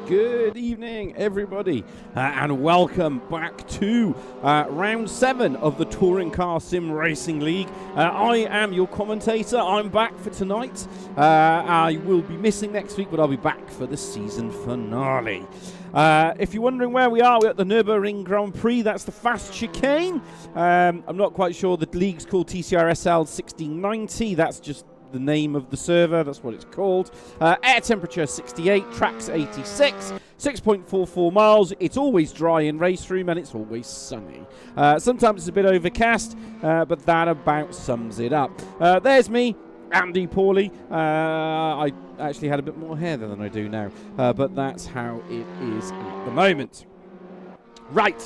Good evening, everybody, and welcome back to round 7 of the Touring Car Sim Racing League. I am your commentator. I'm back for tonight. I will be missing next week, but I'll be back for the season finale. If you're wondering where we are, we're at the Nurburgring Grand Prix. That's the fast chicane. I'm not quite sure. The league's called Tcsrl 1690. That's just the name of the server, that's what it's called. Air temperature 68, tracks 86, 6.44 miles. It's always dry in race room and it's always sunny. Sometimes it's a bit overcast, but that about sums it up. There's me, Andy Pawley. I actually had a bit more hair than I do now, but that's how it is at the moment. Right,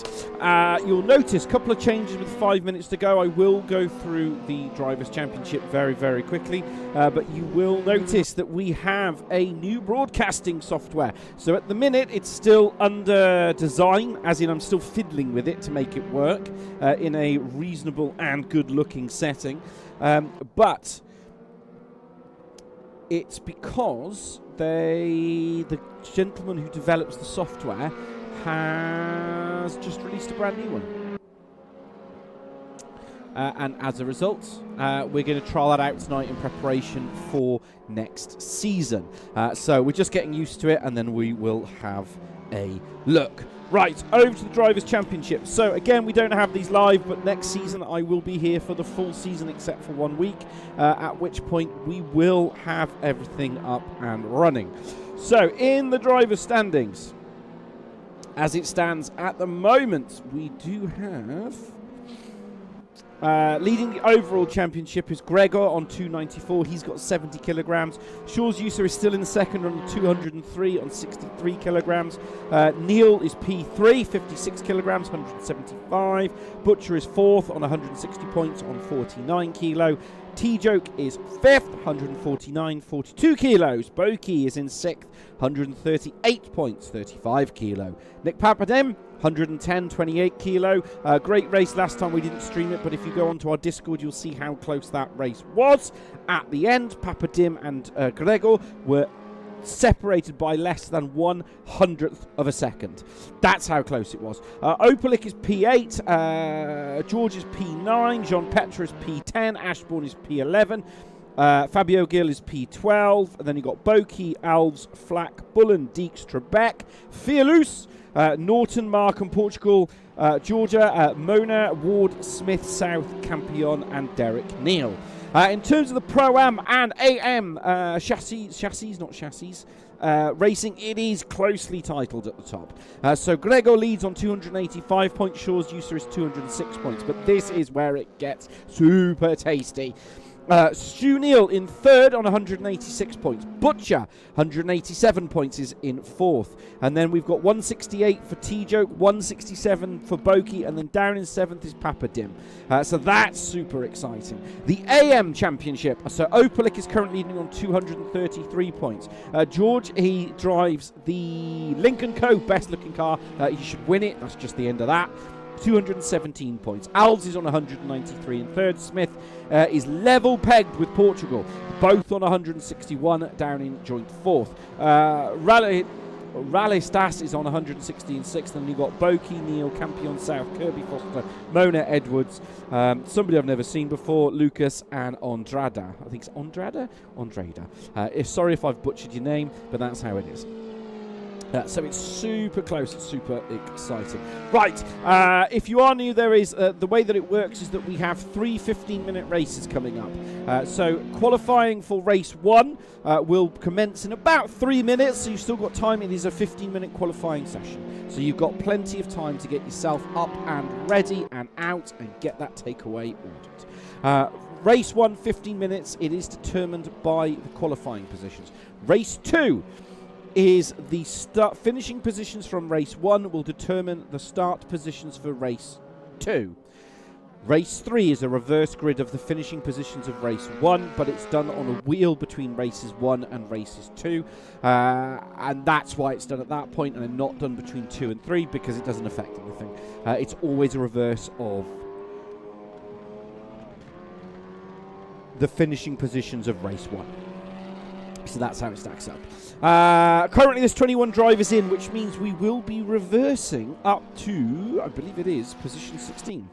you'll notice a couple of changes with 5 minutes to go. I will go through the Drivers' Championship very, very quickly, but you will notice that we have a new broadcasting software. So at the minute, it's still under design, as in I'm still fiddling with it to make it work in a reasonable and good-looking setting. But it's because the gentleman who develops the software has just released a brand new one. And as a result, we're going to trial that out tonight in preparation for next season. So we're just getting used to it, and then we will have a look. Right, over to the Drivers' Championship. So again, we don't have these live, but next season I will be here for the full season except for 1 week, at which point we will have everything up and running. So in the Drivers' standings, as it stands at the moment, we do have leading the overall championship is Gregor on 294. He's got 70 kilograms. Shaw's User is still in the second on 203 on 63 kilograms. Neil is P3, 56 kilograms, 175. Butcher is fourth on 160 points on 49 kilo. T-Joke is 5th, 149, 42 kilos. Boki is in 6th, 138 points, 35 kilo. Nick Papadim, 110, 28 kilo. Great race last time. We didn't stream it, but if you go onto our Discord, you'll see how close that race was. At the end, Papadim and Gregor were separated by less than 1/100th of a second. That's how close it was. Opalik is P8, George is P9, Jean Petra is P10, Ashbourne is P11, Fabio Gill is P12, and then you got Boki, Alves, Flack, Bullen, Deeks, Trebek, Fearloose, Norton, Markham, Portugal, Georgia, Mona, Ward, Smith, South, Campion, and Derek Neal. In terms of the Pro-Am and AM chassis, not chassis, Racing, it is closely titled at the top. So Gregor leads on 285 points, Shaw's User is 206 points, but this is where it gets super tasty. Stu Neal in third on 186 points. Butcher, 187 points, is in fourth. And then we've got 168 for T-Joke, 167 for Boki, and then down in seventh is Papa Dim. So that's super exciting. The AM Championship. So Opalik is currently leading on 233 points. George, he drives the Lincoln Co. best looking car. He should win it. That's just the end of that. 217 points. Alves is on 193 in third. Smith is level pegged with Portugal, both on 161, down in joint fourth. Raleigh Stas is on 160 in sixth, and you've got Boki, Neil, Campion South, Kirby Foster, Mona Edwards, somebody I've never seen before, Lucas, and Andrada. I think it's Andrada? Sorry if I've butchered your name, but that's how it is. So it's super close, it's super exciting. Right, if you are new, there is the way that it works is that we have 3 15-minute races coming up. So qualifying for race 1 will commence in about 3 minutes, so you've still got time. It is a 15-minute qualifying session. So you've got plenty of time to get yourself up and ready and out and get that takeaway ordered. Race 1, 15 minutes, it is determined by the qualifying positions. Race 2 is the finishing positions from race 1 will determine the start positions for race 2. Race 3 is a reverse grid of the finishing positions of race 1, but it's done on a wheel between races 1 and races 2, and that's why it's done at that point and not done between 2 and 3, because it doesn't affect anything. It's always a reverse of the finishing positions of race 1. So that's how it stacks up. Currently there's 21 drivers in, which means we will be reversing up to, I believe it is, position 16.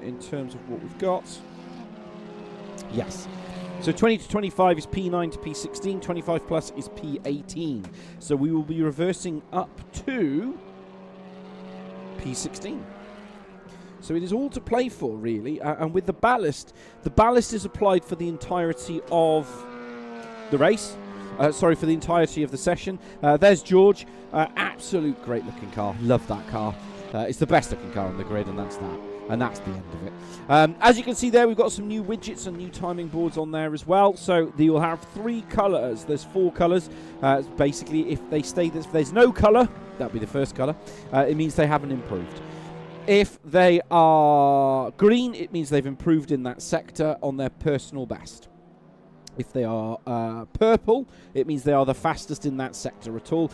In terms of what we've got. Yes. So 20 to 25 is P9 to P16, 25 plus is P18. So we will be reversing up to P16. So it is all to play for, really. And with the ballast is applied for the entirety of the race. For the entirety of the session. There's George. Absolute great looking car. Love that car. It's the best looking car on the grid, and that's that. And that's the end of it. As you can see there, we've got some new widgets and new timing boards on there as well. So you'll have 3 colours. There's 4 colours. Basically, if there's no colour, that'll be the first colour. It means they haven't improved. If they are green, it means they've improved in that sector on their personal best. If they are purple, it means they are the fastest in that sector at all.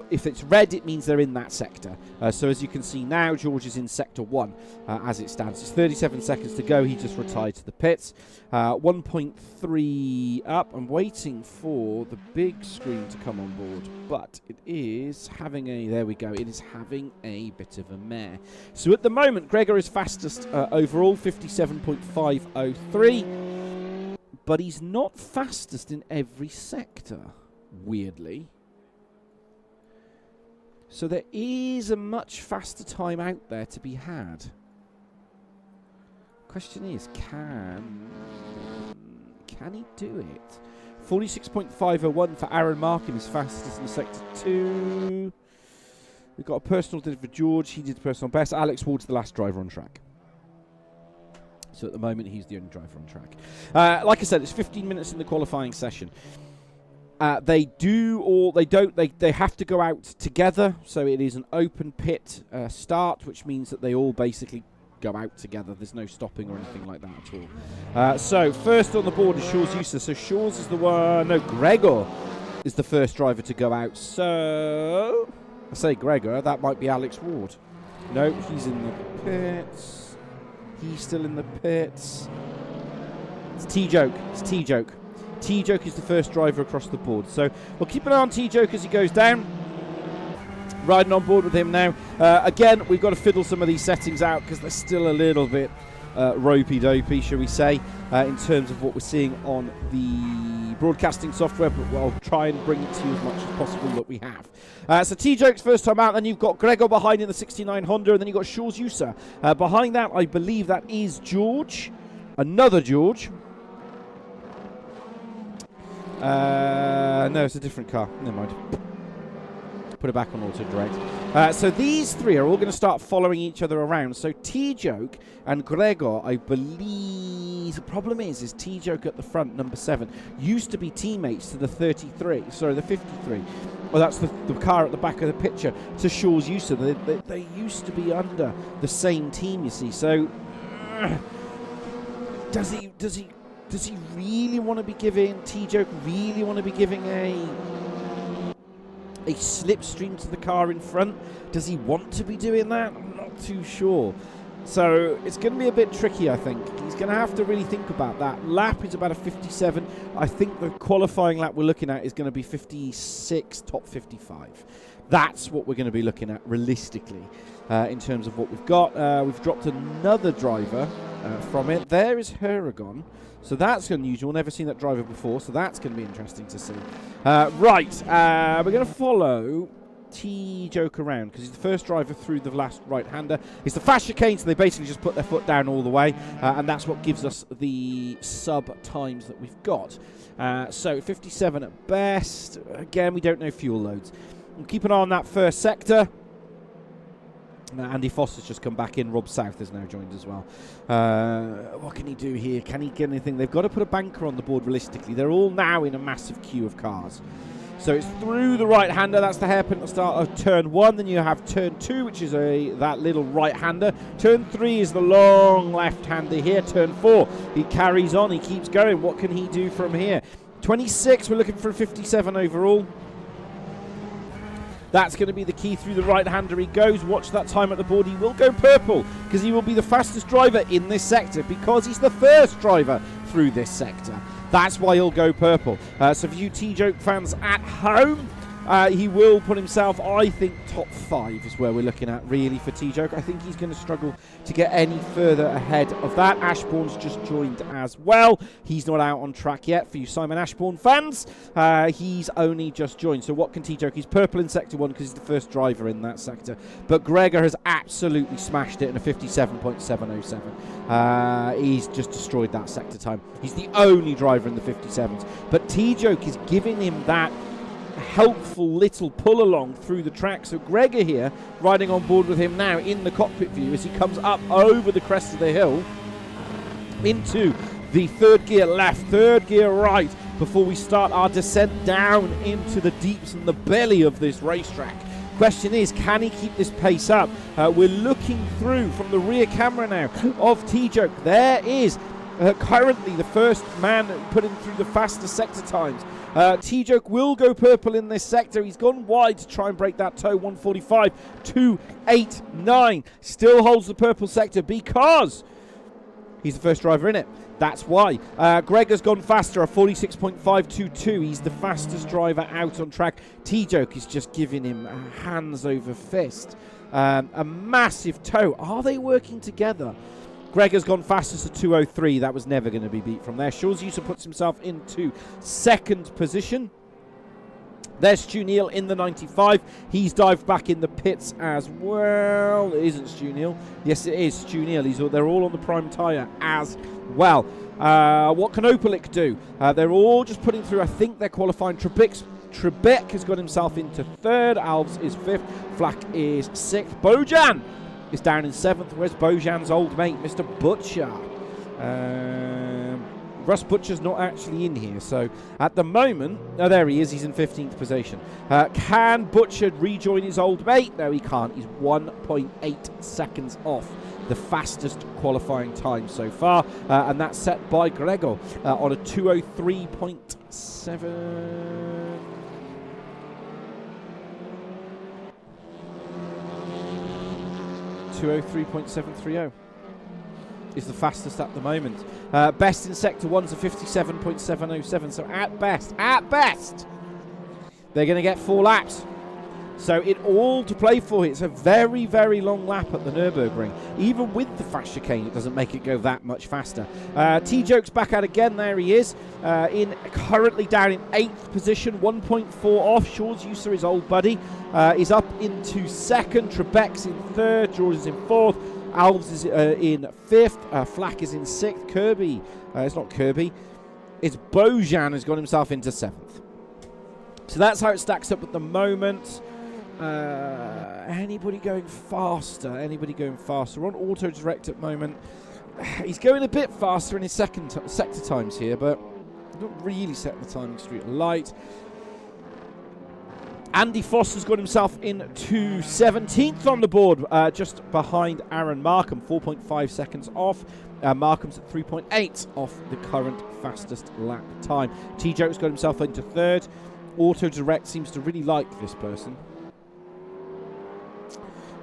If it's red, it means they're in that sector. So as you can see now, George is in sector 1 as it stands. It's 37 seconds to go. He just retired to the pits. 1.3 up. I'm waiting for the big screen to come on board, but it is having there we go. It is having a bit of a mare. So at the moment, Gregor is fastest overall, 57.503. But he's not fastest in every sector, weirdly. So there is a much faster time out there to be had. Question is, can he do it? 46.501 for Aaron Markham is fastest in sector 2. We've got a personal did for George. He did the personal best. Alex Ward's the last driver on track. So at the moment, he's the only driver on track. Like I said, it's 15 minutes in the qualifying session. They have to go out together. So it is an open pit start, which means that they all basically go out together. There's no stopping or anything like that at all. So first on the board is Shaw's User. So Shaw's is the one. No, Gregor is the first driver to go out. So I say Gregor. That might be Alex Ward. No, he's in the pits. He's still in the pits. It's T-Joke. T-Joke is the first driver across the board. So we'll keep an eye on T-Joke as he goes down. Riding on board with him now. Again, we've got to fiddle some of these settings out because they're still a little bit ropey-dopey, shall we say, in terms of what we're seeing on the broadcasting software, but I'll try and bring it to you as much as possible that we have. So T-Joke's first time out, then you've got Gregor behind in the 69 Honda, and then you've got Shaw's User. Behind that, I believe that is George. Another George. No, it's a different car. Never mind. Put it back on auto direct. So these three are all going to start following each other around. So T-Joke and Gregor, I believe. The problem is T-Joke at the front, number 7, used to be teammates to the 33. Sorry, the 53. Well, that's the car at the back of the picture. To Shaw's user. They used to be under the same team, you see. So does he really want to be giving T-Joke? Really want to be giving a slipstream to the car in front? Does he want to be doing that? I'm not too sure. So it's going to be a bit tricky, I think. He's going to have to really think about that. Lap is about a 57. I think the qualifying lap we're looking at is going to be 56, top 55. That's what we're going to be looking at realistically in terms of what we've got. We've dropped another driver from it. There is Huragon. So that's unusual. Never seen that driver before, so that's going to be interesting to see. We're going to follow T-Joke around because he's the first driver through the last right-hander. It's the fast chicane, so they basically just put their foot down all the way, and that's what gives us the sub times that we've got. So 57 at best. Again, we don't know fuel loads. We'll keep an eye on that first sector. Andy Foster's just come back in. Rob South has now joined as well. What can he do here? Can he get anything? They've got to put a banker on the board realistically. They're all now in a massive queue of cars. So it's through the right-hander. That's the hairpin at the start of turn 1. Then you have turn 2, which is that little right-hander. Turn 3 is the long left-hander here. Turn 4, he carries on. He keeps going. What can he do from here? 26, we're looking for a 57 overall. That's going to be the key. Through the right-hander he goes. Watch that time at the board. He will go purple because he will be the fastest driver in this sector because he's the first driver through this sector. That's why he'll go purple. So for you T-Joke fans at home, he will put himself, I think, top 5 is where we're looking at really for T-Joke. I think he's going to struggle to get any further ahead of that. Ashbourne's just joined as well. He's not out on track yet for you Simon Ashbourne fans. He's only just joined. So what can T-Joke? He's purple in sector 1 because he's the first driver in that sector. But Gregor has absolutely smashed it in a 57.707. He's just destroyed that sector time. He's the only driver in the 57s. But T-Joke is giving him that helpful little pull along through the track. So Gregor here riding on board with him now in the cockpit view as he comes up over the crest of the hill into the third gear left, third gear right before we start our descent down into the deeps and the belly of this racetrack. Question is, can he keep this pace up? We're looking through from the rear camera now of T-Joke. There is currently the first man putting through the fastest sector times. T-Joke will go purple in this sector. He's gone wide to try and break that toe. 145.289. Still holds the purple sector because he's the first driver in it. That's why. Gregor's gone faster, a 46.522. He's the fastest driver out on track. T-Joke is just giving him hands over fist. A massive toe. Are they working together? Gregor's gone fastest at 2:03. That was never going to be beat from there. Shaw's user puts himself into second position. There's Stu Neal in the 95. He's dived back in the pits as well. It isn't Stu Neal. Yes, it is Stu Neal. They're all on the prime tyre as well. What can Opalik do? They're all just putting through, I think they're qualifying. Trebek has got himself into third. Alves is 5th. Flack is 6th. Bojan is down in 7th. Where's Bojan's old mate, Mr. Butcher? Russ Butcher's not actually in here, so at the moment, oh, there he is. He's in 15th position. Can Butcher rejoin his old mate? No, he can't. He's 1.8 seconds off the fastest qualifying time so far, and that's set by Gregor on a 2:03.7. 2:03.730 is the fastest at the moment. Best in sector 1's a 57.707. So at best, they're going to get 4 laps. So it all to play for. It's a very, very long lap at the Nurburgring. Even with the fast chicane, it doesn't make it go that much faster. T-Joke's back out again. There he is. Currently down in 8th position, 1.4 off. Shaw's user, his old buddy, is up into 2nd. Trebek's in 3rd. George is in 4th. Alves is in 5th. Flack is in 6th. Kirby, it's not Kirby. is Bojan has got himself into 7th. So that's how it stacks up at the moment. Anybody going faster? Anybody going faster? We're on auto direct at the moment. He's going a bit faster in his sector times here, but not really setting the timing street alight. Andy Foster's got himself into 17th on the board, just behind Aaron Markham, 4.5 seconds off. Markham's at 3.8 off the current fastest lap time. T-Joke's got himself into 3rd. Auto Direct seems to really like this person.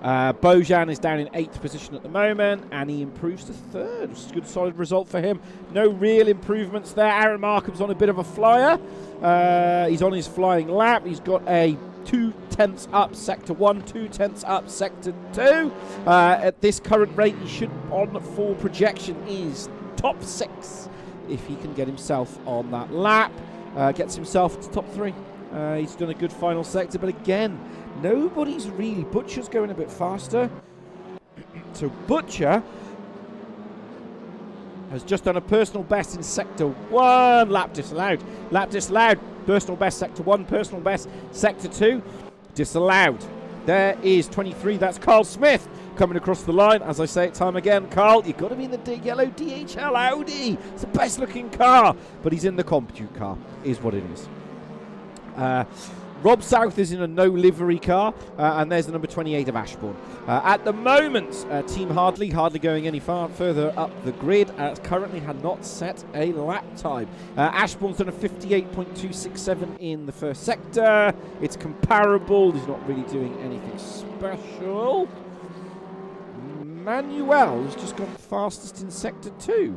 Bojan is down in 8th position at the moment, and he improves to 3rd, which is a good solid result for him. No real improvements there. Aaron Markham's on a bit of a flyer. He's on his flying lap. He's got a 2/10 up sector 1, 2/10 up sector 2. At this current rate, he should, on full projection, is top 6 if he can get himself on that lap. Gets himself to top 3. He's done a good final sector, but again, nobody's really. Butcher's going a bit faster. So Butcher has just done a personal best in sector 1. Lap disallowed. Lap disallowed. Personal best sector 1. Personal best sector 2. Disallowed. There is 23. That's Carl Smith coming across the line. As I say it time again, Carl, you've got to be in the yellow DHL Audi. It's the best looking car, but he's in the Compute car, is what it is. Rob South is in a no livery car, and there's the number 28 of Ashbourne. At the moment, Team hardly going any further up the grid. Currently had not set a lap time. Ashbourne's done a 58.267 in the first sector. It's comparable. He's not really doing anything special. Manuel's just gone fastest in sector 2.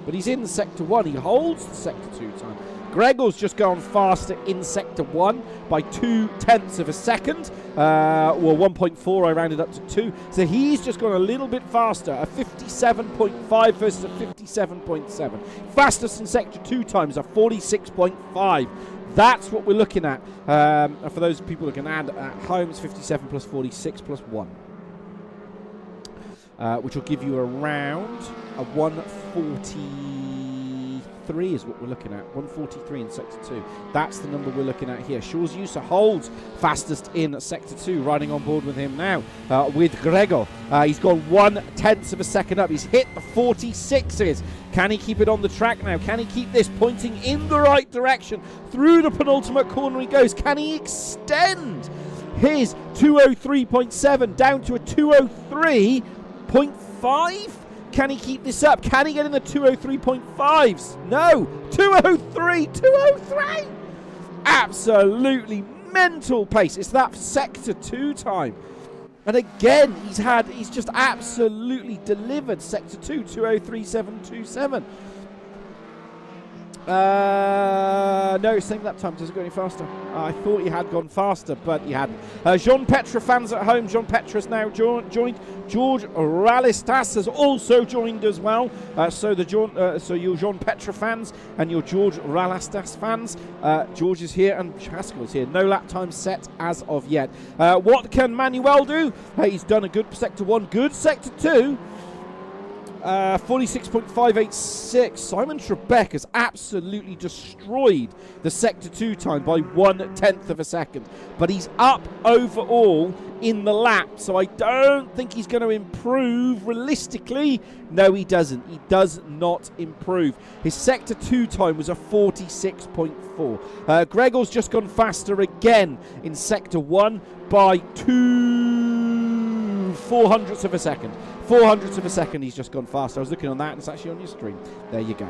But he's in sector 1. He holds the sector 2 time. Gregor's just gone faster in sector 1 by 0.2 of a second. Well, 1.4, I rounded up to 2. So he's just gone a little bit faster, a 57.5 versus a 57.7. Fastest in sector 2 times, a 46.5. That's what we're looking at. For those people who can add at home, it's 57 plus 46 plus 1. Which will give you around a 143 is what we're looking at. 143 in sector 2. That's the number we're looking at here. Shaw's User holds fastest in sector 2, riding on board with him now with Gregor. He's gone 0.1 of a second up. He's hit the 46s. Can he keep it on the track now? Can he keep this pointing in the right direction? Through the penultimate corner he goes. Can he extend his 203.7 down to a 203.5? Can he keep this up? Can he get in the 203.5s? No. 203. Absolutely mental pace. It's that sector 2 time. And again, he's just absolutely delivered sector 2, 203.727. No, same lap time. Does it go any faster? I thought he had gone faster, but he hadn't. Jean Petra fans at home. Jean Petra's now joined. George Ralistas has also joined as well. So your Jean Petra fans and your George Ralistas fans. George is here and Haskell is here. No lap time set as of yet. What can Manuel do? He's done a good sector 1, good sector 2. 46.586. Simon Trebek has absolutely destroyed the sector 2 time by 0.1 of a second. But he's up overall in the lap, so I don't think he's going to improve realistically. No, he doesn't. He does not improve. His sector 2 time was a 46.4. Gregor's just gone faster again in sector 1 by 0.04 of a second. 0.04 of a second he's just gone faster. I was looking on that and it's actually on your screen. There you go.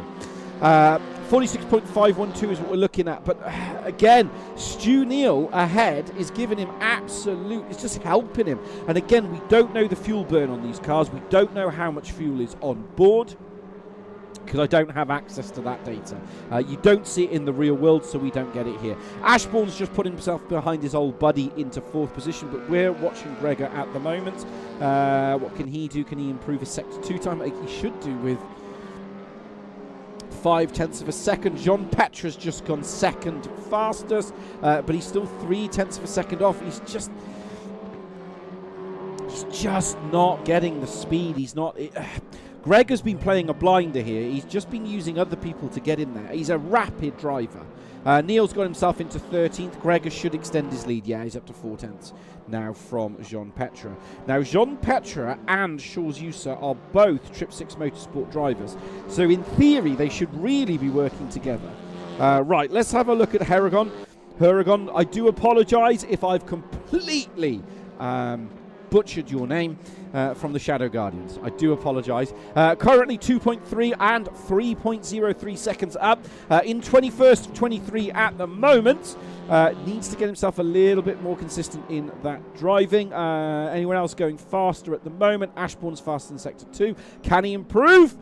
46.512 is what we're looking at. But again, Stu Neal ahead is giving him it's just helping him. And again, we don't know the fuel burn on these cars. We don't know how much fuel is on board, because I don't have access to that data. You don't see it in the real world, so we don't get it here. Ashbourne's just put himself behind his old buddy into 4th position, but we're watching Gregor at the moment. What can he do? Can he improve his sector 2 time? He should do with 0.5 of a second. Jean Petra's just gone second fastest, but he's still 0.3 of a second off. He's just not getting the speed. He's not... Greg has been playing a blinder here. He's just been using other people to get in there. He's a rapid driver. Neil's got himself into 13th. Gregor should extend his lead. Yeah, he's up to 4/10 now from Jean Petra. Now, Jean Petra and Shaw's User are both Trip 6 Motorsport drivers. So, in theory, they should really be working together. Right, let's have a look at Heragon. Heragon, I do apologise if I've completely butchered your name from the Shadow Guardians. I do apologise. Currently 2.3 and 3.03 seconds up. In 21st, 23 at the moment. Needs to get himself a little bit more consistent in that driving. Anyone else going faster at the moment? Ashbourne's faster than Sector 2. Can he improve?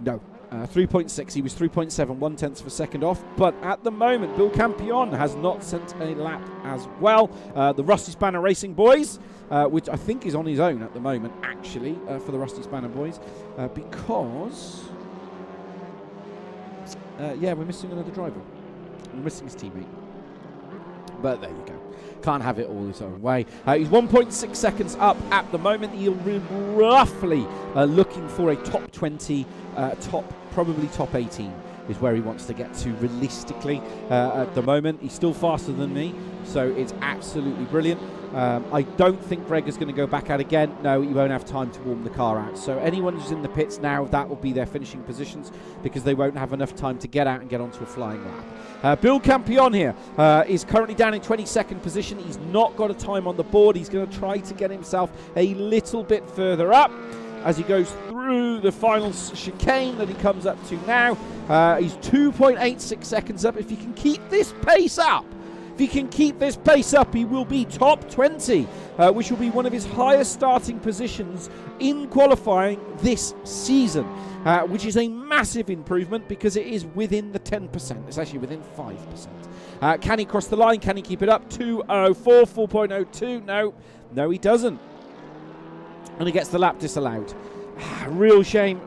No. 3.6, he was 3.7, 1/10 of a second off, but at the moment Bill Campion has not sent a lap as well. The Rusty Spanner Racing boys, which I think is on his own at the moment actually, for the Rusty Spanner boys, because yeah, we're missing another driver. We're missing his teammate, but there you go. Can't have it all his own way. He's 1.6 seconds up at the moment. He'll be roughly looking for a top 20, probably top 18 is where he wants to get to realistically at the moment. He's still faster than me, so it's absolutely brilliant. I don't think Greg is going to go back out again. No, he won't have time to warm the car out. So anyone who's in the pits now, that will be their finishing positions because they won't have enough time to get out and get onto a flying lap. Bill Campion here is currently down in 22nd position. He's not got a time on the board. He's going to try to get himself a little bit further up as he goes through the final chicane that he comes up to now. He's 2.86 seconds up. If he can keep this pace up, he will be top 20, which will be one of his highest starting positions in qualifying this season, which is a massive improvement because it is within the 10%. It's actually within 5%. Can he cross the line? Can he keep it up? 2.04, 4.02. No, he doesn't. And he gets the lap disallowed. Real shame,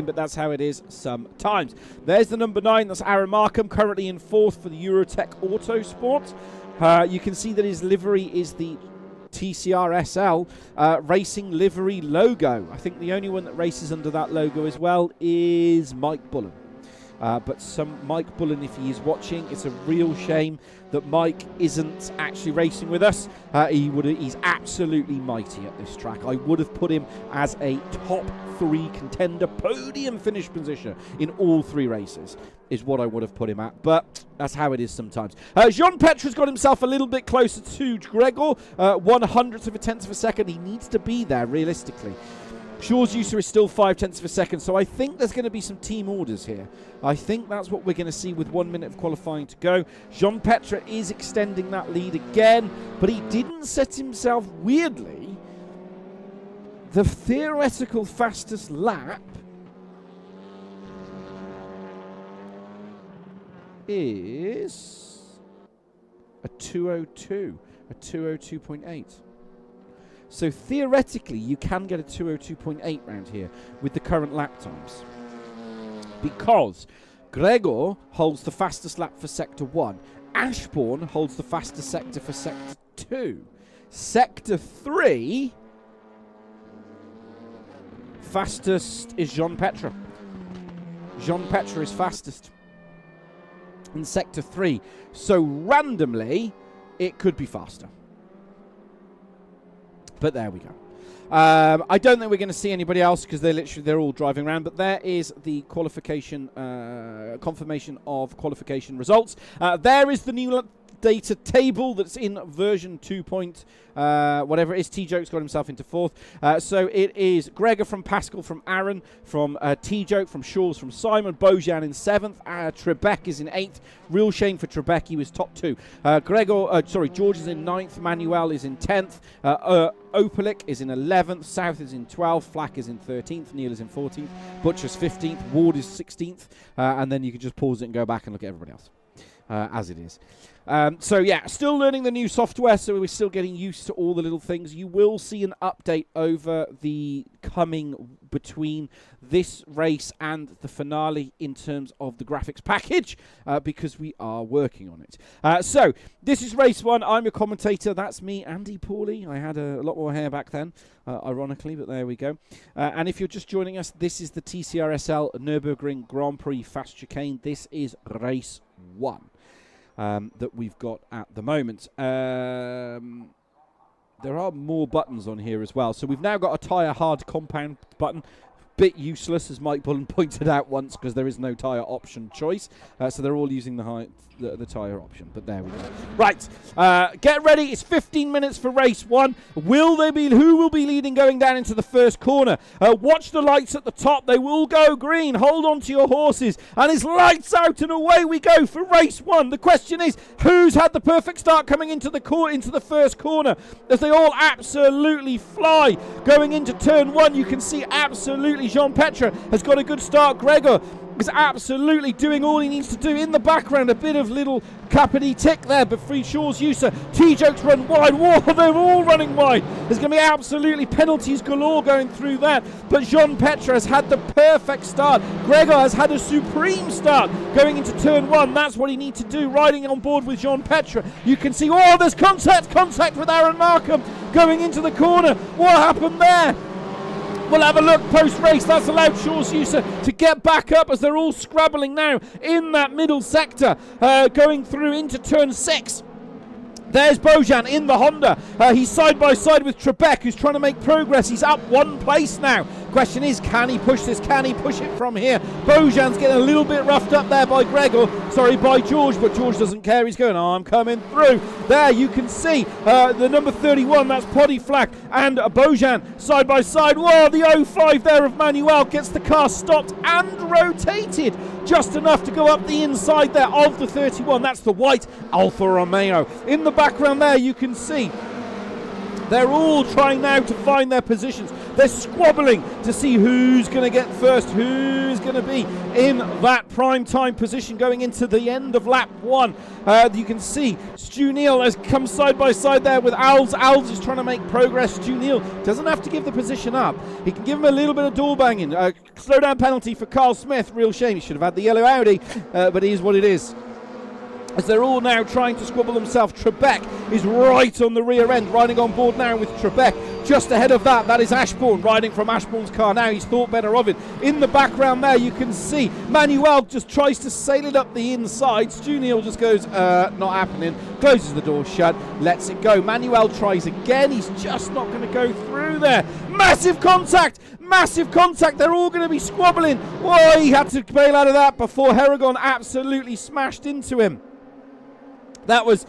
but that's how it is sometimes. There's the number 9, that's Aaron Markham, currently in 4th for the Eurotech Autosport. You can see that his livery is the Tcsrl racing livery logo. I think the only one that races under that logo as well is Mike Bullen. But Mike Bullen, if he is watching, it's a real shame that Mike isn't actually racing with us. He's absolutely mighty at this track. I would have put him as a top 3 contender, podium finish position in all 3 races is what I would have put him at, but that's how it is sometimes. Jean Petra's got himself a little bit closer to Gregor, 1/100th of a tenth of a second. He needs to be there realistically. Shaw's User is still 5/10 of a second, so I think there's going to be some team orders here. I think that's what we're going to see with 1 minute of qualifying to go. Jean Petra is extending that lead again, but he didn't set himself, weirdly, the theoretical fastest lap is a 2:02, a 2:02.8. So theoretically, you can get a 2:02.8 round here with the current lap times. Because Gregor holds the fastest lap for Sector 1. Ashbourne holds the fastest sector for Sector 2. Sector 3, fastest is Jean Petra. Jean Petra is fastest in Sector 3. So randomly, it could be faster. But there we go. I don't think we're going to see anybody else because they're all driving around. But there is the qualification confirmation of qualification results. There is the new data table that's in version 2. Whatever it is. T-Joke's got himself into 4th. So it is Gregor from Pascal, from Aaron, from T-Joke, from Shaw's, from Simon, Bojan in 7th. Trebek is in 8th. Real shame for Trebek, he was top 2. George is in 9th. Manuel is in 10th. Opalik is in 11th. South is in 12th. Flack is in 13th. Neil is in 14th. Butcher's 15th. Ward is 16th. And then you can just pause it and go back and look at everybody else as it is. So yeah, still learning the new software, so we're still getting used to all the little things. You will see an update over the coming between this race and the finale in terms of the graphics package, because we are working on it. So this is race 1. I'm your commentator. That's me, Andy Pawley. I had a lot more hair back then, ironically, but there we go. And if you're just joining us, this is the Tcsrl Nurburgring Grand Prix Fast Chicane. This is race 1. That we've got at the moment. There are more buttons on here as well. So we've now got a tyre hard compound button. Bit useless, as Mike Bullen pointed out once, because there is no tyre option choice. So they're all using the tyre option. But there we go. Right, get ready. It's 15 minutes for race 1. Who will be leading going down into the first corner? Watch the lights at the top. They will go green. Hold on to your horses. And it's lights out and away we go for race 1. The question is, who's had the perfect start coming into the first corner? As they all absolutely fly. Going into turn 1, you can see absolutely Jean-Petre has got a good start. Gregor is absolutely doing all he needs to do. In the background, a bit of little cappity tick there, but Free Shaw's user. T-Jokes run wide. Whoa, they're all running wide. There's going to be absolutely penalties galore going through that. But Jean-Petre has had the perfect start. Gregor has had a supreme start going into turn 1. That's what he needs to do, riding on board with Jean-Petre. You can see, oh, there's contact with Aaron Markham going into the corner. What happened there? We'll have a look post-race. That's allowed Shaw's user to get back up as they're all scrabbling now in that middle sector, going through into turn 6. There's Bojan in the Honda. He's side by side with Trebek, who's trying to make progress. He's up 1 place now. Question is, can he push this? Can he push it from here? Bojan's getting a little bit roughed up there by by George, but George doesn't care. He's going, oh, I'm coming through. There you can see the number 31, that's Poddy Flack, and Bojan side by side. Whoa, the 05 there of Manuel gets the car stopped and rotated just enough to go up the inside there of the 31. That's the white Alfa Romeo. In the background there, you can see they're all trying now to find their positions. They're squabbling to see who's going to get first, who's going to be in that prime time position going into the end of lap 1. You can see Stu Neal has come side by side there with Alves. Alves is trying to make progress. Stu Neal doesn't have to give the position up. He can give him a little bit of door banging. Slow down penalty for Carl Smith. Real shame. He should have had the yellow Audi, but it is what it is. As they're all now trying to squabble themselves. Trebek is right on the rear end, riding on board now with Trebek. Just ahead of that is Ashbourne, riding from Ashbourne's car now. He's thought better of it. In the background there, you can see Manuel just tries to sail it up the inside. Stu Neal just goes, not happening. Closes the door shut, lets it go. Manuel tries again. He's just not going to go through there. Massive contact! Massive contact. They're all going to be squabbling. Whoa, he had to bail out of that before Heragon absolutely smashed into him. That was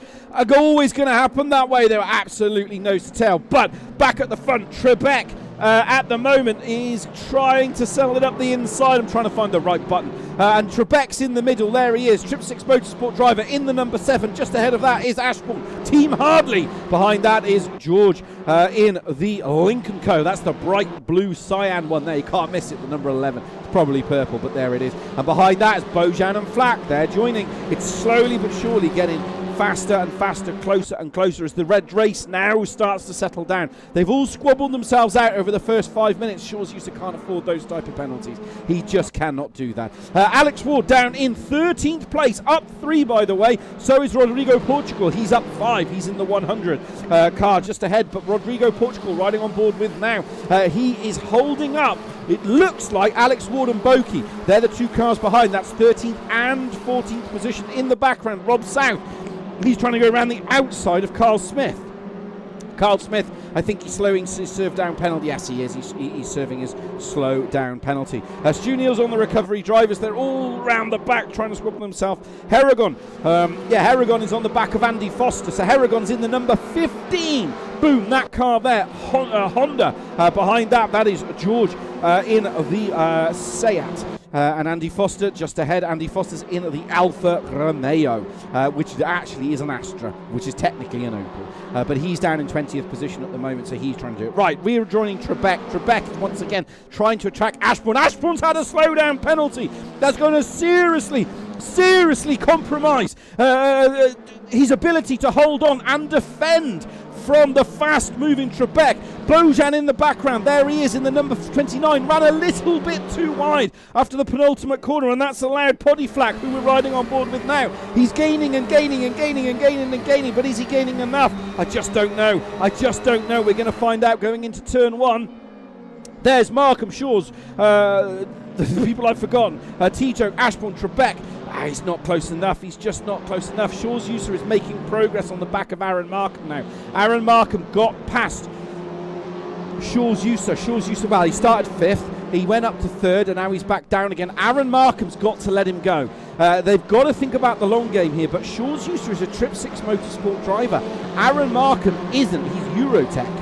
always going to happen that way. They were absolutely nose to tail. But back at the front, Trebek at the moment is trying to settle it up the inside. I'm trying to find the right button. And Trebek's in the middle. There he is. Trip 6 Motorsport driver in the number 7. Just ahead of that is Ashbourne. Team Hardley. Behind that is George in the Lincoln Co. That's the bright blue cyan one there. You can't miss it, the number 11. It's probably purple, but there it is. And behind that is Bojan and Flack. They're joining. It's slowly but surely getting faster and faster, closer and closer as the red race now starts to settle down. They've all squabbled themselves out over the first 5 minutes. Shaw's user can't afford those type of penalties. He just cannot do that. Alex Ward down in 13th place, up 3 by the way. So is Rodrigo Portugal. He's up 5. He's in the 100 car just ahead, but Rodrigo Portugal riding on board with now. He is holding up. It looks like Alex Ward and Boki. They're the 2 cars behind. That's 13th and 14th position. In the background, Rob South. He's trying to go around the outside of Carl Smith. Carl Smith, I think he's slowing his serve down penalty. Yes, he is. He's serving his slow down penalty. Stu Neal's on the recovery drivers. They're all round the back trying to squabble themselves. Heragon. Heragon is on the back of Andy Foster. So Heragon's in the number 15. Boom, that car there. Honda. Behind that is George in the Seat. And Andy Foster just ahead. Andy Foster's in the Alfa Romeo, which actually is an Astra, which is technically an Opel. But he's down in 20th position at the moment, so he's trying to do it. Right, we're joining Trebek. Trebek is once again trying to attract Ashbourne. Ashbourne's had a slowdown penalty. That's going to seriously seriously compromise his ability to hold on and defend from the fast-moving Trebek. Bojan in the background, there he is in the number 29, ran a little bit too wide after the penultimate corner, and that's allowed Podiflak, who we're riding on board with now. He's gaining and gaining and gaining and gaining and gaining, but is he gaining enough? I just don't know. We're going to find out going into turn 1. There's Markham, Shaw's, the people I've forgotten, Tito, Ashbourne, Trebek. He's not close enough. He's just not close enough. Shaw's user is making progress on the back of Aaron Markham now. Aaron Markham got past Shaw's user. Well, he started 5th. He went up to 3rd, and now he's back down again. Aaron Markham's got to let him go. They've got to think about the long game here, but Shaw's user is a Trip 6 Motorsport driver. Aaron Markham isn't. He's Eurotech.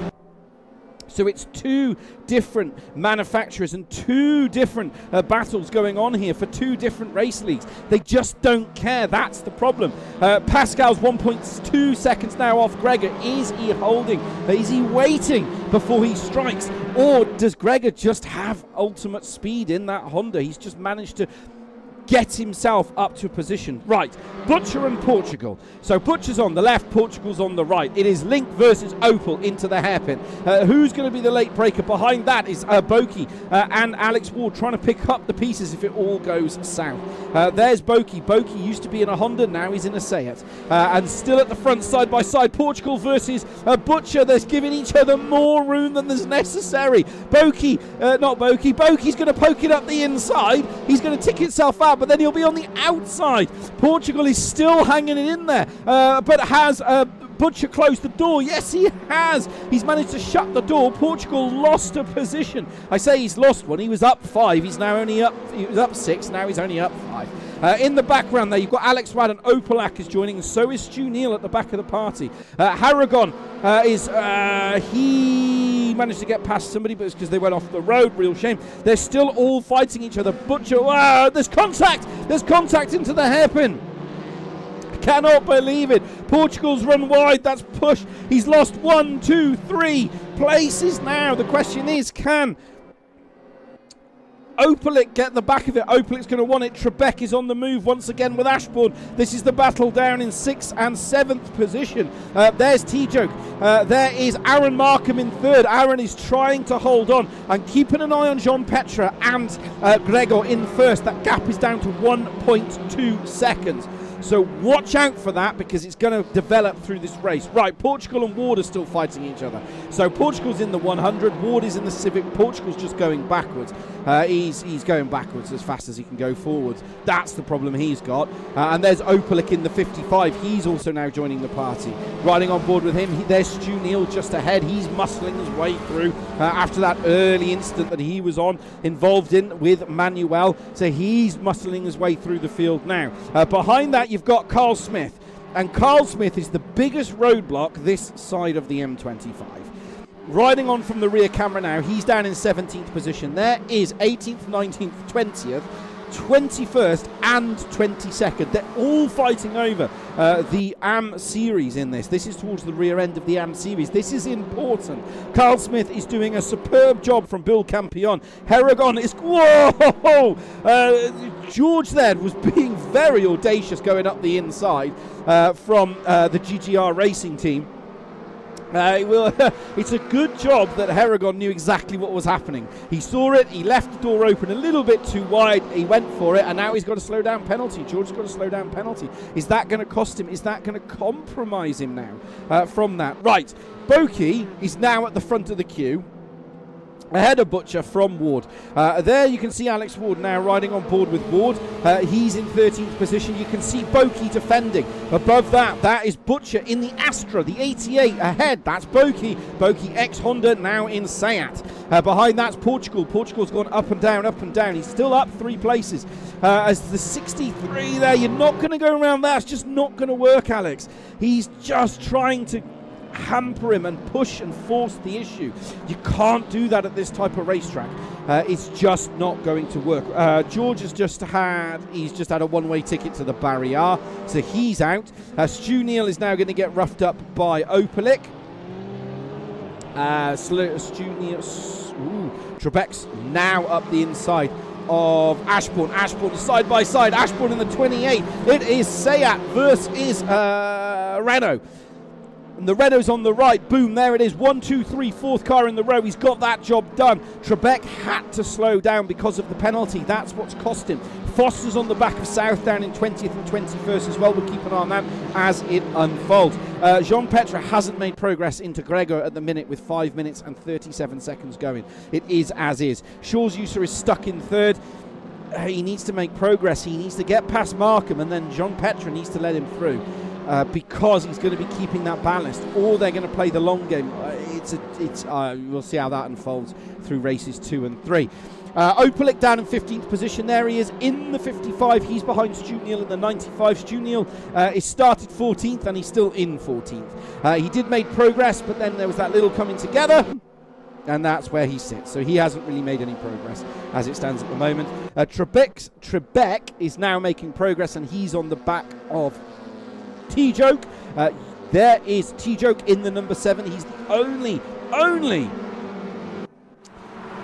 So it's 2 different manufacturers and 2 different battles going on here for 2 different race leagues. They just don't care. That's the problem. Pascal's 1.2 seconds now off Gregor. Is he holding? Is he waiting before he strikes? Or does Gregor just have ultimate speed in that Honda? He's just managed to get himself up to a position. Right, Butcher and Portugal. So Butcher's on the left, Portugal's on the right. It is Link versus Opel into the hairpin. Who's going to be the late breaker? Behind that is Boki and Alex Ward trying to pick up the pieces if it all goes south. There's Boki. Boki used to be in a Honda, now he's in a Seat. And still at the front, side by side, Portugal versus Butcher. They're giving each other more room than there's necessary. Boki's going to poke it up the inside. He's going to tick himself out, but then he'll be on the outside. Portugal is still hanging it in there, but has Butcher closed the door? Yes, he has. He's managed to shut the door. Portugal lost a position. I say he's lost one. He was up 5. He's now only up. He was up 6. Now he's only up 5. In the background there, you've got Alex Wad and Opelak is joining, and so is Stu Neal at the back of the party. Harrigan he managed to get past somebody, but it's because they went off the road. Real shame. They're still all fighting each other. Butcher, there's contact. There's contact into the hairpin. Cannot believe it. Portugal's run wide. That's push. He's lost 1, 2, 3 places now. The question is, can Opelak get the back of it? Opelak's going to want it. Trebek is on the move once again with Ashbourne. This is the battle down in 6th and 7th position. There's T-Joke. There is Aaron Markham in 3rd. Aaron is trying to hold on and keeping an eye on Jean Petra and Gregor in 1st. That gap is down to 1.2 seconds. So watch out for that, because it's going to develop through this race. Right, Portugal and Ward are still fighting each other. So Portugal's in the 100, Ward is in the Civic. Portugal's just going backwards. He's going backwards as fast as he can go forwards. That's the problem he's got. And there's Opelak in the 55. He's also now joining the party. Riding on board with him, there's Stu Neal just ahead. He's muscling his way through after that early incident that he was involved in with Manuel. So he's muscling his way through the field now. Behind that, you've got Carl Smith, and Carl Smith is the biggest roadblock this side of the M25. Riding on from the rear camera now, he's down in 17th position. There is 18th, 19th, 20th, 21st and 22nd. They're all fighting over the AM series in this. This is towards the rear end of the AM series. This is important. Carl Smith is doing a superb job from Bill Campion. Harrigan is... Whoa! George then was being very audacious going up the inside from the GGR racing team. It's a good job that Harrigan knew exactly what was happening. He saw it, he left the door open a little bit too wide, he went for it, and now he's got a slow down penalty. George's got a slow down penalty. Is that going to cost him? Is that going to compromise him now from that? Right, Boki is now at the front of the queue, ahead of Butcher from Ward. There you can see Alex Ward now riding on board with Ward. He's in 13th position. You can see Boki defending. Above that, that is Butcher in the Astra, the 88 ahead. That's Boki. Boki ex-Honda, now in Seat. Behind that's Portugal. Portugal's gone up and down, up and down. He's still up 3 places. As the 63 there, you're not going to go around that. It's just not going to work, Alex. He's just trying to hamper him and push and force the issue. You can't do that at this type of racetrack. It's just not going to work. George has just had a one-way ticket to the barrier, so he's out. Stu Neal is now going to get roughed up by Opelak. Stu Neal, Trebek's now up the inside. of Ashbourne. Ashbourne side by side. Ashbourne in the 28. It is Sayat versus Renault. And the Renault's on the right. Boom, there it is. 1, 2, 3, fourth car in the row. He's got that job done. Trebek had to slow down because of the penalty. That's what's cost him. Foster's on the back of South down in 20th and 21st as well. We'll keep an eye on that as it unfolds. Jean Petre hasn't made progress into Gregor at the minute with 5 minutes and 37 seconds going. It is as is. Shaw's user is stuck in third. He needs to make progress. He needs to get past Markham, and then Jean Petre needs to let him through. Because he's going to be keeping that ballast, or they're going to play the long game. We'll see how that unfolds through races 2 and 3. Opalik down in 15th position. There he is in the 55. He's behind Stu Neal in the 95. Stu Neal is started 14th and he's still in 14th. He did make progress, but then there was that little coming together, and that's where he sits. So he hasn't really made any progress as it stands at the moment. Trebek is now making progress, and he's on the back of T-Joke. There is T-Joke in the number 7. He's the only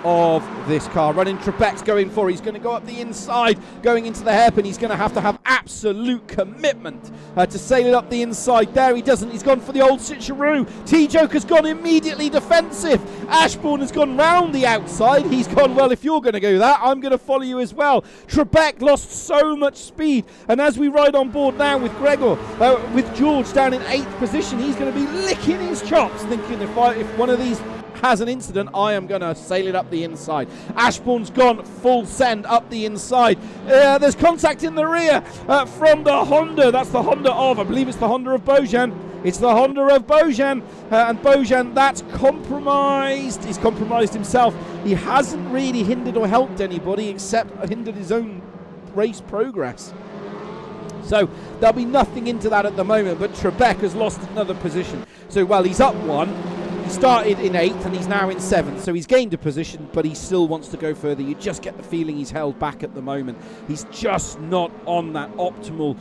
of this car running. Trebek's going for. He's going to go up the inside, going into the hairpin. He's going to have absolute commitment to sail it up the inside. There he doesn't. He's gone for the old Tcsrl. T-Joke has gone immediately defensive. Ashbourne has gone round the outside. He's gone, well, if you're going to go that, I'm going to follow you as well. Trebek lost so much speed, and as we ride on board now with Gregor, with George down in 8th position, he's going to be licking his chops, thinking if one of these has an incident, I am going to sail it up the inside. Ashbourne's gone full send up the inside. There's contact in the rear from the Honda. That's the Honda of, I believe it's the Honda of Bojan. It's the Honda of Bojan. And Bojan, that's compromised. He's compromised himself. He hasn't really hindered or helped anybody except hindered his own race progress. So there'll be nothing into that at the moment, but Trebek has lost another position. So, well, he's up one. He started in 8th and he's now in 7th, so he's gained a position, but he still wants to go further. You just get the feeling he's held back at the moment. He's just not on that optimal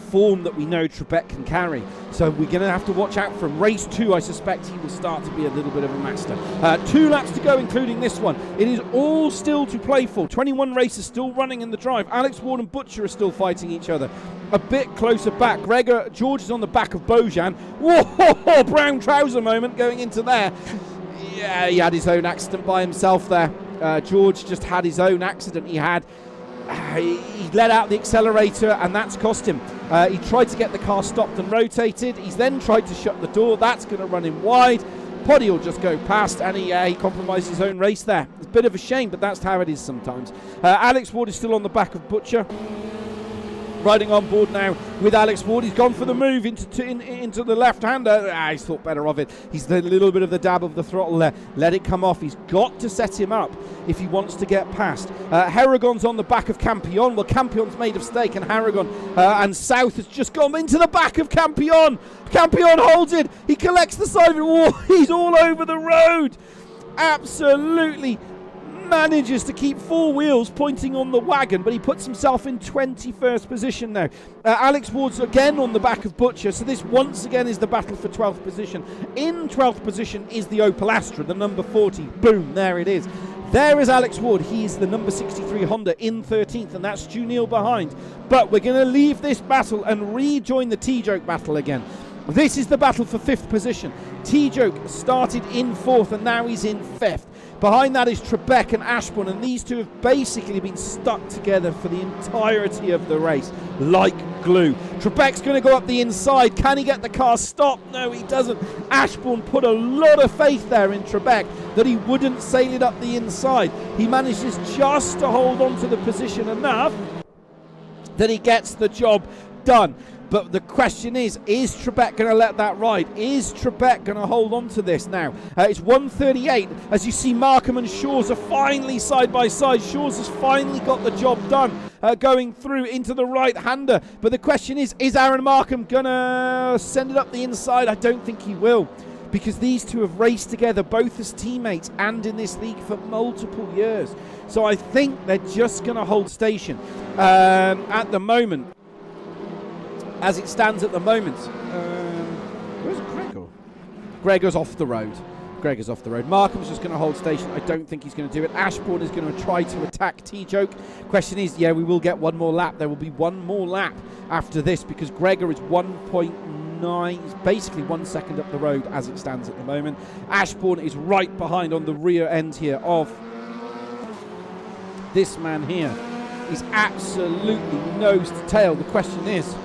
form that we know Trebek can carry. So we're going to have to watch out for him. Race 2, I suspect he will start to be a little bit of a master. 2 laps to go, including this one. It is all still to play for. 21 races still running in the drive. Alex Ward and Butcher are still fighting each other. A bit closer back. George is on the back of Bojan. Whoa, brown trouser moment going into there. Yeah, he had his own accident by himself there. George just had his own accident. He let out the accelerator, and that's cost him. He tried to get the car stopped and rotated. He's then tried to shut the door. That's going to run him wide. Poddy will just go past, and he compromised his own race there. It's a bit of a shame, but that's how it is sometimes. Alex Ward is still on the back of Butcher. Riding on board now with Alex Ward. He's gone for the move into the left-hander. He's thought better of it. He's a little bit of the dab of the throttle there. Let it come off. He's got to set him up if he wants to get past. Harrigan's on the back of Campion. Well, Campion's made of steak, and Harrigan and South has just gone into the back of Campion. Campion holds it. He collects the side of it. Whoa, he's all over the road. Absolutely manages to keep 4 wheels pointing on the wagon, but he puts himself in 21st position now. Alex Ward's again on the back of Butcher, so this once again is the battle for 12th position. In 12th position is the Opel Astra, the number 40. Boom, there it is. There is Alex Ward. He is the number 63 Honda in 13th, and that's Stu Neal behind. But we're going to leave this battle and rejoin the T-Joke battle again. This is the battle for 5th position. T-Joke started in 4th, and now he's in 5th. Behind that is Trebek and Ashbourne, and these two have basically been stuck together for the entirety of the race, like glue. Trebek's going to go up the inside. Can he get the car stopped? No, he doesn't. Ashbourne put a lot of faith there in Trebek that he wouldn't sail it up the inside. He manages just to hold on to the position enough that he gets the job done. But the question is Trebek going to let that ride? Is Trebek going to hold on to this now? It's 1:38. As you see, Markham and Shaw's are finally side by side. Shaw's has finally got the job done, going through into the right-hander. But the question is Aaron Markham going to send it up the inside? I don't think he will, because these two have raced together, both as teammates and in this league for multiple years. So I think they're just going to hold station at the moment. As it stands at the moment, where's Gregor? Gregor's off the road. Gregor's off the road. Markham's just going to hold station. I don't think he's going to do it. Ashbourne is going to try to attack T-Joke. Question is, yeah, we will get one more lap. There will be one more lap after this because Gregor is 1.9. He's basically 1 second up the road as it stands at the moment. Ashbourne is right behind on the rear end here of this man here. He's absolutely nose to tail. The question is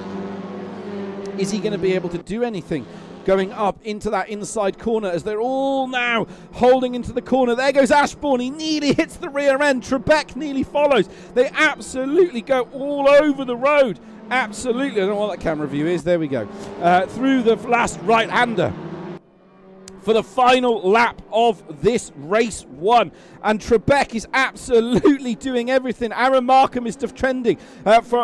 he going to be able to do anything going up into that inside corner as they're all now holding into the corner? There goes Ashbourne. He nearly hits the rear end. Trebek nearly follows. They absolutely go all over the road. Absolutely. I don't know what that camera view is. There we go. Through the last right-hander for the final lap of this race one. And Trebek is absolutely doing everything. Aaron Markham is trending.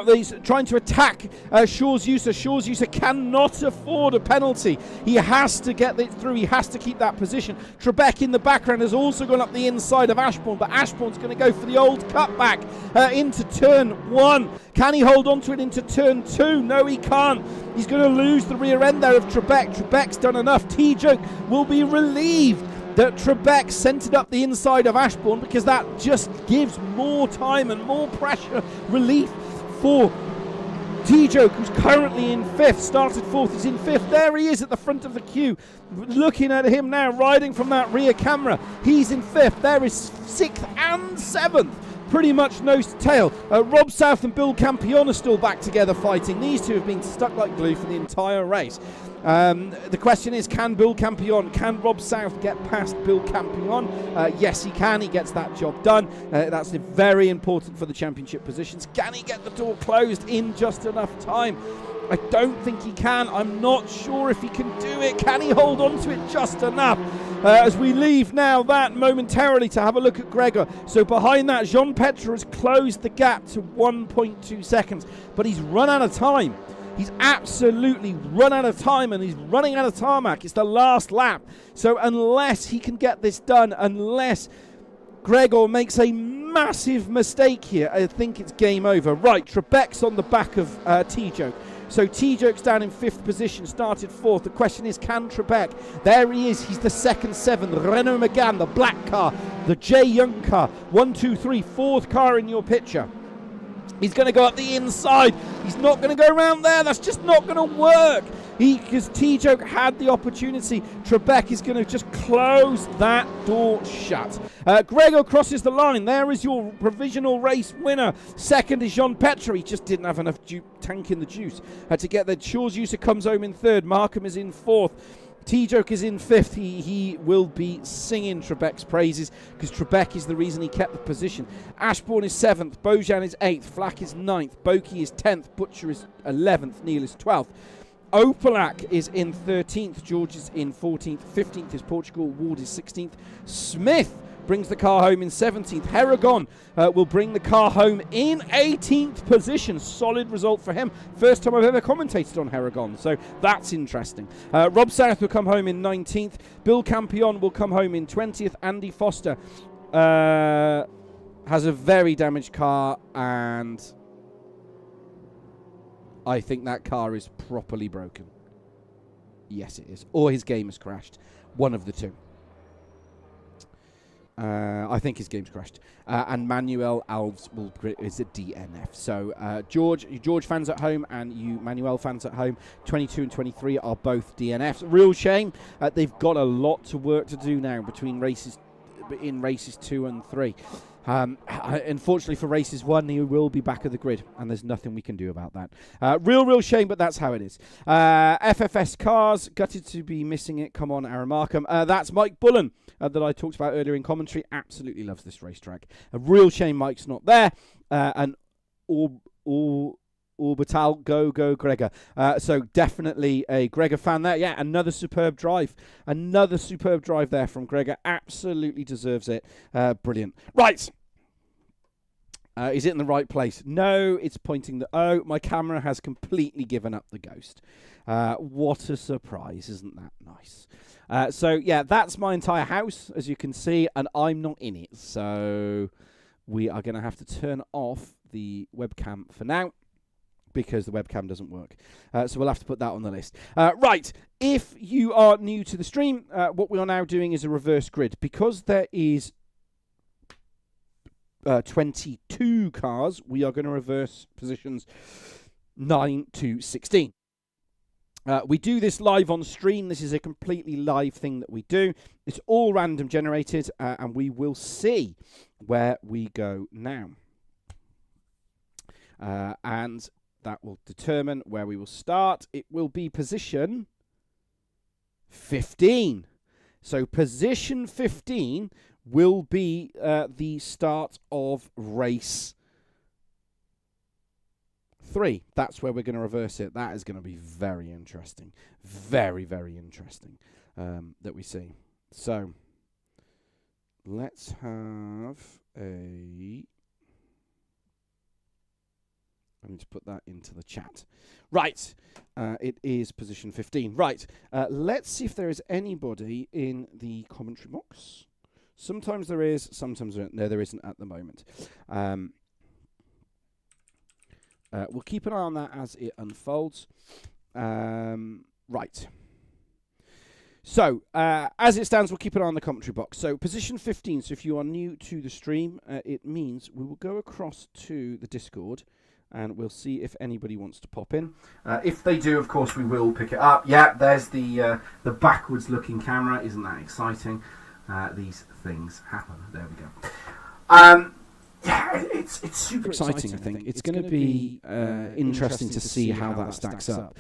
He's trying to attack Shaw's user. Shaw's user cannot afford a penalty. He has to get it through. He has to keep that position. Trebek in the background has also gone up the inside of Ashbourne, but Ashbourne's going to go for the old cutback into turn one. Can he hold on to it into turn two? No, he can't. He's going to lose the rear end there of Trebek. Trebek's done enough. T-Joke will be relieved that Trebek centered up the inside of Ashbourne because that just gives more time and more pressure relief for T-Joke, who's currently in fifth. Started fourth, he's in fifth. There he is at the front of the queue. Looking at him now, riding from that rear camera. He's in fifth. There is sixth and seventh. Pretty much nose to tail. Rob South and Bill Campion are still back together fighting. These two have been stuck like glue for the entire race. The question is, can Rob South get past Bill Campion? Yes, he can. He gets that job done. That's very important for the championship positions. Can he get the door closed in just enough time? I don't think he can. I'm not sure if he can do it. Can he hold on to it just enough? As we leave now that momentarily to have a look at Gregor. So behind that, Jean Petre has closed the gap to 1.2 seconds, but he's run out of time. He's absolutely run out of time, and he's running out of tarmac. It's the last lap. So unless he can get this done, unless Gregor makes a massive mistake here, I think it's game over. Right, Trebek's on the back of T-Joke. So T-Joke's down in fifth position, started fourth. The question is, can Trebek? There he is. He's the second seven. Renault Megane, the black car, the J Young car. 1, 2, 3, fourth car in your picture. He's going to go up the inside. He's not going to go around there. That's just not going to work. Because T-Joke had the opportunity. Trebek is going to just close that door shut. Gregor crosses the line. There is your provisional race winner. Second is Jean Petre. He just didn't have enough tank in the juice to get there. Shaw's user comes home in third. Markham is in fourth. T-Joke is in fifth. He will be singing Trebek's praises because Trebek is the reason he kept the position. Ashbourne is seventh. Bojan is eighth. Flack is ninth. Boki is 10th. Butcher is 11th. Neil is 12th. Opalak is in 13th. George is in 14th. 15th is Portugal. Ward is 16th. Smith brings the car home in 17th. Heragon will bring the car home in 18th position. Solid result for him. First time I've ever commentated on Heragon, so that's interesting. Rob South will come home in 19th. Bill Campion will come home in 20th. Andy Foster has a very damaged car, and I think that car is properly broken. Yes, it is. Or his game has crashed. One of the two. I think his game's crashed. And Manuel Alves is a DNF. So George fans at home and you Manuel fans at home, 22 and 23 are both DNFs. Real shame. They've got a lot to work to do now between races 2 and 3. Unfortunately for races 1, he will be back of the grid, and there's nothing we can do about that. Real shame, but that's how it is. FFS Cars, gutted to be missing it. Come on, Aaron Markham. That's Mike Bullen that I talked about earlier in commentary. Absolutely loves this racetrack. A real shame Mike's not there. And Orbital, go Gregor. So definitely a Gregor fan there. Yeah, another superb drive. Another superb drive there from Gregor. Absolutely deserves it. Brilliant. Right. Is it in the right place? No, it's pointing oh, my camera has completely given up the ghost. What a surprise. Isn't that nice? So, yeah, that's my entire house, as you can see, and I'm not in it. So we are going to have to turn off the webcam for now, because the webcam doesn't work. So we'll have to put that on the list. Right, if you are new to the stream, what we are now doing is a reverse grid. Because there is 22 cars, we are going to reverse positions 9 to 16. We do this live on stream. This is a completely live thing that we do. It's all random generated, and we will see where we go now. And that will determine where we will start. It will be position 15. So position 15 will be the start of race 3. That's where we're going to reverse it. That is going to be very interesting. Very, very interesting that we see. So let's have a... I need to put that into the chat. Right. It is position 15. Right. Let's see if there is anybody in the commentary box. Sometimes there is. Sometimes there isn't. No, there isn't at the moment. We'll keep an eye on that as it unfolds. Right. So, as it stands, we'll keep an eye on the commentary box. So, position 15. So, if you are new to the stream, it means we will go across to the Discord and we'll see if anybody wants to pop in. If they do, of course, we will pick it up. Yeah, there's the backwards-looking camera. Isn't that exciting? These things happen. There we go. Yeah, it's super exciting, I think. It's going to be interesting to see how that stacks up.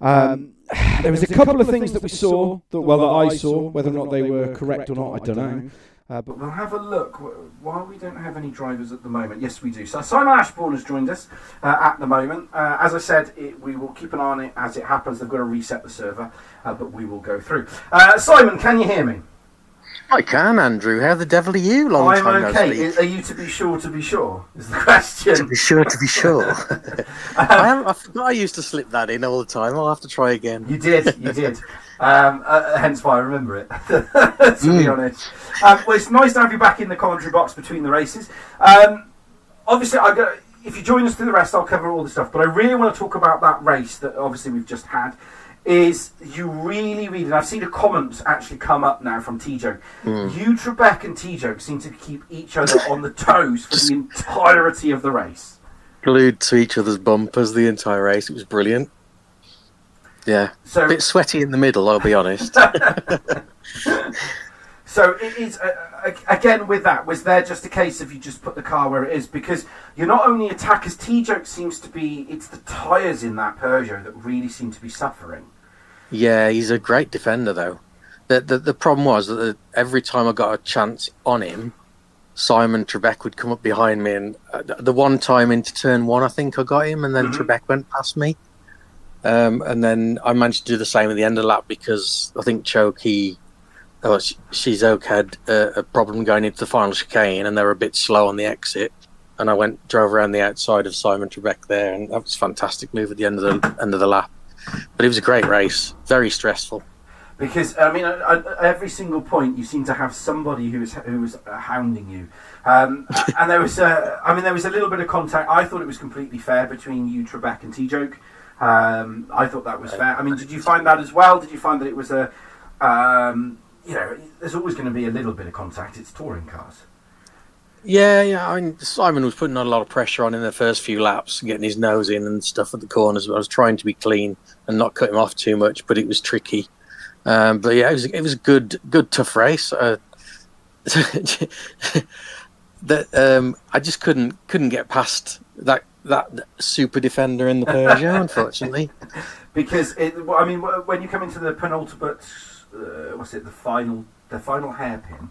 There was a couple of things that we saw, that I saw, whether or not they were correct or not, I don't know. But we'll have a look. While we don't have any drivers at the moment, yes, we do. So Simon Ashbourne has joined us at the moment. As I said, we will keep an eye on it as it happens. They've got to reset the server, but we will go through. Simon, can you hear me? I can, Andrew. How the devil are you? Long I'm time okay. No sleep. Are you to be sure, is the question. To be sure, to be sure. I forgot I used to slip that in all the time. I'll have to try again. You did. Hence why I remember it, to be honest. Well, it's nice to have you back in the commentary box between the races. Obviously, if you join us through the rest, I'll cover all the stuff. But I really want to talk about that race that obviously we've just had. Is you really, and I've seen a comment actually come up now from T-Joke. You, Trebek and T-Joke seem to keep each other on the toes for the entirety of the race. Glued to each other's bumpers the entire race. It was brilliant. Yeah. So, a bit sweaty in the middle, I'll be honest. So it is, again with that, was there just a case of you just put the car where it is? Because you're not only attackers, T-Joke seems to be, it's the tyres in that Peugeot that really seem to be suffering. Yeah, he's a great defender, though. The problem was that every time I got a chance on him, Simon Trebek would come up behind me. And the one time into turn 1, I think I got him, and then Trebek went past me. And then I managed to do the same at the end of the lap because I think Shizuoka had a problem going into the final chicane, and they were a bit slow on the exit. And I drove around the outside of Simon Trebek there, and that was a fantastic move at the end of the lap. But it was a great race, very stressful. Because I mean, at every single point, you seem to have somebody who was hounding you, and there was a little bit of contact. I thought it was completely fair between you, Trebek, and T-Joke. I thought that was fair. I mean, did you find that as well? Did you find that it was a there's always going to be a little bit of contact. It's touring cars. Yeah. I mean, Simon was putting a lot of pressure on in the first few laps, getting his nose in and stuff at the corners. I was trying to be clean and not cut him off too much, but it was tricky. But yeah, it was a good tough race. I just couldn't get past that super defender in the Peugeot, unfortunately. Because when you come into the penultimate, the final hairpin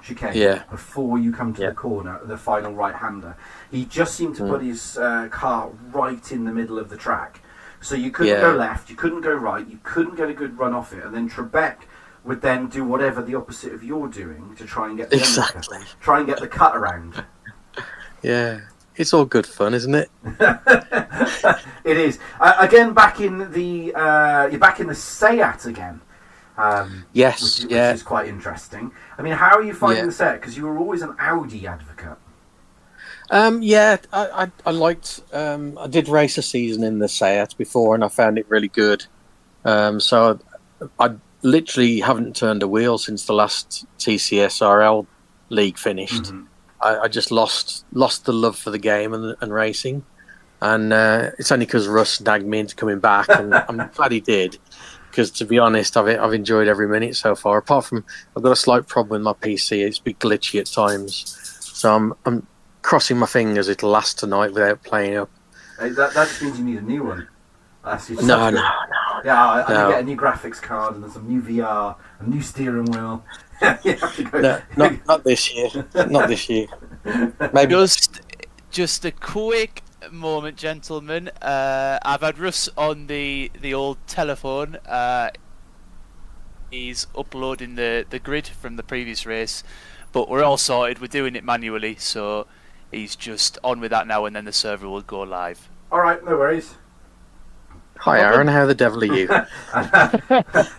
chicane, before you come to the corner, the final right-hander, he just seemed to put his car right in the middle of the track. So you couldn't go left, you couldn't go right, you couldn't get a good run off it, and then Trebek would then do whatever the opposite of you're doing to try and get the cut around. Yeah. It's all good fun, isn't it? It is. Again, back in the you're back in the Seat again. Yes, which is quite interesting. I mean, how are you finding the Seat? Because you were always an Audi advocate. Yeah, I liked. I did race a season in the Seat before, and I found it really good. So I literally haven't turned a wheel since the last Tcsrl league finished. Mm-hmm. I just lost the love for the game and racing, and it's only because Russ nagged me into coming back, and I'm glad he did. Because to be honest, I've enjoyed every minute so far. Apart from I've got a slight problem with my PC; it's a bit glitchy at times. So I'm crossing my fingers it'll last tonight without playing up. That just means you need a new one. No. Yeah, I can get a new graphics card and some new VR, a new steering wheel. You have to go. No, not this year. Not this year. Maybe Just a quick moment, gentlemen. I've had Russ on the old telephone. He's uploading the grid from the previous race, but we're all sorted. We're doing it manually, so he's just on with that now, and then the server will go live. All right, no worries. Hi, Aaron. How the devil are you?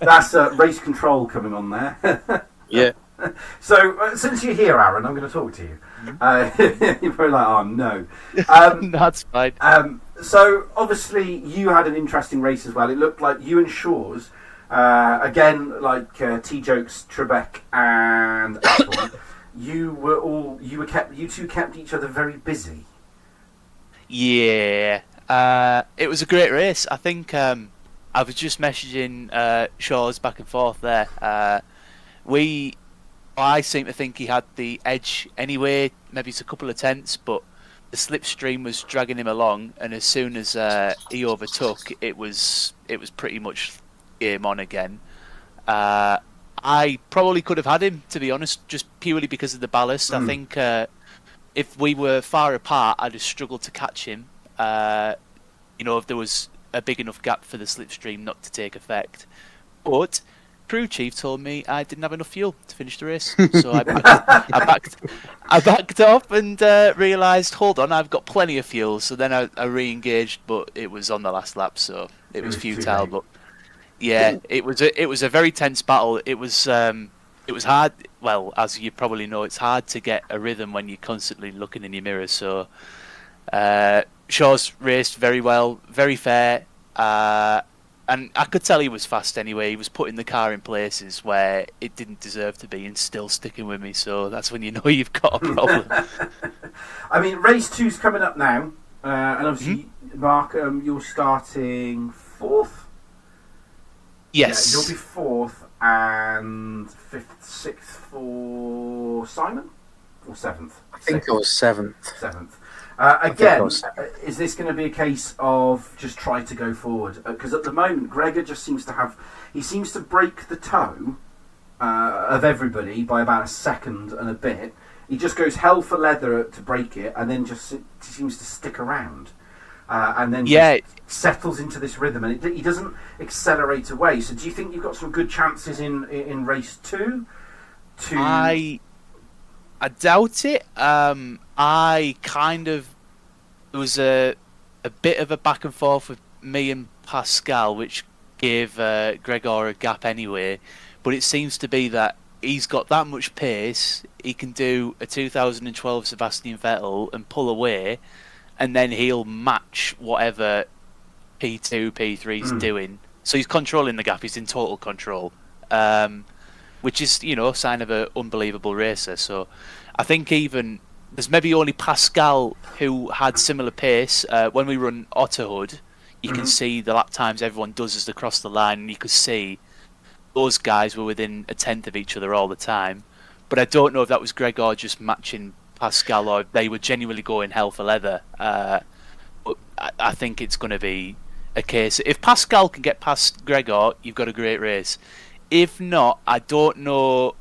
That's race control coming on there. Yeah. So, since you're here, Aaron, I'm going to talk to you. You're probably like, oh, no. That's fine. So, obviously, you had an interesting race as well. It looked like you and Shaw's, again, like T-Jokes, Trebek, and Apple, you two kept each other very busy. Yeah. It was a great race. I think I was just messaging Shaw's back and forth there. I seem to think he had the edge anyway. Maybe it's a couple of tenths, but the slipstream was dragging him along, and as soon as he overtook, it was pretty much game on again. I probably could have had him, to be honest, just purely because of the ballast. I think if we were far apart, I'd have struggled to catch him. If there was a big enough gap for the slipstream not to take effect. But crew chief told me I didn't have enough fuel to finish the race, so I backed off and realised, hold on, I've got plenty of fuel. So then I re-engaged, but it was on the last lap, so it was futile. But yeah, it was a very tense battle. It was hard. Well, as you probably know, it's hard to get a rhythm when you're constantly looking in your mirror. So Shaw's raced very well, very fair. And I could tell he was fast anyway. He was putting the car in places where it didn't deserve to be and still sticking with me. So that's when you know you've got a problem. I mean, race 2's coming up now. And obviously, Mark, you're starting 4th? Yes. Yeah, you'll be 4th and 5th, 6th for Simon? Or 7th? I think it was 7th. 7th. Again, is this going to be a case of just try to go forward? Because at the moment, Gregor just seems to break the toe of everybody by about a second and a bit. He just goes hell for leather to break it, and then just seems to stick around. And then just settles into this rhythm, and he doesn't accelerate away. So do you think you've got some good chances in race 2? I doubt it. There was a bit of a back and forth with me and Pascal, which gave Gregor a gap anyway. But it seems to be that he's got that much pace, he can do a 2012 Sebastian Vettel and pull away, and then he'll match whatever P2, P3's doing. So he's controlling the gap, he's in total control. Which is, a sign of an unbelievable racer. So I think even there's maybe only Pascal who had similar pace. When we run Otterhood, you can see the lap times everyone does as they cross the line, and you could see those guys were within a tenth of each other all the time. But I don't know if that was Gregor just matching Pascal or if they were genuinely going hell for leather. But I think it's going to be a case. If Pascal can get past Gregor, you've got a great race. If not, I don't know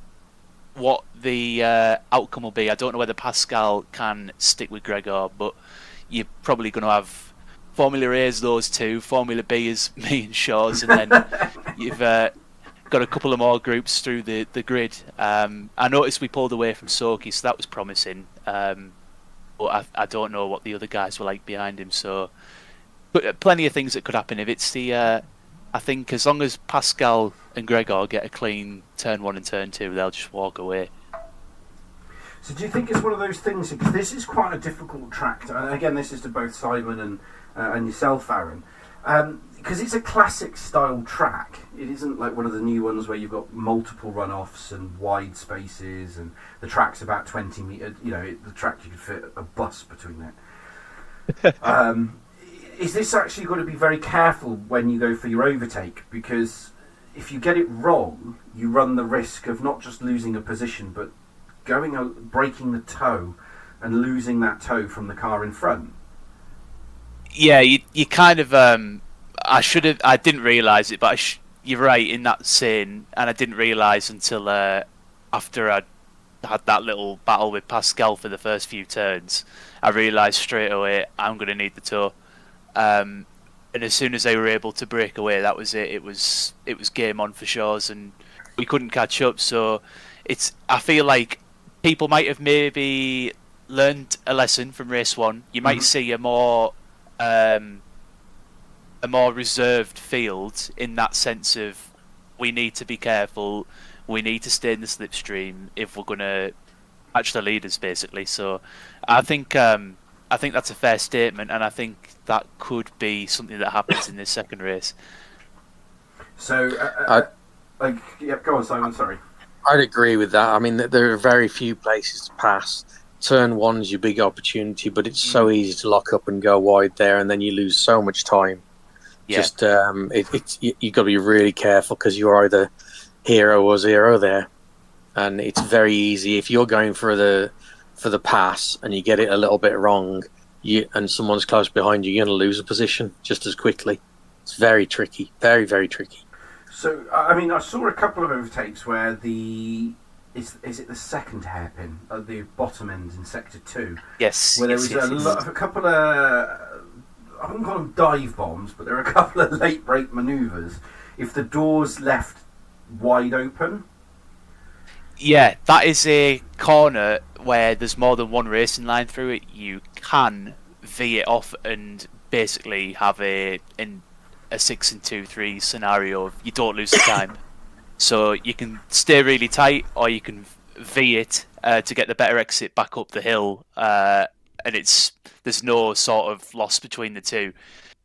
what the outcome will be. I don't know whether Pascal can stick with Gregor, but you're probably going to have Formula A as those two, Formula B as me and Shaw's, and then you've got a couple of more groups through the grid. I noticed we pulled away from Soki, so that was promising. But I don't know what the other guys were like behind him. So, but plenty of things that could happen if it's the. I think as long as Pascal and Gregor get a clean turn 1 and turn 2, they'll just walk away. So do you think it's one of those things? Because this is quite a difficult track. And again, this is to both Simon and yourself, Aaron. Because it's a classic style track. It isn't like one of the new ones where you've got multiple runoffs and wide spaces, and the track's about 20 metres. You know, the track you could fit a bus between it. Is this actually got to be very careful when you go for your overtake? Because if you get it wrong, you run the risk of not just losing a position, but breaking the toe and losing that toe from the car in front. Yeah, you kind of. I didn't realise it, but you're right in that scene, and I didn't realise until after I'd had that little battle with Pascal for the first few turns. I realised straight away I'm going to need the toe. And as soon as they were able to break away, that was it. It was game on for Shaw's, and we couldn't catch up. So I feel like people might have maybe learned a lesson from race one. You might see a more reserved field in that sense of we need to be careful. We need to stay in the slipstream if we're going to match the leaders, basically. So I think that's a fair statement, and I think that could be something that happens in this second race. So, go on, Simon. Sorry. I'd agree with that. I mean, there are very few places to pass. Turn one's your big opportunity, but it's so easy to lock up and go wide there, and then you lose so much time. Yeah. Just you've got to be really careful because you're either hero or zero there, and it's very easy if you're going for the pass and you get it a little bit wrong, and someone's close behind you, you're going to lose a position just as quickly. It's very tricky, very, very tricky. So, I mean, I saw a couple of overtakes where is it the second hairpin at the bottom end in sector 2? Yes. Where there was a couple of, I wouldn't call them dive bombs, but there are a couple of late break manoeuvres. If the door's left wide open. Yeah, that is a corner where there's more than one racing line through it. You can V it off and basically have a 6 and 2, 3 scenario of you don't lose the time. So you can stay really tight, or you can V it to get the better exit back up the hill, and there's no sort of loss between the two.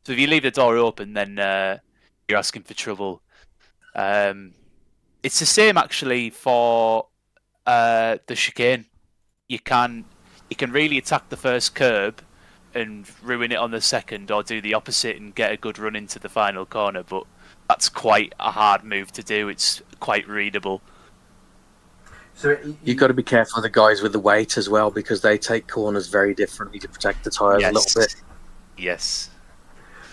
So if you leave the door open, then you're asking for trouble. It's the same actually for the chicane. You can really attack the first curb and ruin it on the second, or do the opposite and get a good run into the final corner, but that's quite a hard move to do. It's quite readable. So you've got to be careful of the guys with the weight as well, because they take corners very differently to protect the tyres a little bit. Yes.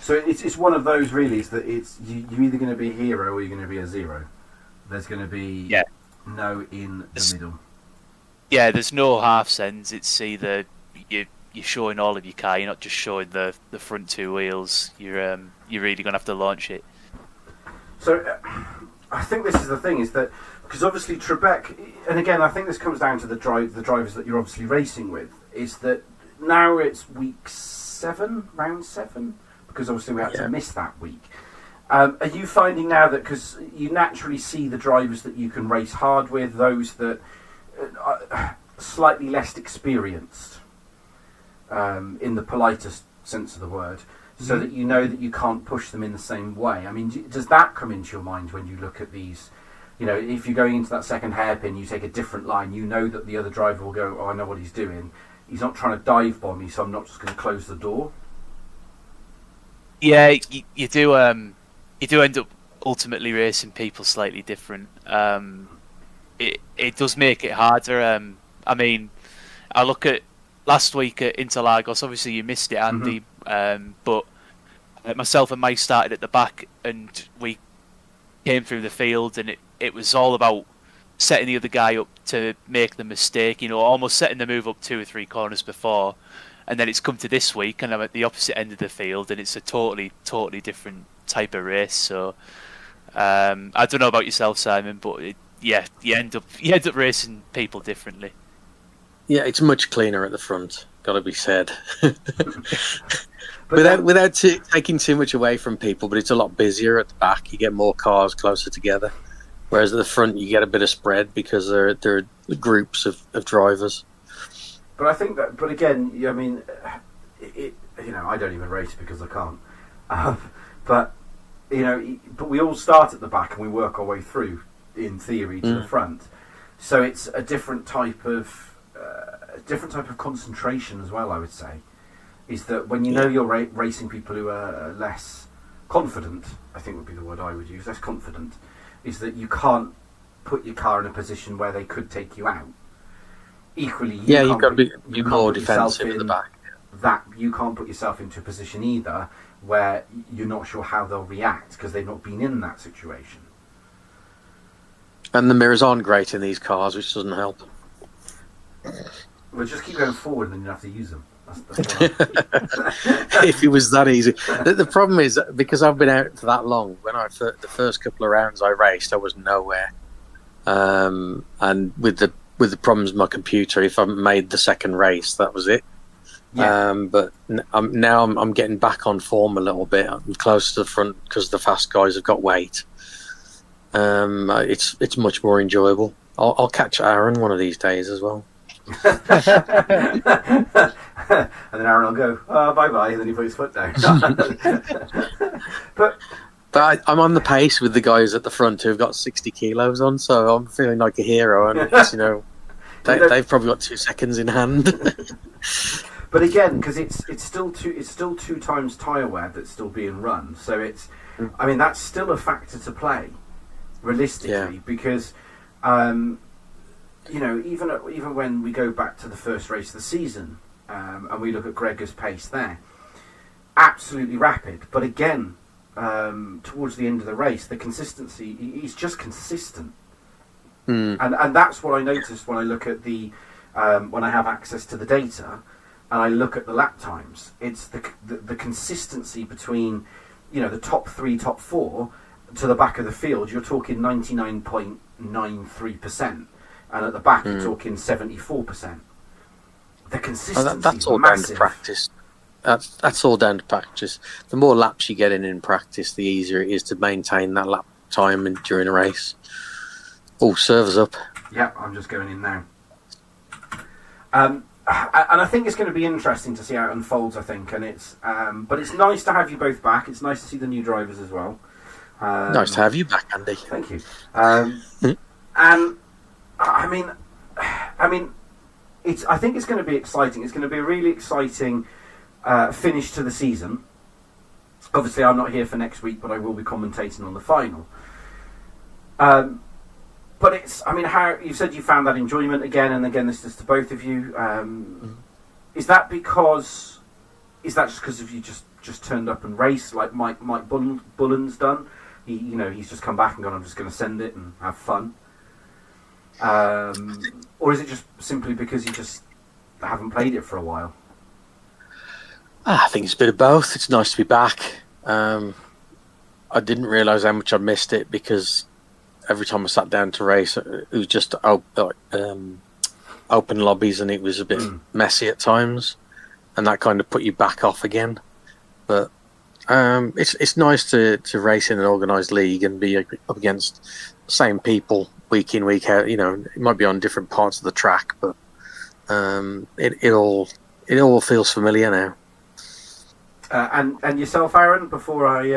So it's one of those really, is that you're either going to be a hero or you're going to be a zero. There's going to be no in the middle. Yeah, there's no half ends. It's either you're showing all of your car. You're not just showing the front two wheels. You're really going to have to launch it. So I think this is the thing, is that because obviously Trebek, and again I think this comes down to the drivers that you're obviously racing with, is that now it's week 7, round 7, because obviously we had to miss that week. Are you finding now that, because you naturally see the drivers that you can race hard with, those that are slightly less experienced, in the politest sense of the word, so that you know that you can't push them in the same way? I mean, does that come into your mind when you look at these? You know, if you're going into that second hairpin, you take a different line, you know that the other driver will go, oh, I know what he's doing. He's not trying to dive bomb me, so I'm not just going to close the door. Yeah, you do end up ultimately racing people slightly different. It does make it harder. I mean, I look at last week at Interlagos. Obviously, you missed it, Andy. But myself and Mike started at the back, and we came through the field, and it was all about setting the other guy up to make the mistake. You know, almost setting the move up 2 or 3 corners before, and then it's come to this week, and I'm at the opposite end of the field, and it's a totally different type of race. So I don't know about yourself, Simon, but you end up racing people differently. Yeah, it's much cleaner at the front, got to be said. without taking too much away from people, but it's a lot busier at the back. You get more cars closer together, whereas at the front you get a bit of spread because there are groups of drivers. But I think that, but again, I mean, I don't even race because I can't. But but we all start at the back and we work our way through, in theory, to the front. So it's a different type of concentration as well. I would say, is that when you know you're racing people who are less confident, I think would be the word I would use. Less confident, is that you can't put your car in a position where they could take you out. Equally, you've got to be more defensive at the back. That you can't put yourself into a position either where you're not sure how they'll react because they've not been in that situation. And the mirrors aren't great in these cars, which doesn't help. Well, just keep going forward and then you have to use them. That's If it was that easy. The problem is, because I've been out for that long, when the first couple of rounds I raced, I was nowhere. And with the problems with my computer, if I made the second race, that was it. Yeah. But now I'm getting back on form a little bit. I'm close to the front because the fast guys have got weight. It's much more enjoyable. I'll catch Aaron one of these days as well. And then Aaron will go, bye bye, and then he put his foot down. But I'm on the pace with the guys at the front who've got 60 kilos on, so I'm feeling like a hero. And they've probably got 2 seconds in hand. But again, because it's still 2 times tyre wear that's still being run, so that's still a factor to play, realistically, because even when we go back to the first race of the season, and we look at Gregor's pace there, absolutely rapid. But again, towards the end of the race, the consistency, he's just consistent. And that's what I noticed when I look at when I have access to the data and I look at the lap times. It's the consistency between, the top 3, top 4 to the back of the field. You're talking 99.93%, and at the back you're talking 74%. The consistency that's all massive. Down to practice. That's all down to practice. The more laps you get in practice, the easier it is to maintain that lap time during a race. Oh, servers up. Yeah, I'm just going in now. And I think it's going to be interesting to see how it unfolds, I think. And but it's nice to have you both back. It's nice to see the new drivers as well. Nice to have you back, Andy. Thank you. And I think it's going to be exciting. It's going to be a really exciting finish to the season. Obviously, I'm not here for next week, but I will be commentating on the final. But how you said you found that enjoyment again, and again, this is to both of you. Is that just because of you just turned up and raced like Mike Bullen's done? He's just come back and gone, I'm just going to send it and have fun. Or is it just simply because you just haven't played it for a while? I think it's a bit of both. It's nice to be back. I didn't realise how much I missed it because every time I sat down to race, it was just open lobbies and it was a bit messy at times, and that kind of put you back off again. But it's nice to race in an organised league and be up against the same people week in, week out. It might be on different parts of the track, but it all feels familiar now. And yourself, Aaron, before I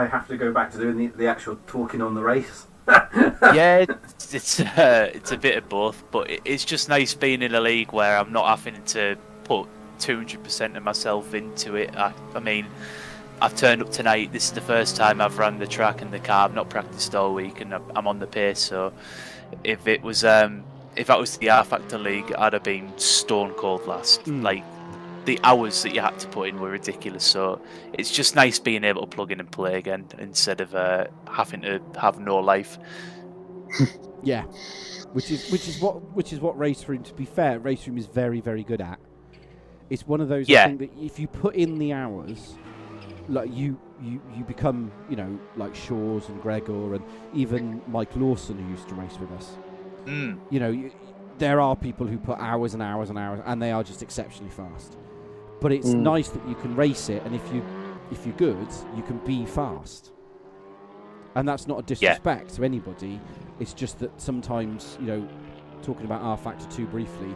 have to go back to doing the actual talking on the race. Yeah, it's a bit of both, but it's just nice being in a league where I'm not having to put 200% of myself into it. I mean, I've turned up tonight. This is the first time I've run the track in the car. I've not practiced all week, and I'm on the pace. So if that was the R Factor League, I'd have been stone cold last. Like, the hours that you had to put in were ridiculous. So it's just nice being able to plug in and play again instead of having to have no life. Yeah, which is what Race Room. To be fair, Race Room is very, very good at. It's one of those I think that if you put in the hours, like you become, like Shaw's and Gregor and even Mike Lawson, who used to race with us. There are people who put hours and hours and hours, and they are just exceptionally fast. But it's nice that you can race it, and if you're good, you can be fast. And that's not a disrespect to anybody. It's just that sometimes, talking about R Factor 2 briefly,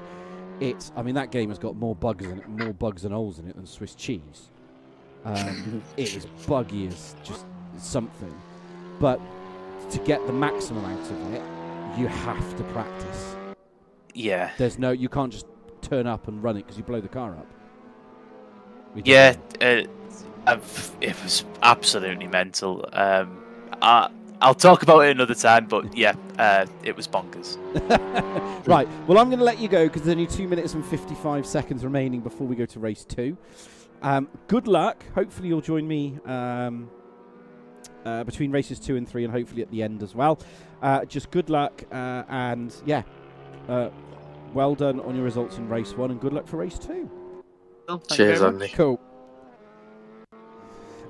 that game has got more bugs in it, more bugs and holes in it than Swiss cheese. It is buggy as just something. But to get the maximum out of it, you have to practice. Yeah. You can't just turn up and run it because you blow the car up. It was absolutely mental. I'll talk about it another time, but yeah, it was bonkers. Right, well, I'm going to let you go because there's only 2 minutes and 55 seconds remaining before we go to race 2. Good luck. Hopefully you'll join me between races 2 and 3 and hopefully at the end as well. Just good luck and yeah, well done on your results in race 1 and good luck for race 2. Cheers, Andy. Cool.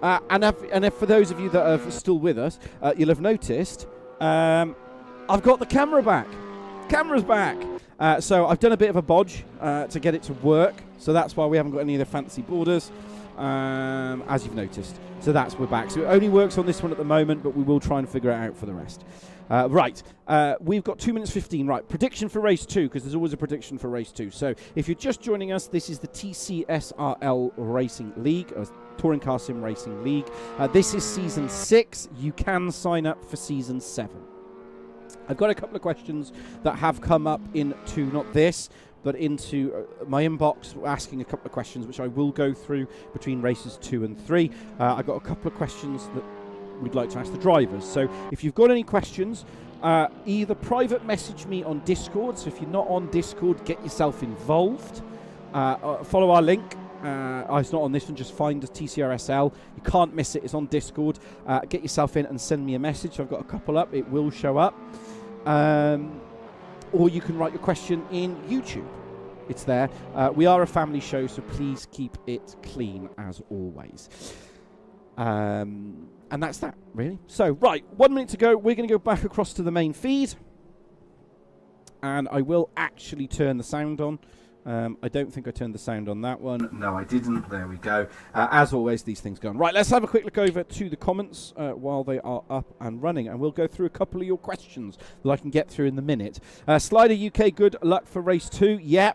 And if for those of you that are still with us, you'll have noticed I've got the camera back. Camera's back. So I've done a bit of a bodge to get it to work. So that's why we haven't got any of the fancy borders, as you've noticed. So we're back. So it only works on this one at the moment, but we will try and figure it out for the rest. Right, we've got 2 minutes 15. Right, prediction for race 2, because there's always a prediction for race 2. So if you're just joining us, this is the Tcsrl Racing League, or Touring Car Sim Racing League. This is season 6. You can sign up for season 7. I've got a couple of questions that have come up into not this, but into my inbox, asking a couple of questions, which I will go through between races 2 and 3. I've got a couple of questions that we'd like to ask the drivers. So if you've got any questions, either private message me on Discord. So if you're not on Discord, get yourself involved. Follow our link. It's not on this one, just find the Tcsrl. You can't miss it, it's on Discord. Get yourself in and send me a message. I've got a couple up, it will show up. Or you can write your question in YouTube. It's there. We are a family show, so please keep it clean as always. And that's that, really. So, right, 1 minute to go. We're going to go back across to the main feed. And I will actually turn the sound on. I don't think I turned the sound on that one. No, I didn't. There we go. As always, these things go on. Right, let's have a quick look over to the comments while they are up and running. And we'll go through a couple of your questions that I can get through in the minute. Slider UK, good luck for race 2. Yeah,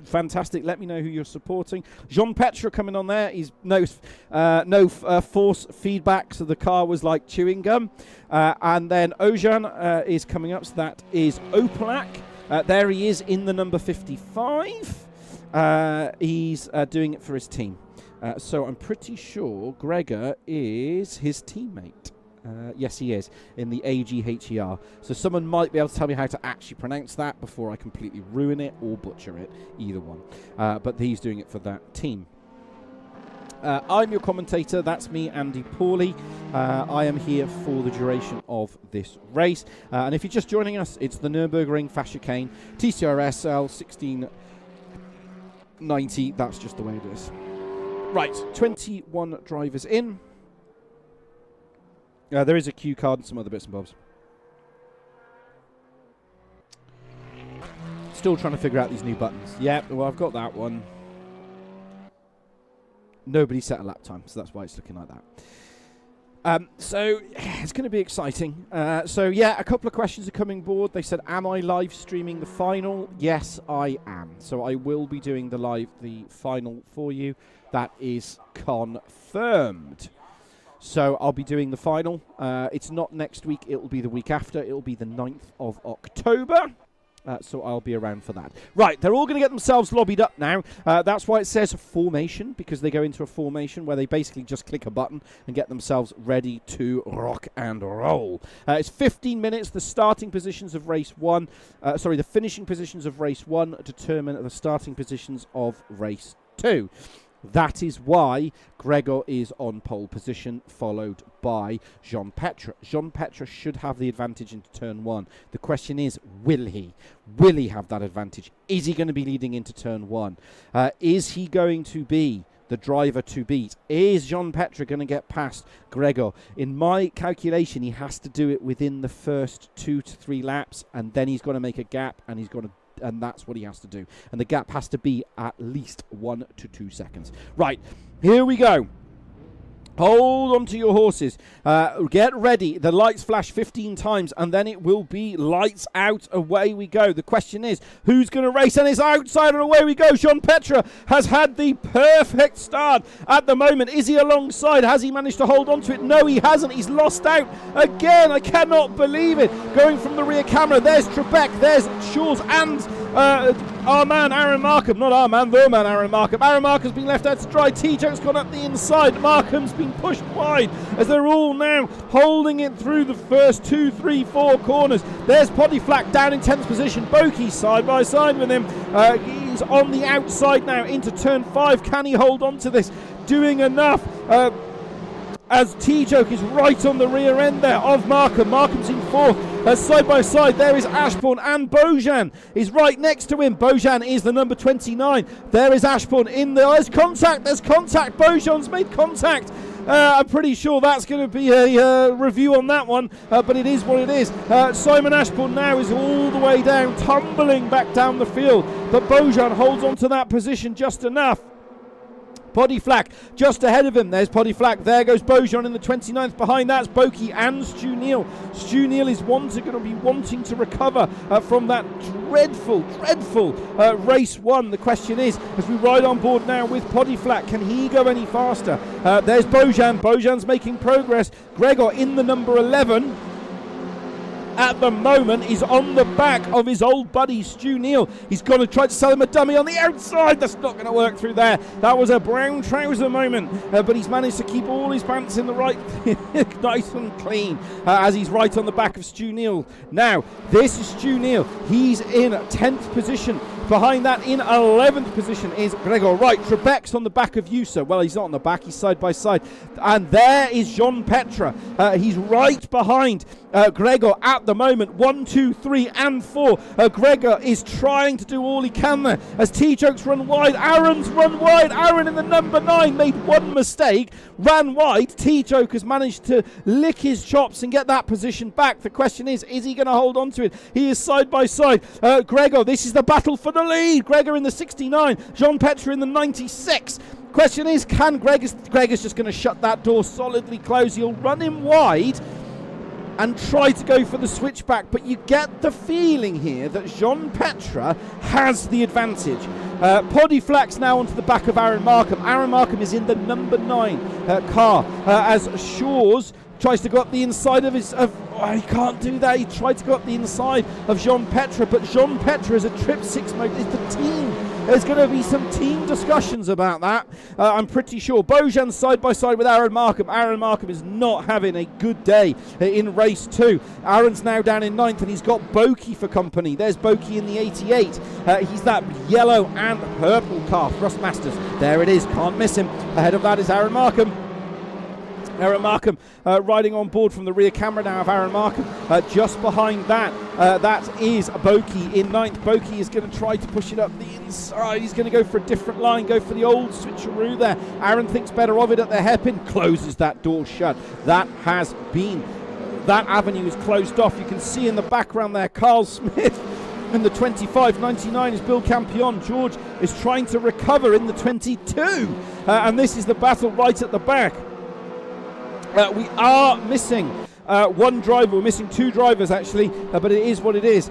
fantastic. Let me know who you're supporting. Jean Petra coming on there. He's no force feedback, so the car was like chewing gum. And then Ojan is coming up, so that is Oplak. There he is in the number 55. He's doing it for his team. So I'm pretty sure Gregor is his teammate. Yes, he is, in the AGHER. So someone might be able to tell me how to actually pronounce that before I completely ruin it or butcher it, either one. But he's doing it for that team. I'm your commentator, that's me, Andy Pawley. I am here for the duration of this race. And if you're just joining us, it's the Nurburgring Chicane, Tcsrl 1690. That's just the way it is. Right, 21 drivers in. There is a cue card and some other bits and bobs. Still trying to figure out these new buttons. Yep, well, I've got that one. Nobody set a lap time, so that's why it's looking like that. So it's going to be exciting. So yeah, a couple of questions are coming board. They said, am I live streaming the final? Yes, I am. So I will be doing the final for you. That is confirmed. So I'll be doing the final. It's not next week. It will be the week after. It will be the 9th of October. So I'll be around for that. Right, they're all going to get themselves lobbied up now. That's why it says formation, because they go into a formation where they basically just click a button and get themselves ready to rock and roll. It's 15 minutes. The starting positions of race 1, the finishing positions of race 1 determine the starting positions of race 2. That is why Gregor is on pole position, followed by Jean Petra. Jean Petra should have the advantage into turn 1. The question is, will he? Will he have that advantage? Is he going to be leading into turn 1? Is he going to be the driver to beat? Is Jean Petra going to get past Gregor? In my calculation, he has to do it within the first 2 to 3 laps, and then he's got to make a gap, and that's what he has to do. And the gap has to be at least 1 to 2 seconds. Right, here we go. Hold on to your horses. Get ready. The lights flash 15 times, and then it will be lights out. Away we go. The question is, who's going to race? And it's outside, and away we go. Jean Petre has had the perfect start at the moment. Is he alongside? Has he managed to hold on to it? No, he hasn't. He's lost out again. I cannot believe it. Going from the rear camera, there's Trebek, there's Shaw's, and our man Aaron Markham. Not our man, the man Aaron Markham. Aaron Markham's been left out to dry. T-Joke's gone up the inside. Markham's been pushed wide as they're all now holding it through the first 2, 3, 4 corners. There's Poddy Flack down in 10th position. Boki side by side with him. He's on the outside now into turn 5. Can he hold on to this? Doing enough. As T-Joke is right on the rear end there of Markham. Markham's in 4th. Side by side, there is Ashbourne, and Bojan is right next to him. Bojan is the number 29. There is Ashbourne in there. There's contact. Bojan's made contact. I'm pretty sure that's going to be a review on that one, but it is what it is. Simon Ashbourne now is all the way down, tumbling back down the field, but Bojan holds on to that position just enough. Poddy Flack just ahead of him. There's Poddy Flack. There goes Bojan in the 29th. Behind that's Boki and Stu Neal. Stu Neal is going to be wanting to recover from that dreadful race 1. The question is, as we ride on board now with Poddy Flack, can he go any faster? There's Bojan. Bojan's making progress. Gregor in the number 11. At the moment, he's on the back of his old buddy Stu Neal. He's going to try to sell him a dummy on the outside. That's not going to work through there. That was a brown trouser moment, but he's managed to keep all his pants in the right, nice and clean, as he's right on the back of Stu Neal. Now, this is Stu Neal. He's in 10th position. Behind that, in 11th position, is Gregor. Right, Trebek's on the back of Yusa. Well, he's not on the back, he's side by side. And there is Jean Petre. He's right behind Gregor at the moment. 1, 2, 3, and 4. Gregor is trying to do all he can there. As T-Joke's run wide, Aaron's run wide. Aaron in the number 9 made one mistake, ran wide. T-Joke has managed to lick his chops and get that position back. The question is he going to hold on to it? He is side by side. Gregor, this is the battle for the lead. Gregor in the 69, Jean Petre in the 96. Question is, can Gregor's just going to shut that door solidly close? He'll run him wide and try to go for the switchback, but you get the feeling here that Jean Petre has the advantage. Poddy Flack's now onto the back of Aaron Markham. Aaron Markham is in the number 9 car, as Shaw's tries to go up the inside of his... he can't do that. He tried to go up the inside of Jean Petre, but Jean Petre is a Trip 6 mode. It's the team. There's going to be some team discussions about that, I'm pretty sure. Bojan side by side with Aaron Markham. Aaron Markham is not having a good day in race 2. Aaron's now down in 9th, and he's got Boki for company. There's Boki in the 88. He's that yellow and purple car, Thrustmasters. There it is. Can't miss him. Ahead of that is Aaron Markham. Aaron Markham riding on board from the rear camera now of Aaron Markham. Just behind that, that is Boki in 9th. Boki is going to try to push it up the inside. He's going to go for a different line, go for the old switcheroo there. Aaron thinks better of it at the hairpin, closes that door shut. That avenue is closed off. You can see in the background there Carl Smith in the 25.99 is Bill Campion. George is trying to recover in the 22. And this is the battle right at the back. We are missing one driver. We're missing 2 drivers actually, but it is what it is.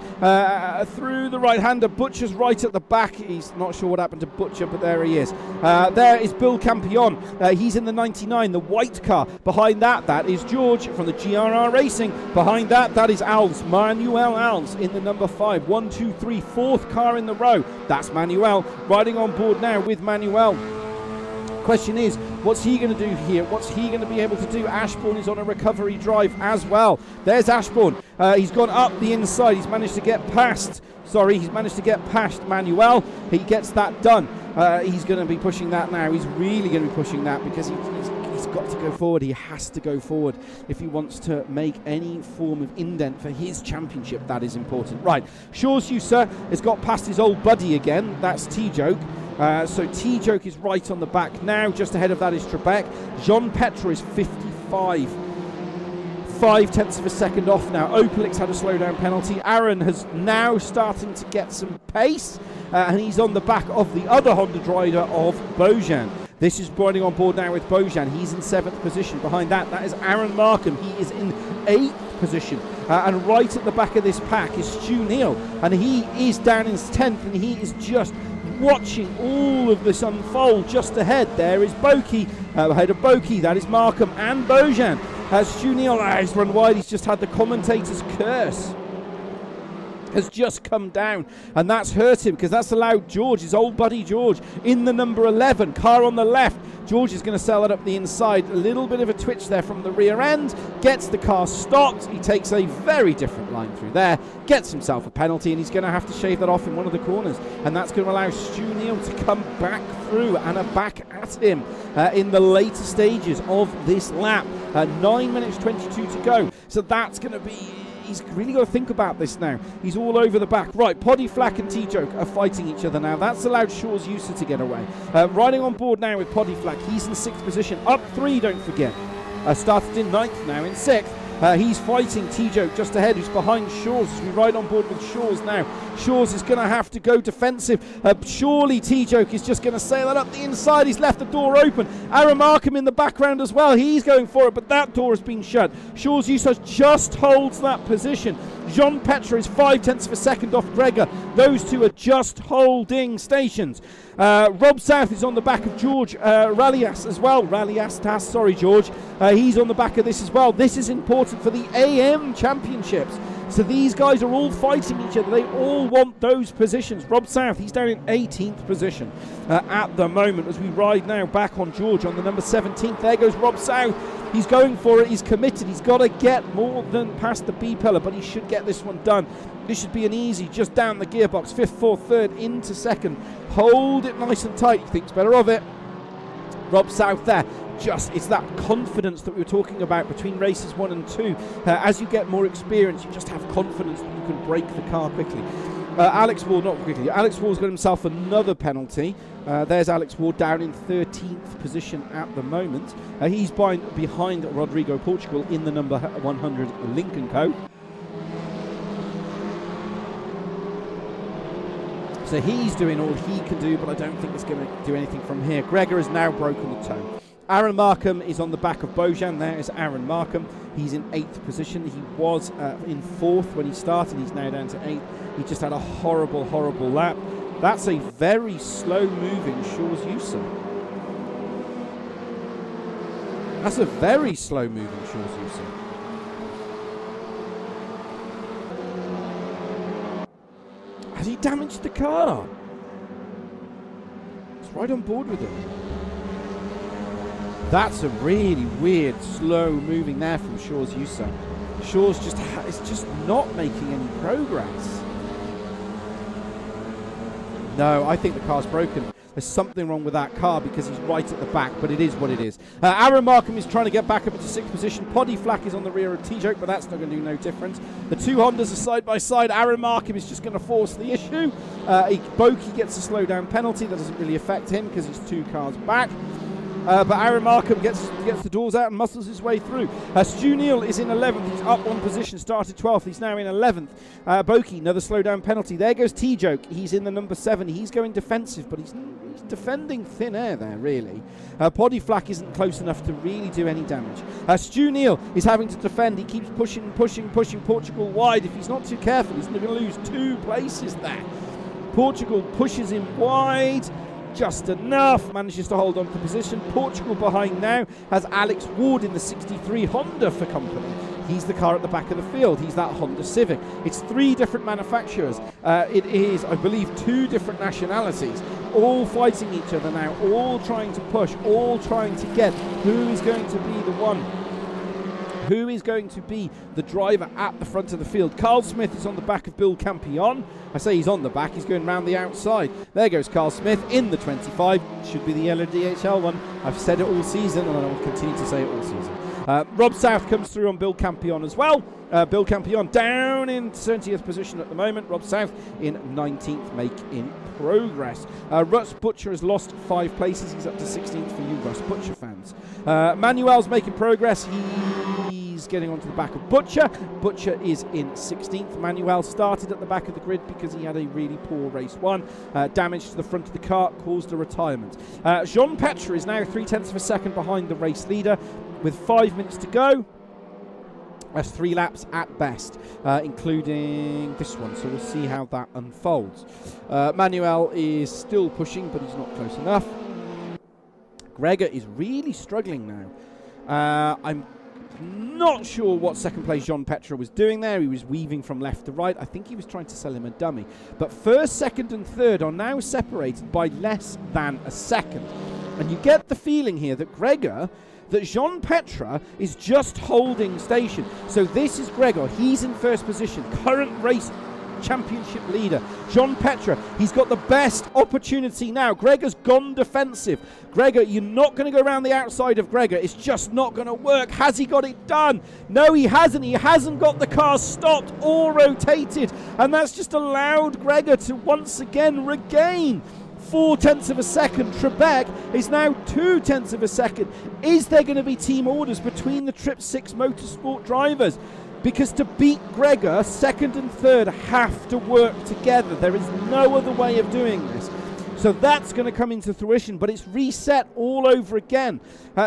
Through the right-hander, Butcher's right at the back. He's not sure what happened to Butcher, but there he is. There is Bill Campion. He's in the 99, the white car. Behind that, that is George from the GRR Racing. Behind that, that is Alves, Manuel Alves in the number 5. 1, 2, 3, 4th car in the row. That's Manuel riding on board now with Manuel. Question is, what's he going to do here? What's he going to be able to do? Ashbourne is on a recovery drive as well. There's Ashbourne. He's gone up the inside. He's managed to get past Manuel. He gets that done. He's going to be pushing that now. He's really going to be pushing that because he's got to go forward. He has to go forward if he wants to make any form of indent for his championship. That is important. Right, Shaw's Yusa has got past his old buddy again. That's T-Joke. So T-Joke is right on the back now. Just ahead of that is Trebek. Jean Petre is 55. 0.5 of a second off now. Opelix had a slowdown penalty. Aaron has now starting to get some pace. And he's on the back of the other Honda driver of Bojan. This is riding on board now with Bojan. He's in 7th position. Behind that, that is Aaron Markham. He is in 8th position. And right at the back of this pack is Stu Neal. And he is down in 10th, and he is just watching all of this unfold just ahead. There is Boki, ahead of Boki. That is Markham and Bojan. Stu Neal has run wide. He's just had the commentator's curse. Has just come down, and that's hurt him, because that's allowed George, his old buddy George, in the number 11 car on the left. George is going to sell it up the inside. A little bit of a twitch there from the rear end, gets the car stopped. He takes a very different line through there, gets himself a penalty, and he's going to have to shave that off in one of the corners, and that's going to allow Stu Neal to come back through and back at him in the later stages of this lap. 9 minutes 22 to go, so that's going to be... He's really got to think about this now. He's all over the back. Right, Poddy Flack and T-Joke are fighting each other now. That's allowed Shaw's User to get away. Riding on board now with Poddy Flack. He's in 6th position. Up 3, don't forget. Started in 9th, now in 6th. He's fighting T-Joke just ahead, who's behind Shaw's as we ride on board with Shaw's now. Shaw's is going to have to go defensive. Surely T-Joke is just going to sail it up the inside. He's left the door open. Aaron Markham in the background as well. He's going for it, but that door has been shut. Shaw's Usage just holds that position. Jean Petra is 5/10 of a second off Gregor. Those two are just holding stations. Rob South is on the back of George Rallias as well. Rallias, sorry George. He's on the back of this as well. This is important for the AM Championships. So these guys are all fighting each other. They all want those positions. Rob South, he's down in 18th position at the moment as we ride now back on George on the number 17th. There goes Rob South. He's going for it. He's committed. He's got to get more than past the B pillar, but he should get this one done. This should be an easy, just down the gearbox. 5th, 4th, 3rd, into 2nd. Hold it nice and tight. He thinks better of it. Rob South there. It's that confidence that we were talking about between races 1 and 2. As you get more experience, you just have confidence that you can break the car quickly. Alex Ward, not quickly. Alex Ward's got himself another penalty. There's Alex Ward down in 13th position at the moment. He's behind Rodrigo Portugal in the number 100 Lincoln Co. So he's doing all he can do, but I don't think it's going to do anything from here. Gregor has now broken the toe. Aaron Markham is on the back of Bojan. There is Aaron Markham. He's in 8th position. He was in 4th when he started. He's now down to 8th. He just had a horrible, horrible lap. That's a very slow-moving Shaw's User. That's a very slow-moving Shaw's User. Has he damaged the car? It's right on board with him. That's a really weird, slow moving there from Shaw's User. Shaw's is just not making any progress. No, I think the car's broken. There's something wrong with that car because he's right at the back, but it is what it is. Aaron Markham is trying to get back up into 6th position. Poddy Flack is on the rear of T-Joke, but that's not going to do no difference. The two Hondas are side by side. Aaron Markham is just going to force the issue. Boki gets a slow down penalty. That doesn't really affect him because he's 2 cars back. But Aaron Markham gets the doors out and muscles his way through. Stu Neal is in 11th. He's up 1 position, started 12th. He's now in 11th. Boki, another slow down penalty. There goes T-Joke. He's in the number 7. He's going defensive, but he's defending thin air there, really. Poddy Flack isn't close enough to really do any damage. Stu Neal is having to defend. He keeps pushing Portugal wide. If he's not too careful, he's going to lose 2 places there. Portugal pushes him wide. Just enough, manages to hold on to the position. Portugal behind now has Alex Ward in the 63 Honda for company. He's the car at the back of the field. He's that Honda Civic. It's 3 different manufacturers. It is, I believe, 2 different nationalities, all fighting each other now, all trying to push, all trying to get who is going to be the one. Who is going to be the driver at the front of the field? Carl Smith is on the back of Bill Campion. I say he's on the back, he's going round the outside. There goes Carl Smith in the 25. Should be the yellow DHL one. I've said it all season and I will continue to say it all season. Rob South comes through on Bill Campion as well. Bill Campion down in 70th position at the moment. Rob South in 19th, making progress. Russ Butcher has lost 5 places. He's up to 16th for you Russ Butcher fans. Manuel's making progress. He's He's getting onto the back of Butcher. Butcher is in 16th. Manuel started at the back of the grid because he had a really poor race one. Damage to the front of the car caused a retirement. Jean Petre is now 0.3 of a second behind the race leader with 5 minutes to go. That's 3 laps at best, including this one, so we'll see how that unfolds. Manuel is still pushing, but he's not close enough. Gregor is really struggling now. I'm not sure what second place Jean Petre was doing there. He was weaving from left to right. I think he was trying to sell him a dummy. But first, second and third are now separated by less than a second. And you get the feeling here that Jean Petre is just holding station. So this is Gregor. He's in first position. Current race championship leader. Jean Petre, he's got the best opportunity now. Gregor's gone defensive. Gregor, you're not going to go around the outside of Gregor. It's just not going to work. Has he got it done? No, he hasn't. He hasn't got the car stopped or rotated. And that's just allowed Gregor to once again regain 0.4 of a second. Trebek is now 0.2 of a second. Is there going to be team orders between the Trip 6 Motorsport drivers? Because to beat Gregor, second and third have to work together. There is no other way of doing this. So that's going to come into fruition, but it's reset all over again.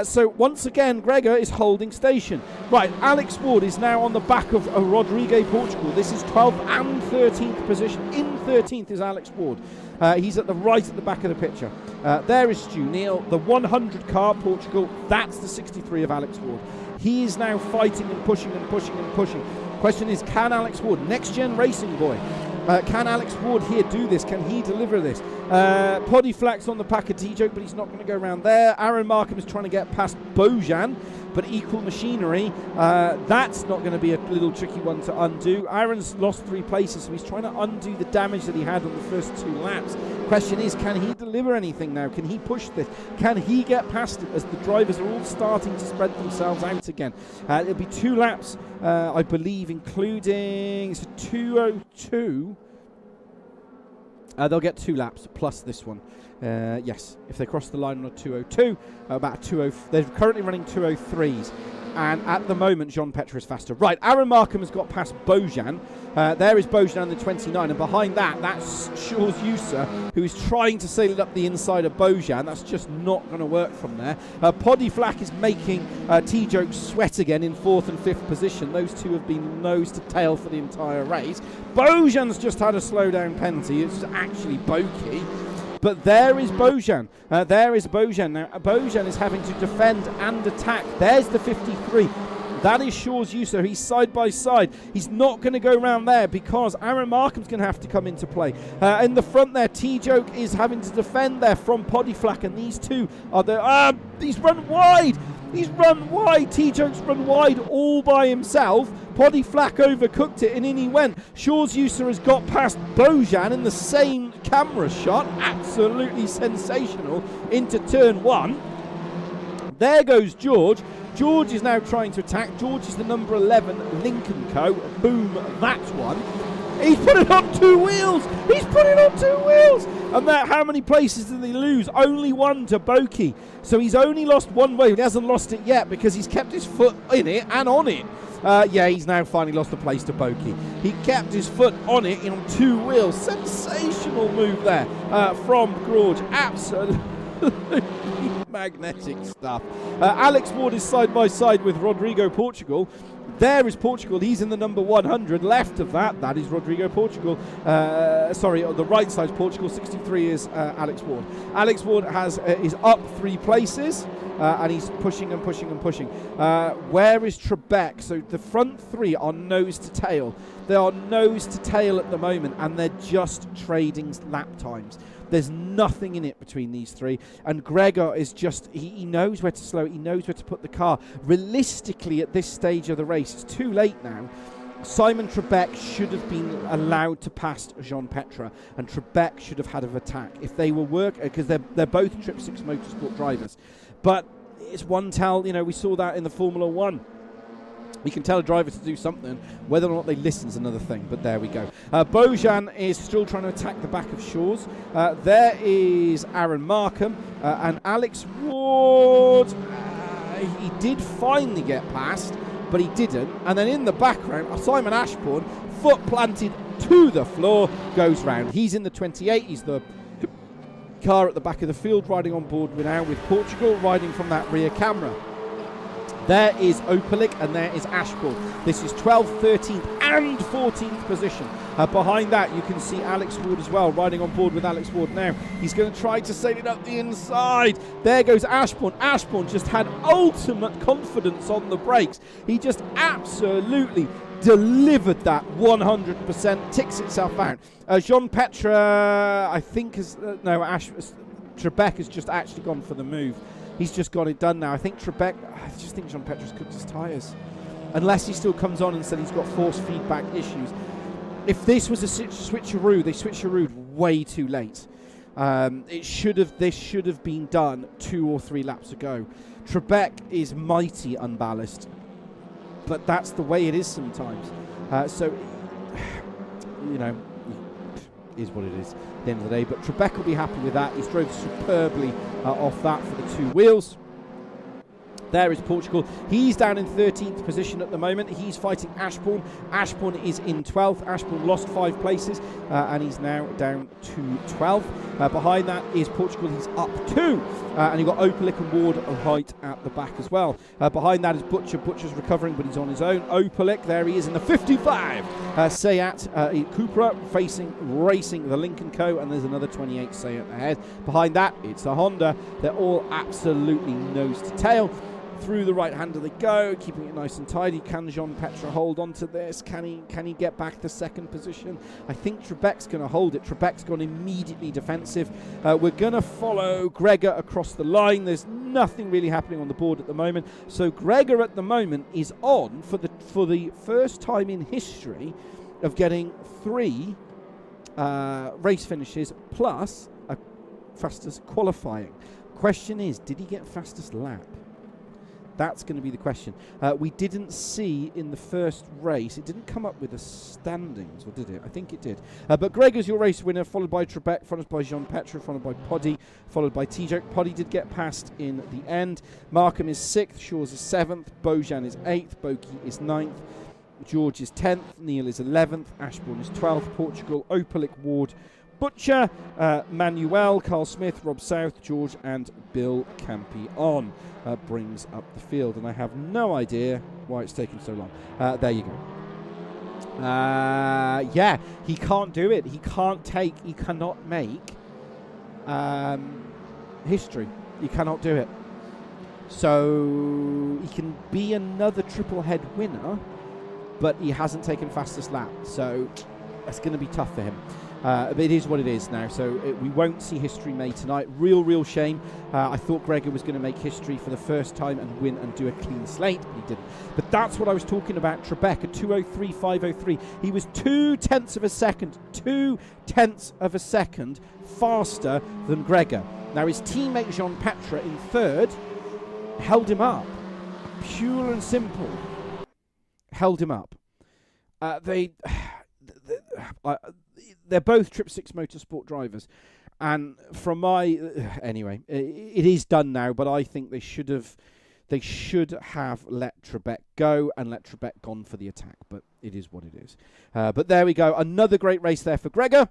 So once again, Gregor is holding station. Right, Alex Ward is now on the back of Rodrigo Portugal. This is 12th and 13th position. In 13th is Alex Ward. He's at the back of the picture. There is Stu Neal, the 100 car Portugal. That's the 63 of Alex Ward. He is now fighting and pushing and pushing and pushing. Question is, can Alex Ward, next gen racing boy, can Alex Ward here do this? Can he deliver this? Poddy Flack's on the pack of T-Joke, but he's not going to go around there. Aaron Markham is trying to get past Bojan, but equal machinery. That's not going to be a little tricky one to undo. Aaron's lost 3 places, so he's trying to undo the damage that he had on the first 2 laps. Question is, can he deliver anything now? Can he push this? Can he get past it as the drivers are all starting to spread themselves out again? It'll be 2 laps, I believe, including 2:02. They'll get 2 laps plus this one. Yes, if they cross the line on a 2:02, about 2:0. They're currently running 2:03s. And at the moment, Jean Petre is faster. Right, Aaron Markham has got past Bojan. There is Bojan in the 29, and behind that's Shaw's User, who is trying to sail it up the inside of Bojan. That's just not going to work from there. Poddy Flack is making T-Joke sweat again in 4th and 5th position. Those two have been nose to tail for the entire race. Bojan's just had a slowdown penalty. It's actually Boki. But there is Bojan. There is Bojan. Now, Bojan is having to defend and attack. There's the 53. That is Shaw's User. He's side by side. He's not going to go around there because Aaron Markham's going to have to come into play. In the front there, T-Joke is having to defend there from Poddy Flack, and these two are the... he's run wide! He's run wide. T-Joke's run wide all by himself. Poddy Flack overcooked it and in he went. Shaw's User has got past Bojan in the same camera shot. Absolutely sensational into turn 1. There goes George. George is now trying to attack. George is the number 11 Lincoln Co. Boom, that's one. He's put it on 2 wheels. He's put it on 2 wheels. And how many places did he lose? Only 1 to Boki. So he's only lost 1 wheel. He hasn't lost it yet because he's kept his foot in it and on it. Yeah, he's now finally lost the place to Boki. He kept his foot on it on 2 wheels. Sensational move there from George. Absolutely magnetic stuff. Alex Ward is side by side with Rodrigo Portugal. There is Portugal. He's in the number 100. Left of that is Rodrigo Portugal. Sorry, on the right side is Portugal. 63 is Alex Ward. Alex Ward is up 3 places. And he's pushing and pushing and pushing. Where is Trebek? So the front 3 are nose to tail. They are nose to tail at the moment, and they're just trading lap times. There's nothing in it between these 3. And Gregor is just, he knows where to slow it. He knows where to put the car. Realistically, at this stage of the race, it's too late now. Simon Trebek should have been allowed to pass Jean Petre, and Trebek should have had an attack. If they were because they're both Trip 6 Motorsport drivers. But it's one tell, we saw that in the Formula 1. We can tell a driver to do something. Whether or not they listen is another thing, but there we go. Bojan is still trying to attack the back of Shaw's. There is Aaron Markham and Alex Ward. He did finally get past, but he didn't. And then in the background, Simon Ashbourne, foot planted to the floor, goes round. He's in the 28. He's the car at the back of the field, riding on board now with Portugal, riding from that rear camera. There is Opelick and there is Ashbourne. This is 12th, 13th and 14th position. Behind that you can see Alex Ward as well, riding on board with Alex Ward now. He's going to try to sail it up the inside. There goes Ashbourne. Ashbourne just had ultimate confidence on the brakes. He just absolutely delivered that 100%, ticks itself out. Jean Petre, I think, Trebek has just actually gone for the move. He's just got it done now. I just think Jean Petre's cooked his tyres. Unless he still comes on and said he's got force feedback issues. If this was a switcheroo, they switcherooed way too late. This should have been done 2 or 3 laps ago. Trebek is mighty unbalanced, but that's the way it is sometimes. So, you know, is what it is at the end of the day. But Trebek will be happy with that. He's drove superbly off that for the 2 wheels. There is Portugal. He's down in 13th position at the moment. He's fighting Ashbourne. Ashbourne is in 12th. Ashbourne lost 5 places and he's now down to 12th. Behind that is Portugal. He's up 2. And you've got Opelick and Ward right at the back as well. Behind that is Butcher. Butcher's recovering, but he's on his own. Opelick, there he is in the 55. Seat Cupra racing the Lincoln Co. And there's another 28 Seat ahead. Behind that, it's a Honda. They're all absolutely nose to tail. Through the right hander they go, keeping it nice and tidy. Can Jean Petre hold on to this? Can he get back to 2nd position? I think Trebek's going to hold it. Trebek's gone immediately defensive. We're going to follow Gregor across the line. There's nothing really happening on the board at the moment. So Gregor at the moment is on for the first time in history of getting 3 race finishes plus a fastest qualifying. Question is, did he get fastest lap? That's going to be the question. We didn't see in the first race, it didn't come up with the standings, or did it? I think it did. But Gregor's your race winner, followed by Trebek, followed by Jean Petre, followed by Poddy, followed by Tcsrl. Poddy did get past in the end. Markham is 6th, Shaw's is 7th, Bojan is 8th, Boki is 9th, George is 10th, Neil is 11th, Ashbourne is 12th, Portugal, Opelick, Ward, Butcher, Manuel, Carl Smith, Rob South, George and Bill Campion brings up the field. And I have no idea why it's taken so long. There you go. Yeah, he can't do it. He cannot make history. He cannot do it. So he can be another triple head winner, but he hasn't taken fastest lap. So that's going to be tough for him. But it is what it is now, so we won't see history made tonight. Real shame. I thought Gregor was going to make history for the first time and win and do a clean slate, but he didn't. But that's what I was talking about. Trebek, a 2:03.503. He was 2/10 of a second, 2/10 of a second faster than Gregor. Now his teammate Jean Petre in 3rd held him up. Pure and simple. Held him up. They're both Trip 6 Motorsport drivers, and from my anyway, it is done now. But I think they should have let Trebek go and let Trebek gone for the attack. But it is what it is. But there we go. Another great race there for Gregor.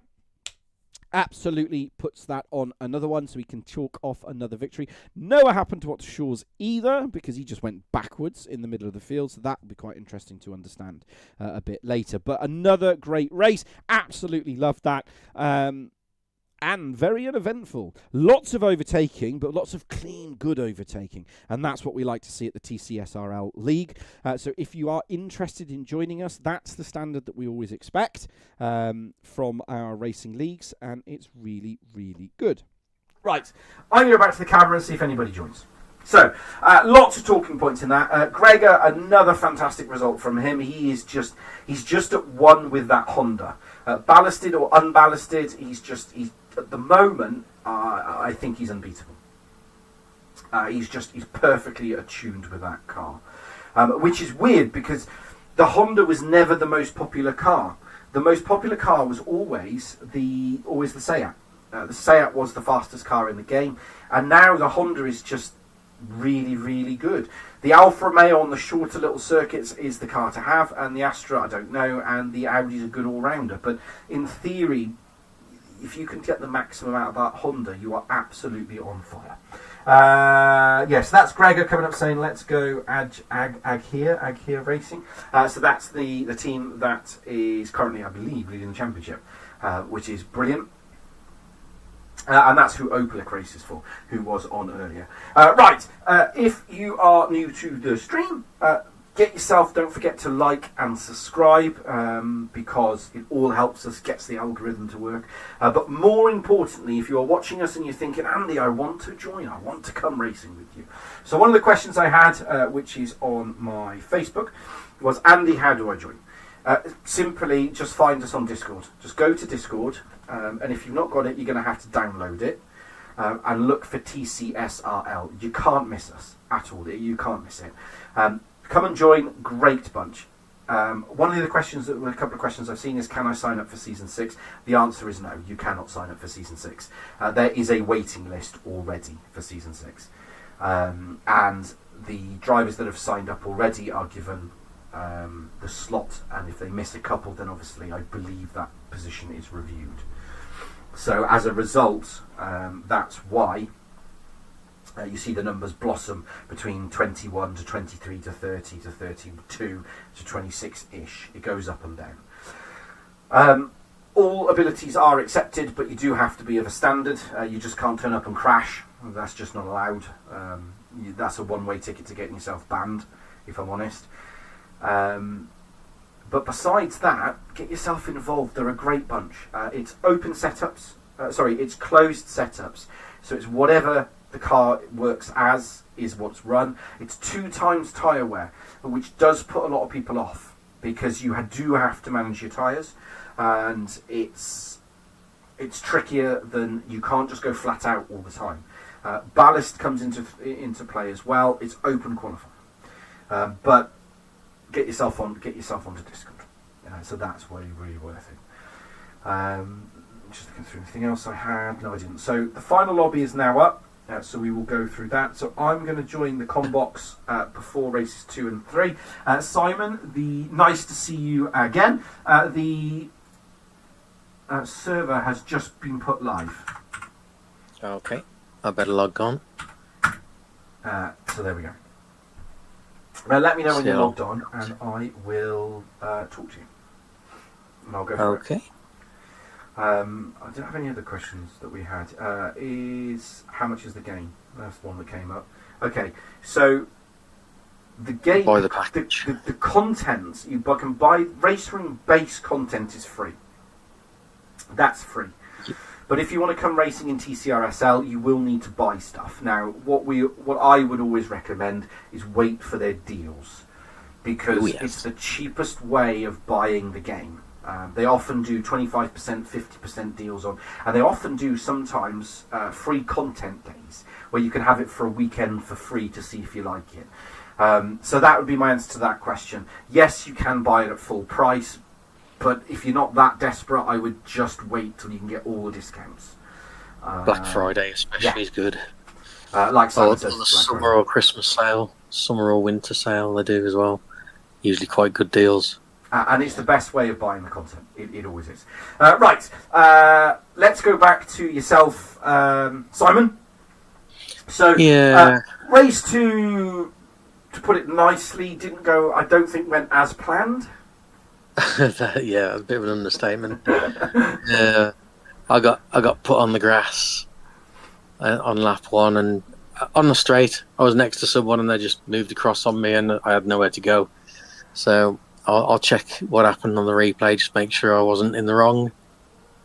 Absolutely puts that on another one, so we can chalk off another victory. No, what happened to what Shaw's either, because he just went backwards in the middle of the field, so that will be quite interesting to understand a bit later. But another great race. Absolutely loved that. And very uneventful. Lots of overtaking, but lots of clean, good overtaking. And that's what we like to see at the Tcsrl League. So if you are interested in joining us, that's the standard that we always expect from our racing leagues. And it's really, really good. Right. I'm going to go back to the camera and see if anybody joins. So, lots of talking points in that. Gregor, another fantastic result from him. He's just at one with that Honda. Ballasted or unballasted, he's at the moment, I think he's unbeatable. He's perfectly attuned with that car, which is weird because the Honda was never the most popular car. The most popular car was always the Seat. The Seat was the fastest car in the game, and now the Honda is just really, really good. The Alfa Romeo on the shorter little circuits is the car to have, and the Astra, I don't know, and the Audi's a good all-rounder. But in theory, if you can get the maximum out of that Honda, you are absolutely on fire. Yes, that's Gregor coming up saying, let's go Aghir Racing. So that's the team that is currently, I believe, leading the championship, which is brilliant. And that's who Opelic races for, who was on earlier. Right, if you are new to the stream, don't forget to like and subscribe, because it all helps us, gets the algorithm to work. But more importantly, if you're watching us and you're thinking, Andy, I want to join, I want to come racing with you. So one of the questions I had, which is on my Facebook, was, Andy, how do I join? Simply just find us on Discord. Just go to Discord, and if you've not got it, you're going to have to download it, and look for Tcsrl. You can't miss us at all. You can't miss it. Come and join. Great bunch. One of the questions, a couple of questions I've seen is, can I sign up for Season 6? The answer is no, you cannot sign up for Season 6. There is a waiting list already for Season 6. And the drivers that have signed up already are given the slot, and if they miss a couple, then obviously I believe that position is reviewed. So as a result, that's why you see the numbers blossom between 21 to 23 to 30 to 32 to 26-ish. It goes up and down. All abilities are accepted, but you do have to be of a standard. You just can't turn up and crash. That's just not allowed. That's a one-way ticket to getting yourself banned, if I'm honest. But besides that, get yourself involved. They're a great bunch. It's open setups. It's closed setups. So it's whatever the car works as is what's run. It's 2 times tyre wear, which does put a lot of people off, because you do have to manage your tyres, and it's trickier than, you can't just go flat out all the time. Ballast comes into play as well. It's open qualifying, but get yourself onto Discord. So that's really worth it. Just looking through anything else I had. No, I didn't. So the final lobby is now up. So we will go through that. So I'm going to join the Combox before races 2 and 3. Simon, nice to see you again. The server has just been put live. Okay, I better log on. So there we go. Let me know when you're logged on, and I will talk to you. And I'll go for it. Okay. I don't have any other questions that we had. Is how much is the game? That's the one that came up. Okay, so the game, buy the package. The content you can buy. Race Ring base content is free. That's free. Yep. But if you want to come racing in TCRSL, you will need to buy stuff. Now, what I would always recommend is wait for their deals, because it's the cheapest way of buying the game. They often do 25%, 50% deals on, and they often do sometimes free content days where you can have it for a weekend for free to see if you like it. So that would be my answer to that question. Yes, you can buy it at full price, but if you're not that desperate, I would just wait till you can get all the discounts. Black Friday especially is good. Like Simon says, the summer or Christmas sale, summer or winter sale they do as well. Usually quite good deals. And it's the best way of buying the content. It always is. Right. Let's go back to yourself, Simon. So, race 2, to put it nicely, didn't go, I don't think, went as planned. Yeah, a bit of an understatement. Yeah, I got put on the grass on lap 1, and on the straight, I was next to someone, and they just moved across on me, and I had nowhere to go. So I'll check what happened on the replay, just make sure I wasn't in the wrong.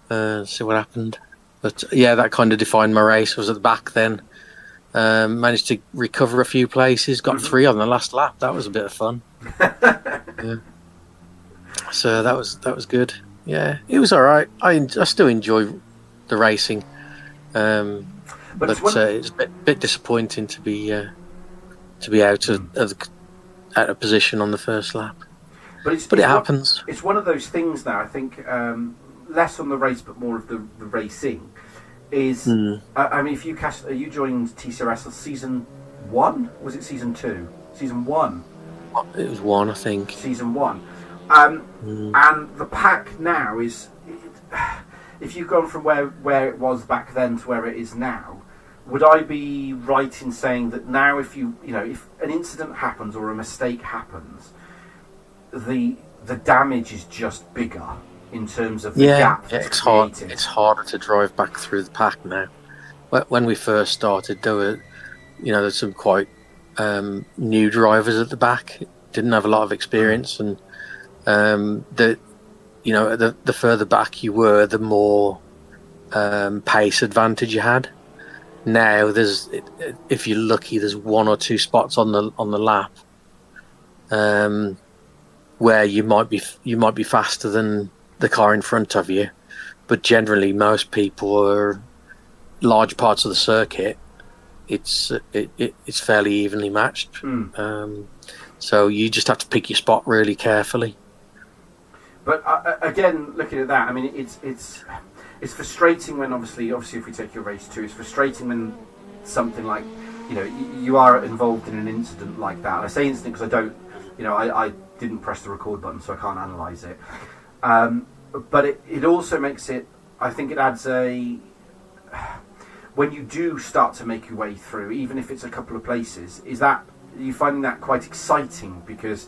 See what happened. But yeah, that kind of defined my race. I was at the back then. Managed to recover a few places. Got 3 on the last lap. That was a bit of fun. Yeah. So that was good. Yeah, it was all right. I still enjoy the racing, but it's a bit disappointing to be out of position on the first lap. But it happens. It's one of those things now. I think less on the race, but more of the racing. Is I mean, if you joined TCRL season 1? Was it season 2? Season 1. It was 1, I think. Season 1. And the pack now is... If you've gone from where it was back then to where it is now, would I be right in saying that now if if an incident happens or a mistake happens, the damage is just bigger in terms of the gap that's created? It's harder to drive back through the pack now. When we first started, there's some quite new drivers at the back, didn't have a lot of experience, and the further back you were, the more pace advantage you had. Now if you're lucky, there's 1 or 2 spots on the lap where you might be faster than the car in front of you, but generally most people are large parts of the circuit. It's fairly evenly matched. So you just have to pick your spot really carefully. But again, looking at that, I mean, it's frustrating when obviously if we take your race 2, it's frustrating when something like you are involved in an incident like that. I say incident because I don't, I didn't press the record button, so I can't analyse it. But it also makes it, I think it adds when you do start to make your way through, even if it's a couple of places, are you finding that quite exciting because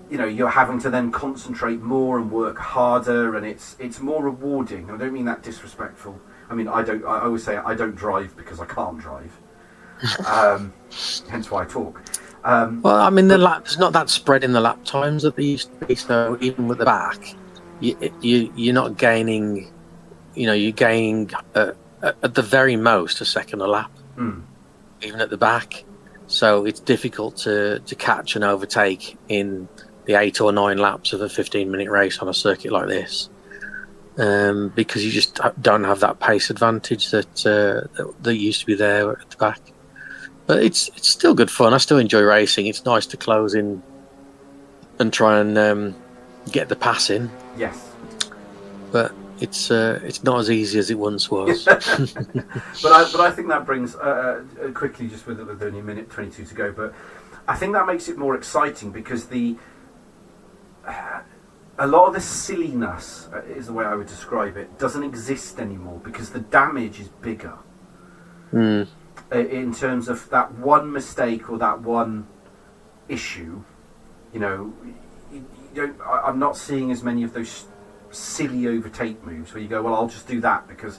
you're having to then concentrate more and work harder, and it's more rewarding. I don't mean that disrespectful. I mean, I always say I don't drive because I can't drive. Hence why I talk. Well, I mean, there's not that spread in the lap times that there used to be. So even with the back, you're not gaining. You're gaining at the very most a second a lap, even at the back. So it's difficult to catch and overtake in the 8 or 9 laps of a 15-minute race on a circuit like this, because you just don't have that pace advantage that used to be there at the back. But it's still good fun. I still enjoy racing. It's nice to close in and try and get the pass in. Yes. But it's not as easy as it once was. But I think that brings quickly, just with only a minute 22 to go. But I think that makes it more exciting because a lot of the silliness is the way I would describe it, doesn't exist anymore because the damage is bigger. In terms of that one mistake or that one issue, I'm not seeing as many of those silly overtake moves where you go, well, I'll just do that because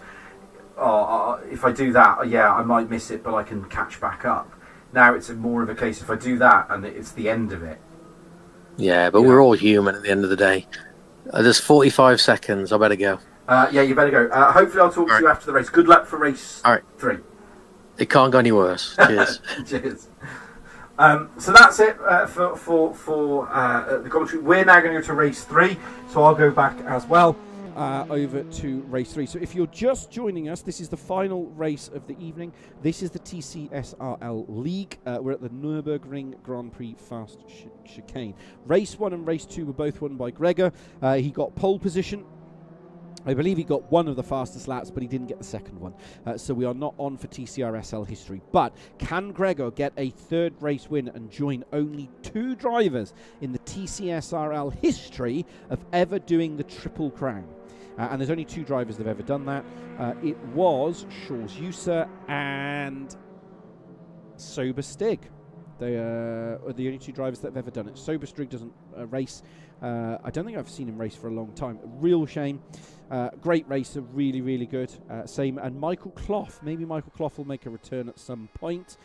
if I do that, I might miss it, but I can catch back up. Now it's more of a case if I do that and it's the end of it. Yeah, but we're all human at the end of the day. There's 45 seconds. I better go. You better go. Hopefully I'll talk to you after the race. Good luck for race 3. It can't go any worse. Cheers. Cheers. So that's it for the commentary. We're now going to go to race 3, so I'll go back as well over to race 3. So if you're just joining us, this is the final race of the evening. This is the Tcsrl League. We're at the Nurburgring Grand Prix Fast Chicane. Race 1 and race 2 were both won by Gregor. He got pole position. I believe he got one of the fastest laps, but he didn't get the second one. So we are not on for TCRSL history. But can Gregor get a third race win and join only 2 drivers in the TCSRL history of ever doing the Triple Crown? And there's only 2 drivers that have ever done that. It was Shaw's User and Sober Stig. They are the only 2 drivers that have ever done it. Sober Stig doesn't race. I don't think I've seen him race for a long time. Real shame. Great racer, really, really good. Same. And Michael Clough. Maybe Michael Clough will make a return at some point.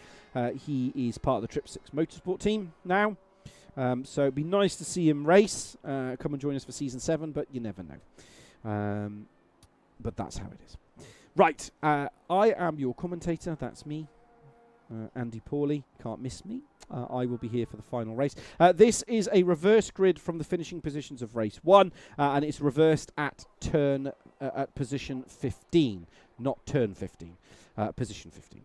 He is part of the Trip 6 Motorsport team now. So it'd be nice to see him race. Come and join us for Season 7, but you never know. But that's how it is. Right. I am your commentator. That's me. Andy Pawley, can't miss me. I will be here for the final race. This is a reverse grid from the finishing positions of race 1, and it's reversed at position 15, not turn 15, position 15.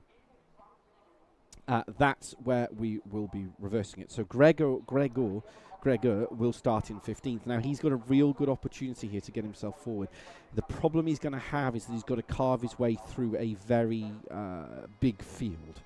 That's where we will be reversing it. So Gregor will start in 15th. Now, he's got a real good opportunity here to get himself forward. The problem he's going to have is that he's got to carve his way through a very big field.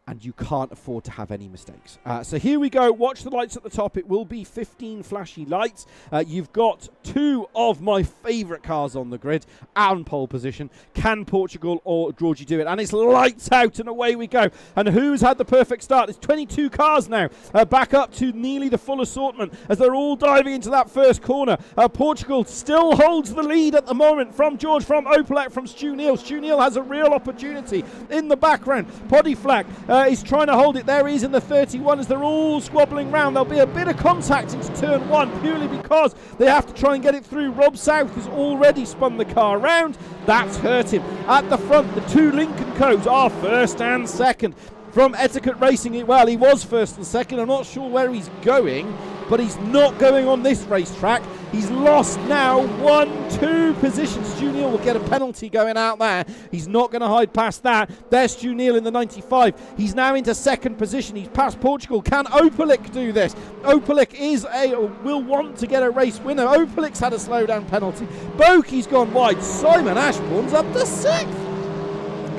and you can't afford to have any mistakes. So here we go. Watch the lights at the top. It will be 15 flashy lights. You've got two of my favourite cars on the grid and pole position. Can Portugal or Georgie do it? And it's lights out and away we go. And who's had the perfect start? It's 22 cars now, back up to nearly the full assortment as they're all diving into that first corner. Portugal still holds the lead at the moment from George, from Opelec, from Stu Neal. Stu Neal has a real opportunity in the background. Poddy Flack is trying to hold it. There he is in the 31 as they're all squabbling round. There'll be a bit of contact into turn one purely because they have to try and get it through. Rob South has already spun the car round. That's hurt him. At the front, the two Lincoln Co's are first and second. From Etiquette Racing, well, he was first and second. I'm not sure where he's going, but he's not going on this racetrack. He's lost now 1-2 positions. Stu Neal will get a penalty going out there. He's not going to hide past that. There's Stu Neal in the 95. He's now into second position. He's past Portugal. Can Opelec do this? Opelec will want to get a race winner. Opelec's had a slowdown penalty. Bokey's gone wide. Simon Ashbourne's up to sixth.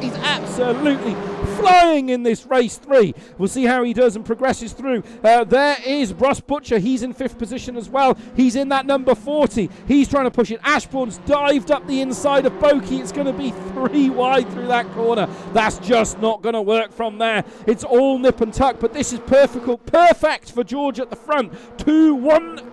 He's absolutely flying in this race 3. We'll see how he does and progresses through. There is Ross Butcher. He's in 5th position as well. He's in that number 40. He's trying to push it. Ashbourne's dived up the inside of Bokey. It's going to be 3 wide through that corner. That's just not going to work from there. It's all nip and tuck, but this is perfect for George at the front. 2-1.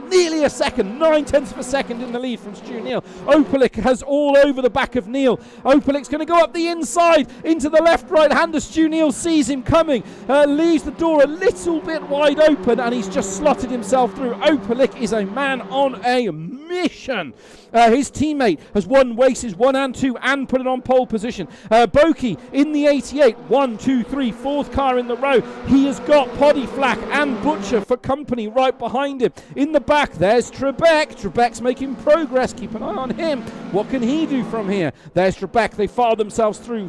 Nearly a second, 9/10 of a second in the lead from Stu Neal. Opelec has all over the back of Neal. Opelec's going to go up the inside into the left right hander. Stu Neal sees him coming, leaves the door a little bit wide open, and he's just slotted himself through. Opelec is a man on a mission. His teammate has won races 1 and 2 and put it on pole position. Bokey in the 88, 1, 2, 3, 4th car in the row. He has got Poddy Flack and Butcher for company right behind him. In the back, there's Trebek. Trebek's making progress. Keep an eye on him. What can he do from here? There's Trebek. They file themselves through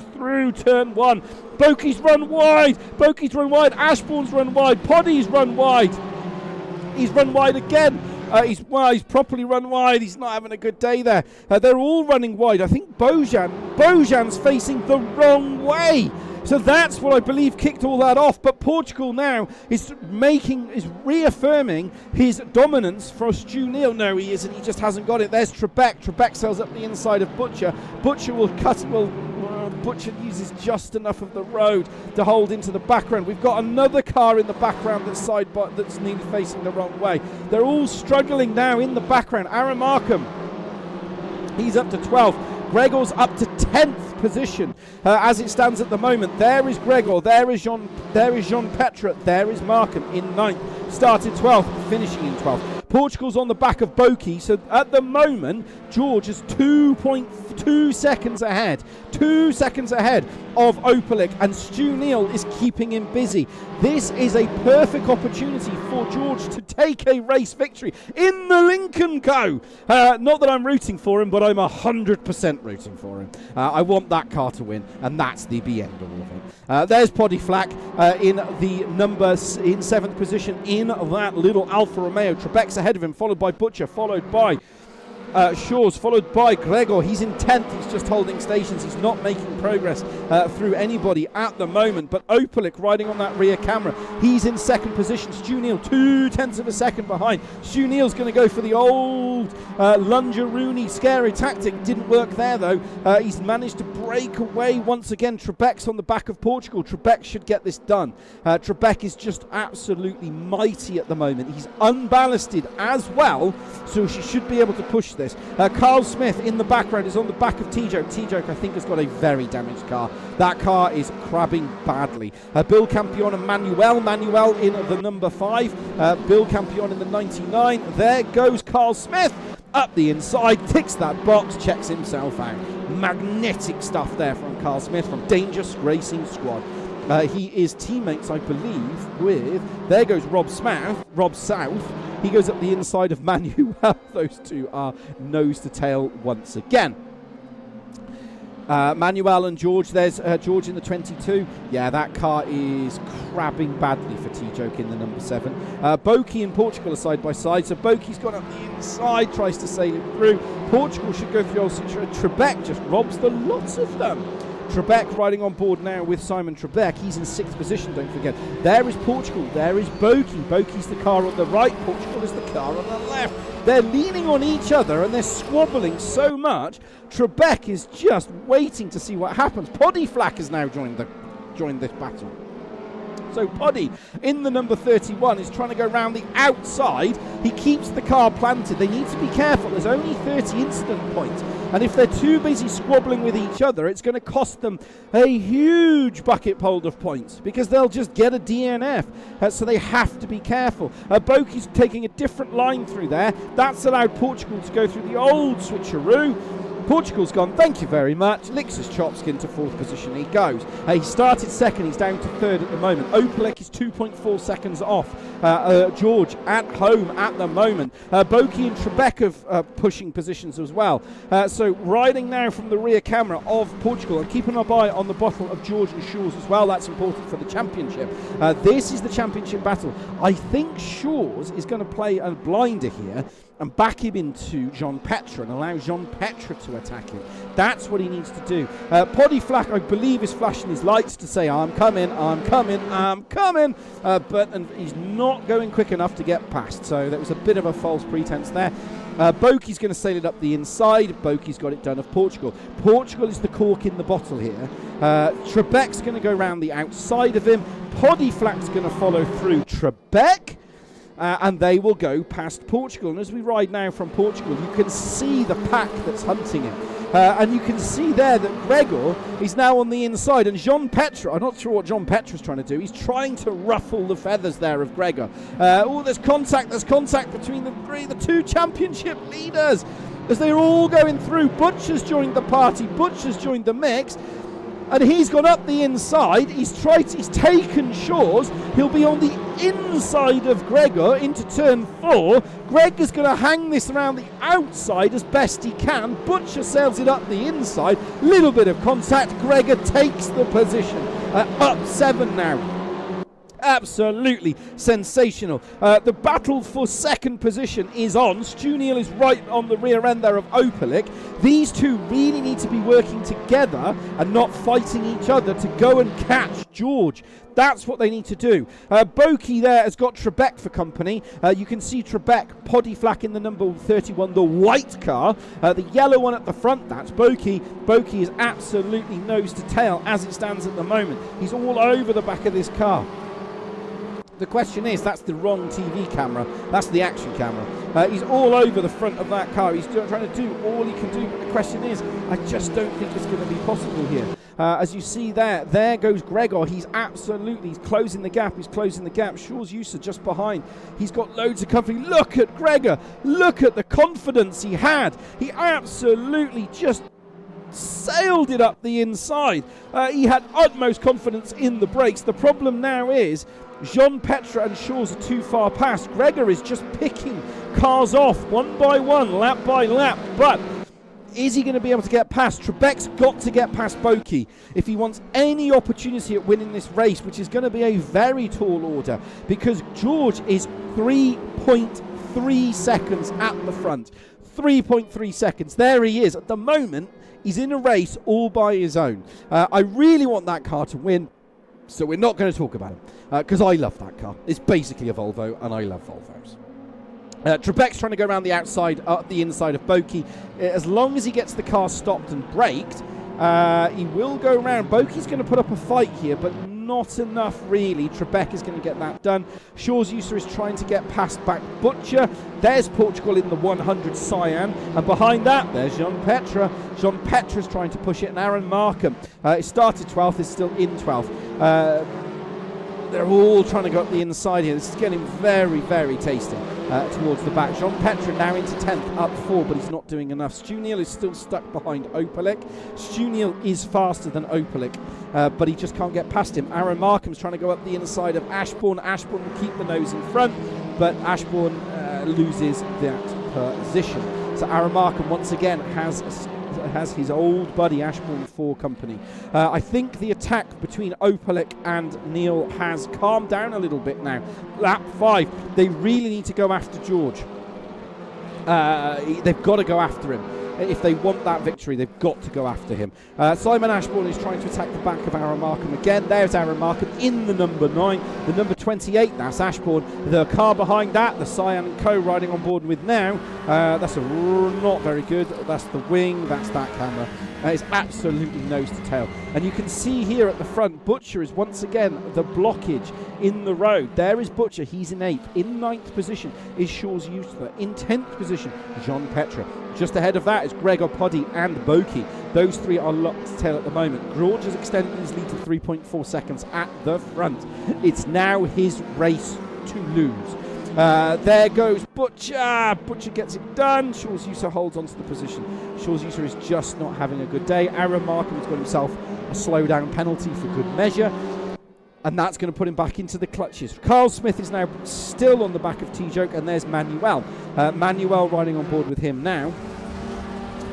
turn 1. Bokey's run wide. Ashbourne's run wide. Poddy's run wide. He's run wide again. He's properly run wide. He's not having a good day there. They're all running wide. I think Bojan's facing the wrong way. So that's what I believe kicked all that off. But Portugal now is reaffirming his dominance for Stu Neal. No, he isn't. He just hasn't got it. There's Trebek. Trebek sails up the inside of Butcher. Butcher will cut. Butcher uses just enough of the road to hold into the background. We've got another car in the background that's nearly facing the wrong way. They're all struggling now in the background. Aaron Markham, he's up to 12th. Gregor's up to 10th position as it stands at the moment. There is Gregor, there is Jean Petra, there is Markham in 9th. Started 12th, finishing in 12th. Portugal's on the back of Bokey, so at the moment George is 2.2 seconds ahead. 2 seconds ahead of Opelec, and Stu Neal is keeping him busy. This is a perfect opportunity for George to take a race victory in the Lincoln Co. Not that I'm rooting for him, but I'm 100% rooting for him. I want that car to win, and that's the end all of it. There's Poddy Flack in 7th position in that little Alfa Romeo. Trebek's ahead of him, followed by Butcher, followed by Shaw's, followed by Gregor. He's in 10th. He's just holding stations. He's not making progress through anybody at the moment. But Opelec riding on that rear camera. He's in 2nd position. Stu Neal 0.2 of a second behind. Stu Neal's going to go for the old Lungeroony scary tactic. Didn't work there though. He's managed to break away once again. Trebek's on the back of Portugal. Trebek should get this done. Trebek is just absolutely mighty at the moment. He's unballasted as well, so she should be able to push this. Carl Smith in the background is on the back of T-Joke. T-Joke I think has got a very damaged car. That car is crabbing badly. Bill Campion and Manuel in the number 5. Bill Campion in the 99. There goes Carl Smith up the inside, ticks that box, checks himself out. Magnetic stuff there from Carl Smith from Dangerous Racing Squad. He is teammates, I believe, with, there goes Rob South. He goes up the inside of Manuel. Those two are nose to tail once again. Manuel and George. There's George in the 22. Yeah, that car is crabbing badly for T-Joke in the number 7. Bokey and Portugal are side by side. So Bokey's gone up the inside, tries to sail it through. Portugal should go for the old Trebek, just robs the lots of them. Trebek riding on board now with Simon Trebek. He's in 6th position, don't forget. There is Portugal. There is Boki. Boki's the car on the right. Portugal is the car on the left. They're leaning on each other and they're squabbling so much. Trebek is just waiting to see what happens. Poddy Flack has now joined this battle. So Poddy, in the number 31, is trying to go around the outside. He keeps the car planted. They need to be careful. There's only 30 incident points. And if they're too busy squabbling with each other, it's going to cost them a huge bucket load of points because they'll just get a DNF. So they have to be careful. Boki's taking a different line through there. That's allowed Portugal to go through the old switcheroo. Portugal's gone, thank you very much. Licks his chops into 4th position. He goes. He started 2nd. He's down to 3rd at the moment. Opelek is 2.4 seconds off. George at home at the moment. Boki and Trebek of pushing positions as well. So riding now from the rear camera of Portugal and keeping an eye on the bottle of George and Shaw's as well. That's important for the championship. This is the championship battle. I think Shaw's is going to play a blinder here and back him into Jean Petre and allow Jean Petre to attack him. That's what he needs to do. Poddy Flack, I believe, is flashing his lights to say, I'm coming, I'm coming, I'm coming. But he's not going quick enough to get past. So that was a bit of a false pretense there. Boki's going to sail it up the inside. Boki's got it done of Portugal. Portugal is the cork in the bottle here. Trebek's going to go around the outside of him. Poddy Flack's going to follow through Trebek. And they will go past Portugal. And as we ride now from Portugal, you can see the pack that's hunting him. And you can see there that Gregor is now on the inside. And Jean Petre, I'm not sure what Jean Petre's trying to do. He's trying to ruffle the feathers there of Gregor. There's contact between the two championship leaders. As they're all going through, Butcher's joined the party, Butcher's joined the mix. And he's gone up the inside. He's taken Shaw's. He'll be on the inside of Gregor into turn 4. Gregor's going to hang this around the outside as best he can. Butcher sails it up the inside. Little bit of contact. Gregor takes the position. Up 7 now. Absolutely sensational. The battle for 2nd position is on. Stu Neal is right on the rear end there of Opelek. These two really need to be working together and not fighting each other to go and catch George. That's what they need to do. Boki there has got Trebek for company. You can see Trebek, Poddy Flack in the number 31, the white car. The yellow one at the front, that's Boki. Boki is absolutely nose to tail as it stands at the moment. He's all over the back of this car. The question is, that's the wrong TV camera. That's the action camera. He's all over the front of that car. He's trying to do all he can do. But the question is, I just don't think it's going to be possible here. As you see there goes Gregor. He's closing the gap. Shaw's Usa just behind. He's got loads of company. Look at Gregor. Look at the confidence he had. He absolutely just sailed it up the inside. He had utmost confidence in the brakes. The problem now is Jean Petre and Shaw's are too far past. Gregor is just picking cars off one by one, lap by lap. But is he going to be able to get past? Trebek's got to get past Boki if he wants any opportunity at winning this race, which is going to be a very tall order, because George is 3.3 seconds at the front. 3.3 seconds. There he is. At the moment, he's in a race all by his own. I really want that car to win, so we're not going to talk about him, because I love that car. It's basically a Volvo, and I love Volvos. Trebek's trying to go around the outside, up the inside of Boki. As long as he gets the car stopped and braked, he will go around. Boki's going to put up a fight here, but not enough really. Trebek is going to get that done. Shaw's User is trying to get past back Butcher. There's Portugal in the 100 Cyan, and behind that there's Jean Petre. Jean Petre is trying to push it, and Aaron Markham. It started 12th, is still in 12th. They're all trying to go up the inside here. This is getting very, very tasty towards the back. Jean Petre now into 10th, up 4, but he's not doing enough. Stu Neal is still stuck behind Opelek. Stu Neal is faster than Opelek, but he just can't get past him. Aaron Markham's trying to go up the inside of Ashbourne. Ashbourne will keep the nose in front, but Ashbourne loses that position. So Aaron Markham once again has his old buddy Ashbourne for company. I think the attack between Opelek and Neal has calmed down a little bit now. Lap 5, they really need to go after George. They've got to go after him. If they want that victory, they've got to go after him. Simon Ashbourne is trying to attack the back of Aaron Markham again. There's Aaron Markham in the number 9. The number 28, that's Ashbourne. The car behind that, the Cyan & Co. riding on board with now. That's not very good. That's the wing, that's that camera. It's absolutely nose to tail. And you can see here at the front, Butcher is once again the blockage in the road. There is Butcher, he's in 8th. In 9th position is Shaw's User. In 10th position, Jean Petra. Just ahead of that is Gregor Poddy and Boki. Those 3 are locked to tail at the moment. Grorge has extended his lead to 3.4 seconds at the front. It's now his race to lose. There goes Butcher. Butcher gets it done. Shaw's User holds onto the position. Shaw's User is just not having a good day. Aaron Markham has got himself a slowdown penalty for good measure, and that's going to put him back into the clutches. Carl Smith is now still on the back of T-Joke, and there's Manuel. Manuel riding on board with him now.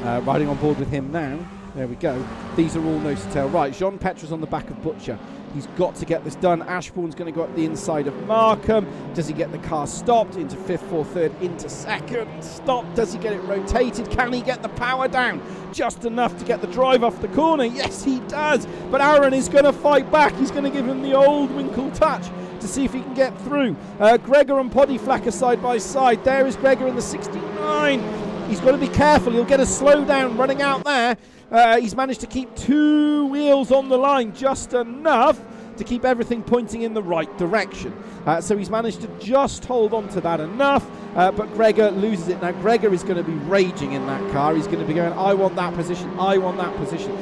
There we go. These are all nose to tail. Right, Jean Petra's on the back of Butcher. He's got to get this done. Ashbourne's going to go up the inside of Markham. Does he get the car stopped? Into 5th, 4th, 3rd, into 2nd. Stop. Does he get it rotated? Can he get the power down? Just enough to get the drive off the corner. Yes, he does. But Aaron is going to fight back. He's going to give him the old Winkle touch to see if he can get through. Gregor and Poddy Flack are side by side. There is Gregor in the 69. He's got to be careful. He'll get a slowdown running out there. He's managed to keep 2 wheels on the line, just enough to keep everything pointing in the right direction. So he's managed to just hold on to that enough, but Gregor loses it. Now Gregor is going to be raging in that car. He's going to be going, I want that position, I want that position.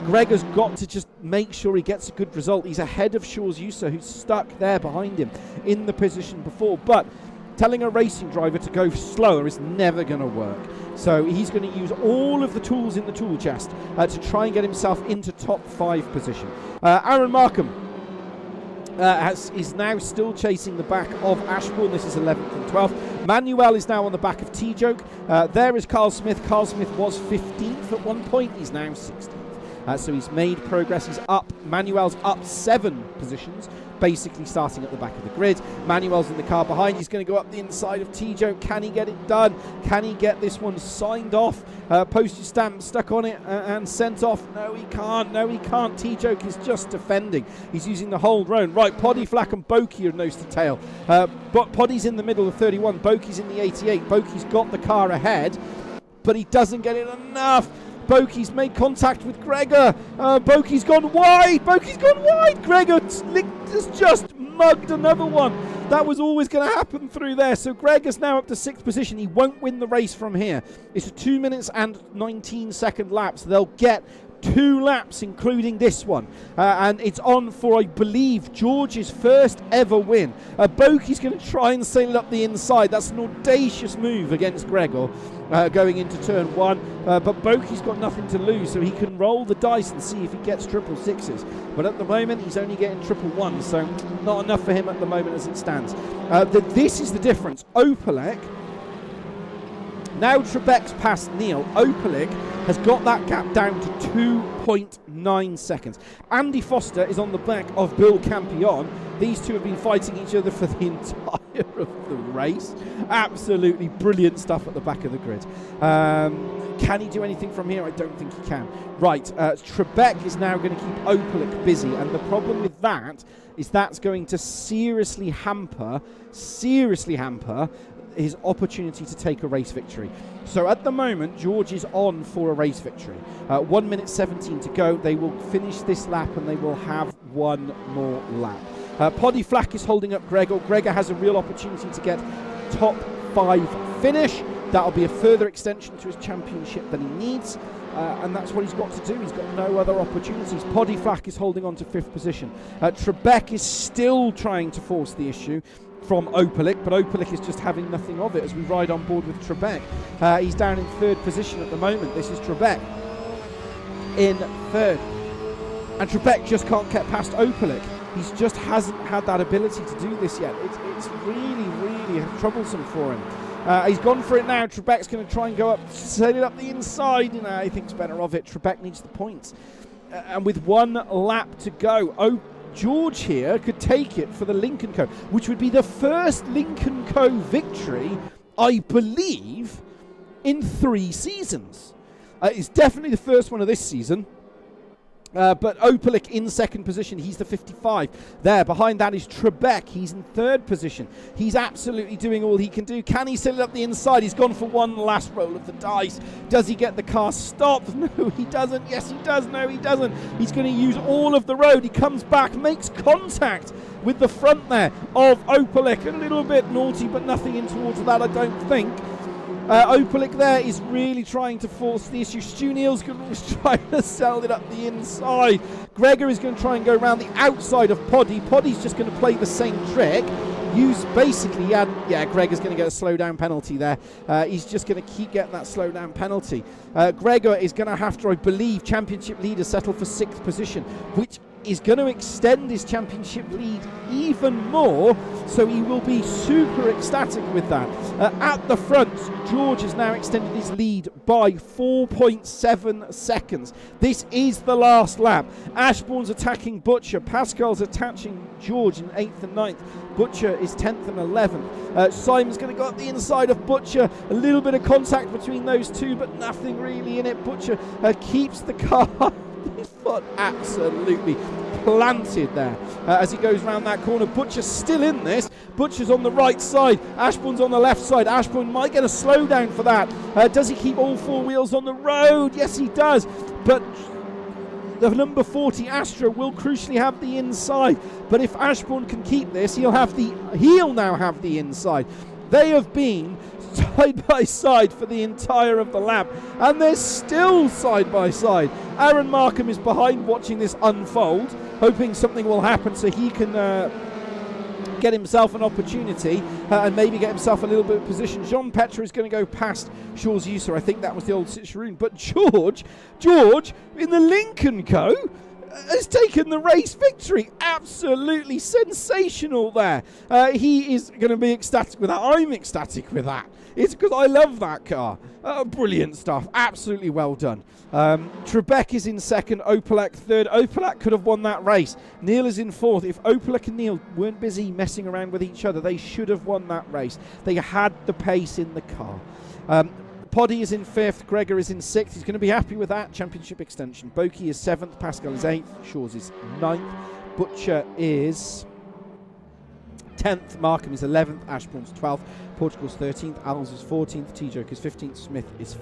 Gregor's got to just make sure he gets a good result. He's ahead of Shaw's User, who's stuck there behind him in the position before, but telling a racing driver to go slower is never going to work. So he's going to use all of the tools in the tool chest to try and get himself into top 5 position. Aaron Markham is now still chasing the back of Ashbourne. This is 11th and 12th. Manuel is now on the back of T-Joke. There is Carl Smith. Carl Smith was 15th at one point. He's now 16th. So he's made progress. He's up. Manuel's up 7 positions, basically starting at the back of the grid. Manuel's in the car behind. He's going to go up the inside of T-Joke. Can he get it done? Can he get this one signed off? Postage stamp stuck on it and sent off. No, he can't. No, he can't. T-Joke is just defending. He's using the hold road. Right, Poddy, Flack and Boki are nose to tail. But Poddy's in the middle of 31. Boki's in the 88. Boki's got the car ahead, but he doesn't get it enough. Boki's made contact with Gregor. Boki's gone wide. Boki's gone wide. Gregor has just mugged another one. That was always going to happen through there. So Gregor's now up to 6th position. He won't win the race from here. It's a 2 minutes and 19 second lap. So they'll get 2 laps, including this one. And it's on for, I believe, George's first ever win. Boki's going to try and sail it up the inside. That's an audacious move against Gregor going into turn 1. But Boki's got nothing to lose, so he can roll the dice and see if he gets 666. But at the moment, he's only getting 111, so not enough for him at the moment as it stands. This is the difference. Opelec, now Trebek's past Neil. Opelec has got that gap down to 2.9 seconds. Andy Foster is on the back of Bill Campion. These two have been fighting each other for the entire of the race. Absolutely brilliant stuff at the back of the grid. Can he do anything from here? I don't think he can. Right, Trebek is now going to keep Opelec busy, and the problem with that is that's going to seriously hamper his opportunity to take a race victory. So at the moment, George is on for a race victory. 1 minute 17 to go. They will finish this lap and they will have one more lap. Poddy Flack is holding up Gregor. Gregor has a real opportunity to get top 5 finish. That'll be a further extension to his championship that he needs. And that's what he's got to do. He's got no other opportunities. Poddy Flack is holding on to 5th position. Trebek is still trying to force the issue from Opelec, but Opelec is just having nothing of it as we ride on board with Trebek. He's down in 3rd position at the moment. This is Trebek in 3rd. And Trebek just can't get past Opelec. He just hasn't had that ability to do this yet. It's really, really troublesome for him. He's gone for it now. Trebek's going to try and go up, sail it up the inside. He thinks better of it. Trebek needs the points. And with 1 lap to go, George here could take it for the Lincoln Co., which would be the first Lincoln Co. victory, I believe, in 3 seasons. It's definitely the first one of this season. But Opalik in second position, he's the 55 there. Behind that is Trebek, he's in third position. He's absolutely doing all he can do. Can he sail it up the inside? He's gone for one last roll of the dice. Does he get the car stopped? No, he doesn't. Yes, he does. No, he doesn't. He's going to use all of the road. He comes back, makes contact with the front there of Opalik. A little bit naughty, but nothing in towards that, I don't think. Opalik there is really trying to force the issue. Stu Neal's trying to sell it up the inside. Gregor is going to try and go around the outside of Poddy. Poddy's just going to play the same trick. Gregor's going to get a slow down penalty there. He's just going to keep getting that slow down penalty. Gregor is going to have to, I believe, championship leader settle for 6th position, which is going to extend his championship lead even more, so he will be super ecstatic with that. At the front, George has now extended his lead by 4.7 seconds. This is the last lap. Ashbourne's attacking Butcher. Pascal's attaching George in 8th and 9th. Butcher is 10th and 11th. Simon's going to go up the inside of Butcher. A little bit of contact between those two, but nothing really in it. Butcher keeps the car. His foot absolutely planted there as he goes round that corner. Butcher's still in this. Butcher's on the right side. Ashbourne's on the left side. Ashbourne might get a slowdown for that. Does he keep all 4 wheels on the road? Yes, he does. But the number 40 Astra will crucially have the inside. But if Ashbourne can keep this, he'll now have the inside. They have been side by side for the entire of the lap, and they're still side by side. Aaron Markham is behind watching this unfold, hoping something will happen so he can get himself an opportunity and maybe get himself a little bit of position. Jean Petra is going to go past Shaw's user. I think that was the old Tcsrl. But George in the Lincoln Co. has taken the race victory. Absolutely sensational there. He is going to be ecstatic with that. I'm ecstatic with that. It's because I love that car. Brilliant stuff. Absolutely well done. Trebek is in second. Opalak third. Opalak could have won that race. Neil is in fourth. If Opalak and Neil weren't busy messing around with each other, they should have won that race. They had the pace in the car. Poddy is in 5th, Gregor is in 6th. He's going to be happy with that. Championship extension. Boki is 7th, Pascal is 8th, Shaw's is 9th, Butcher is 10th, Markham is 11th, Ashbourne's 12th, Portugal's 13th, Al's is 14th, T-Joke is 15th, Smith is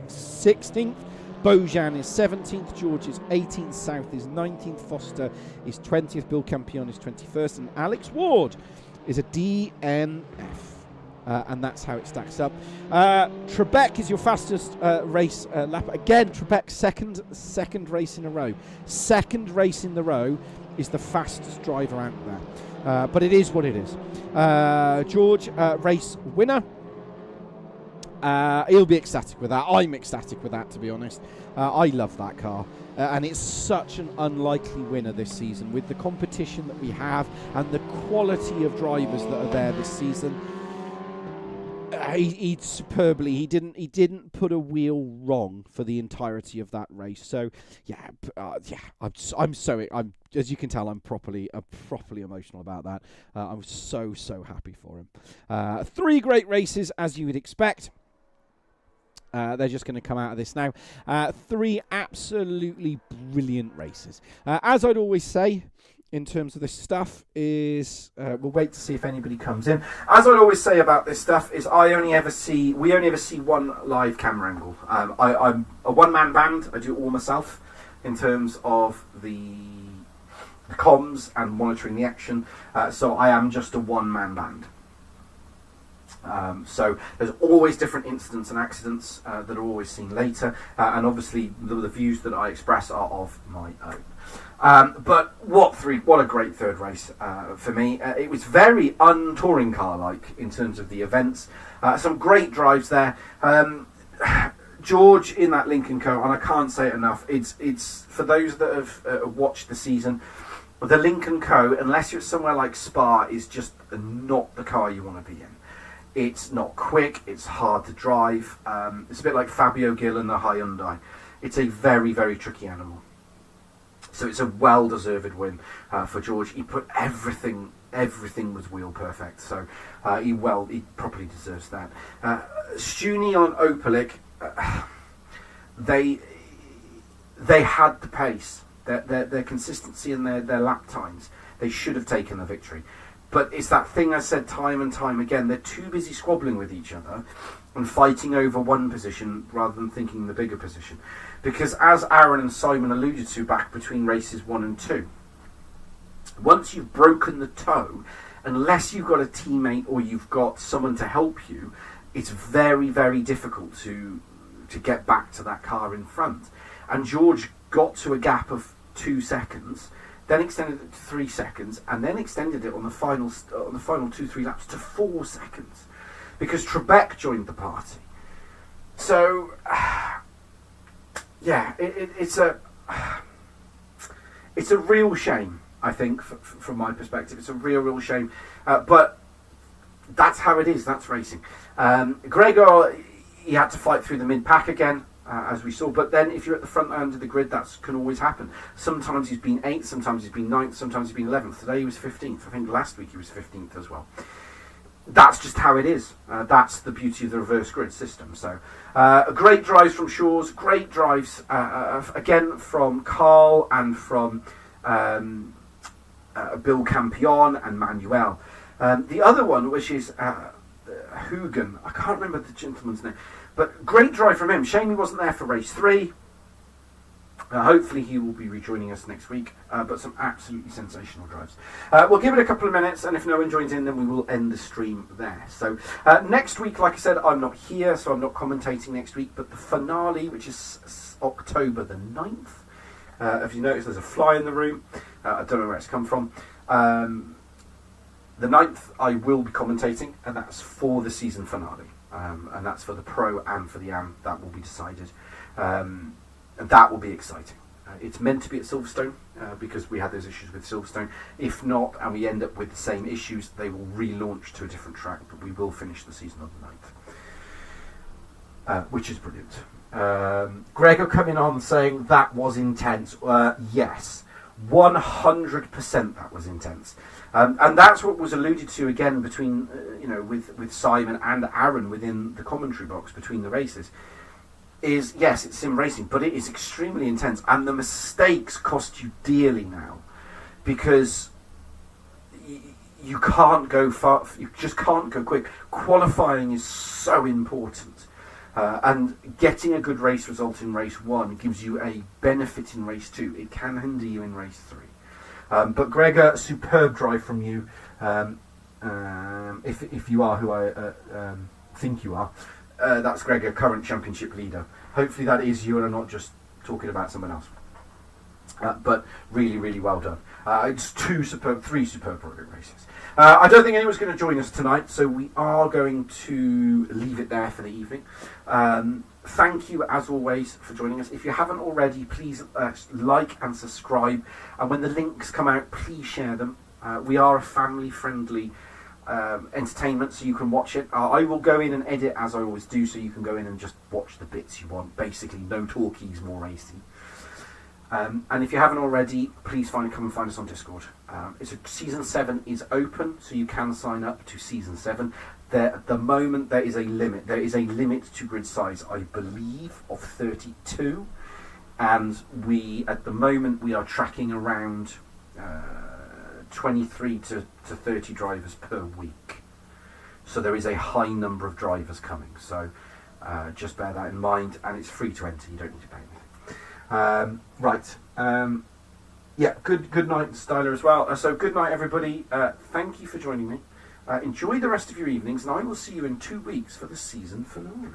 16th, Bojan is 17th, George is 18th, South is 19th, Foster is 20th, Bill Campion is 21st, and Alex Ward is a DNF. And that's how it stacks up. Trebek is your fastest race lap. Again, Trebek second race in a row. Second race in the row is the fastest driver out there. But it is what it is. George, race winner. He'll be ecstatic with that. I'm ecstatic with that, to be honest. I love that car. And it's such an unlikely winner this season with the competition that we have and the quality of drivers that are there this season. He superbly. He didn't put a wheel wrong for the entirety of that race. So I'm as you can tell, I'm properly emotional about that. I was so happy for him. 3 great races, as you would expect. They're just going to come out of this now. 3 absolutely brilliant races. As I'd always say, in terms of this stuff is we'll wait to see if anybody comes in. As I always say about this stuff is we only ever see one live camera angle. I'm a one-man band. I do it all myself in terms of the comms and monitoring the action. So I am just a one-man band. So there's always different incidents and accidents that are always seen later, and obviously the views that I express are of my own. But what a great third race for me. It was very un-touring car-like in terms of the events. Some great drives there. George in that Lincoln Co, and I can't say it enough, it's for those that have watched the season, the Lincoln Co, unless you're somewhere like Spa, is just not the car you want to be in. It's not quick, it's hard to drive. It's a bit like Fabio Gill and the Hyundai. It's a very, very tricky animal. So it's a well-deserved win for George. He put everything was wheel perfect. So he properly deserves that. Stuni on Opalik, they had the pace, their consistency and their lap times. They should have taken the victory. But it's that thing I said time and time again. They're too busy squabbling with each other and fighting over one position rather than thinking the bigger position. Because as Aaron and Simon alluded to back between races 1 and 2, once you've broken the toe, unless you've got a teammate or you've got someone to help you, it's very, very difficult to get back to that car in front. And George got to a gap of 2 seconds, then extended it to 3 seconds, and then extended it on the final 2-3 laps to 4 seconds, because Trebek joined the party. So, yeah, it's a real shame. I think, from my perspective, it's a real shame. But that's how it is. That's racing. Gregor, he had to fight through the mid-pack again, as we saw. But then if you're at the front end of the grid, that can always happen. Sometimes he's been 8th, sometimes he's been 9th, sometimes he's been 11th. Today he was 15th. I think last week he was 15th as well. That's just how it is. That's the beauty of the reverse grid system. So, great drives from Shaw's. Great drives, again, from Carl and from... Bill Campion and Manuel. The other one, which is Hugen, I can't remember the gentleman's name, but great drive from him. Shame he wasn't there for race 3. Hopefully he will be rejoining us next week, but some absolutely sensational drives. We'll give it a couple of minutes, and if no one joins in, then we will end the stream there. So next week, like I said, I'm not here, so I'm not commentating next week, but the finale, which is October the 9th, if you notice, there's a fly in the room. I don't know where it's come from. The 9th, I will be commentating, and that's for the season finale. And that's for the Pro and for the Am. That will be decided. And that will be exciting. It's meant to be at Silverstone, because we had those issues with Silverstone. If not, and we end up with the same issues, they will relaunch to a different track, but we will finish the season on the 9th. Which is brilliant. Gregor coming on saying that was intense. Yes, 100% that was intense, and that's what was alluded to again between with Simon and Aaron within the commentary box between the races. Is yes, it's sim racing, but it is extremely intense, and the mistakes cost you dearly now, because you can't go far. You just can't go quick. Qualifying is so important. And getting a good race result in race 1 gives you a benefit in race 2. It can hinder you in race 3. But Gregor, superb drive from you. If you are who I think you are, that's Gregor, current championship leader. Hopefully that is you, and I'm not just talking about someone else. But really, really well done. It's 3 superb races. I don't think anyone's going to join us tonight, so we are going to leave it there for the evening. Thank you, as always, for joining us. If you haven't already, please like and subscribe. And when the links come out, please share them. We are a family-friendly entertainment, so you can watch it. I will go in and edit, as I always do, so you can go in and just watch the bits you want. Basically, no talkies, more racing. And if you haven't already, please come and find us on Discord. Season 7 is open, so you can sign up to Season 7. At the moment, there is a limit. There is a limit to grid size, I believe, of 32. And at the moment, we are tracking around 23 to 30 drivers per week. So there is a high number of drivers coming. So just bear that in mind. And it's free to enter. You don't need to pay anything. Right. Yeah, good night, Styler, as well. So good night, everybody. Thank you for joining me. Enjoy the rest of your evenings, and I will see you in 2 weeks for the season finale.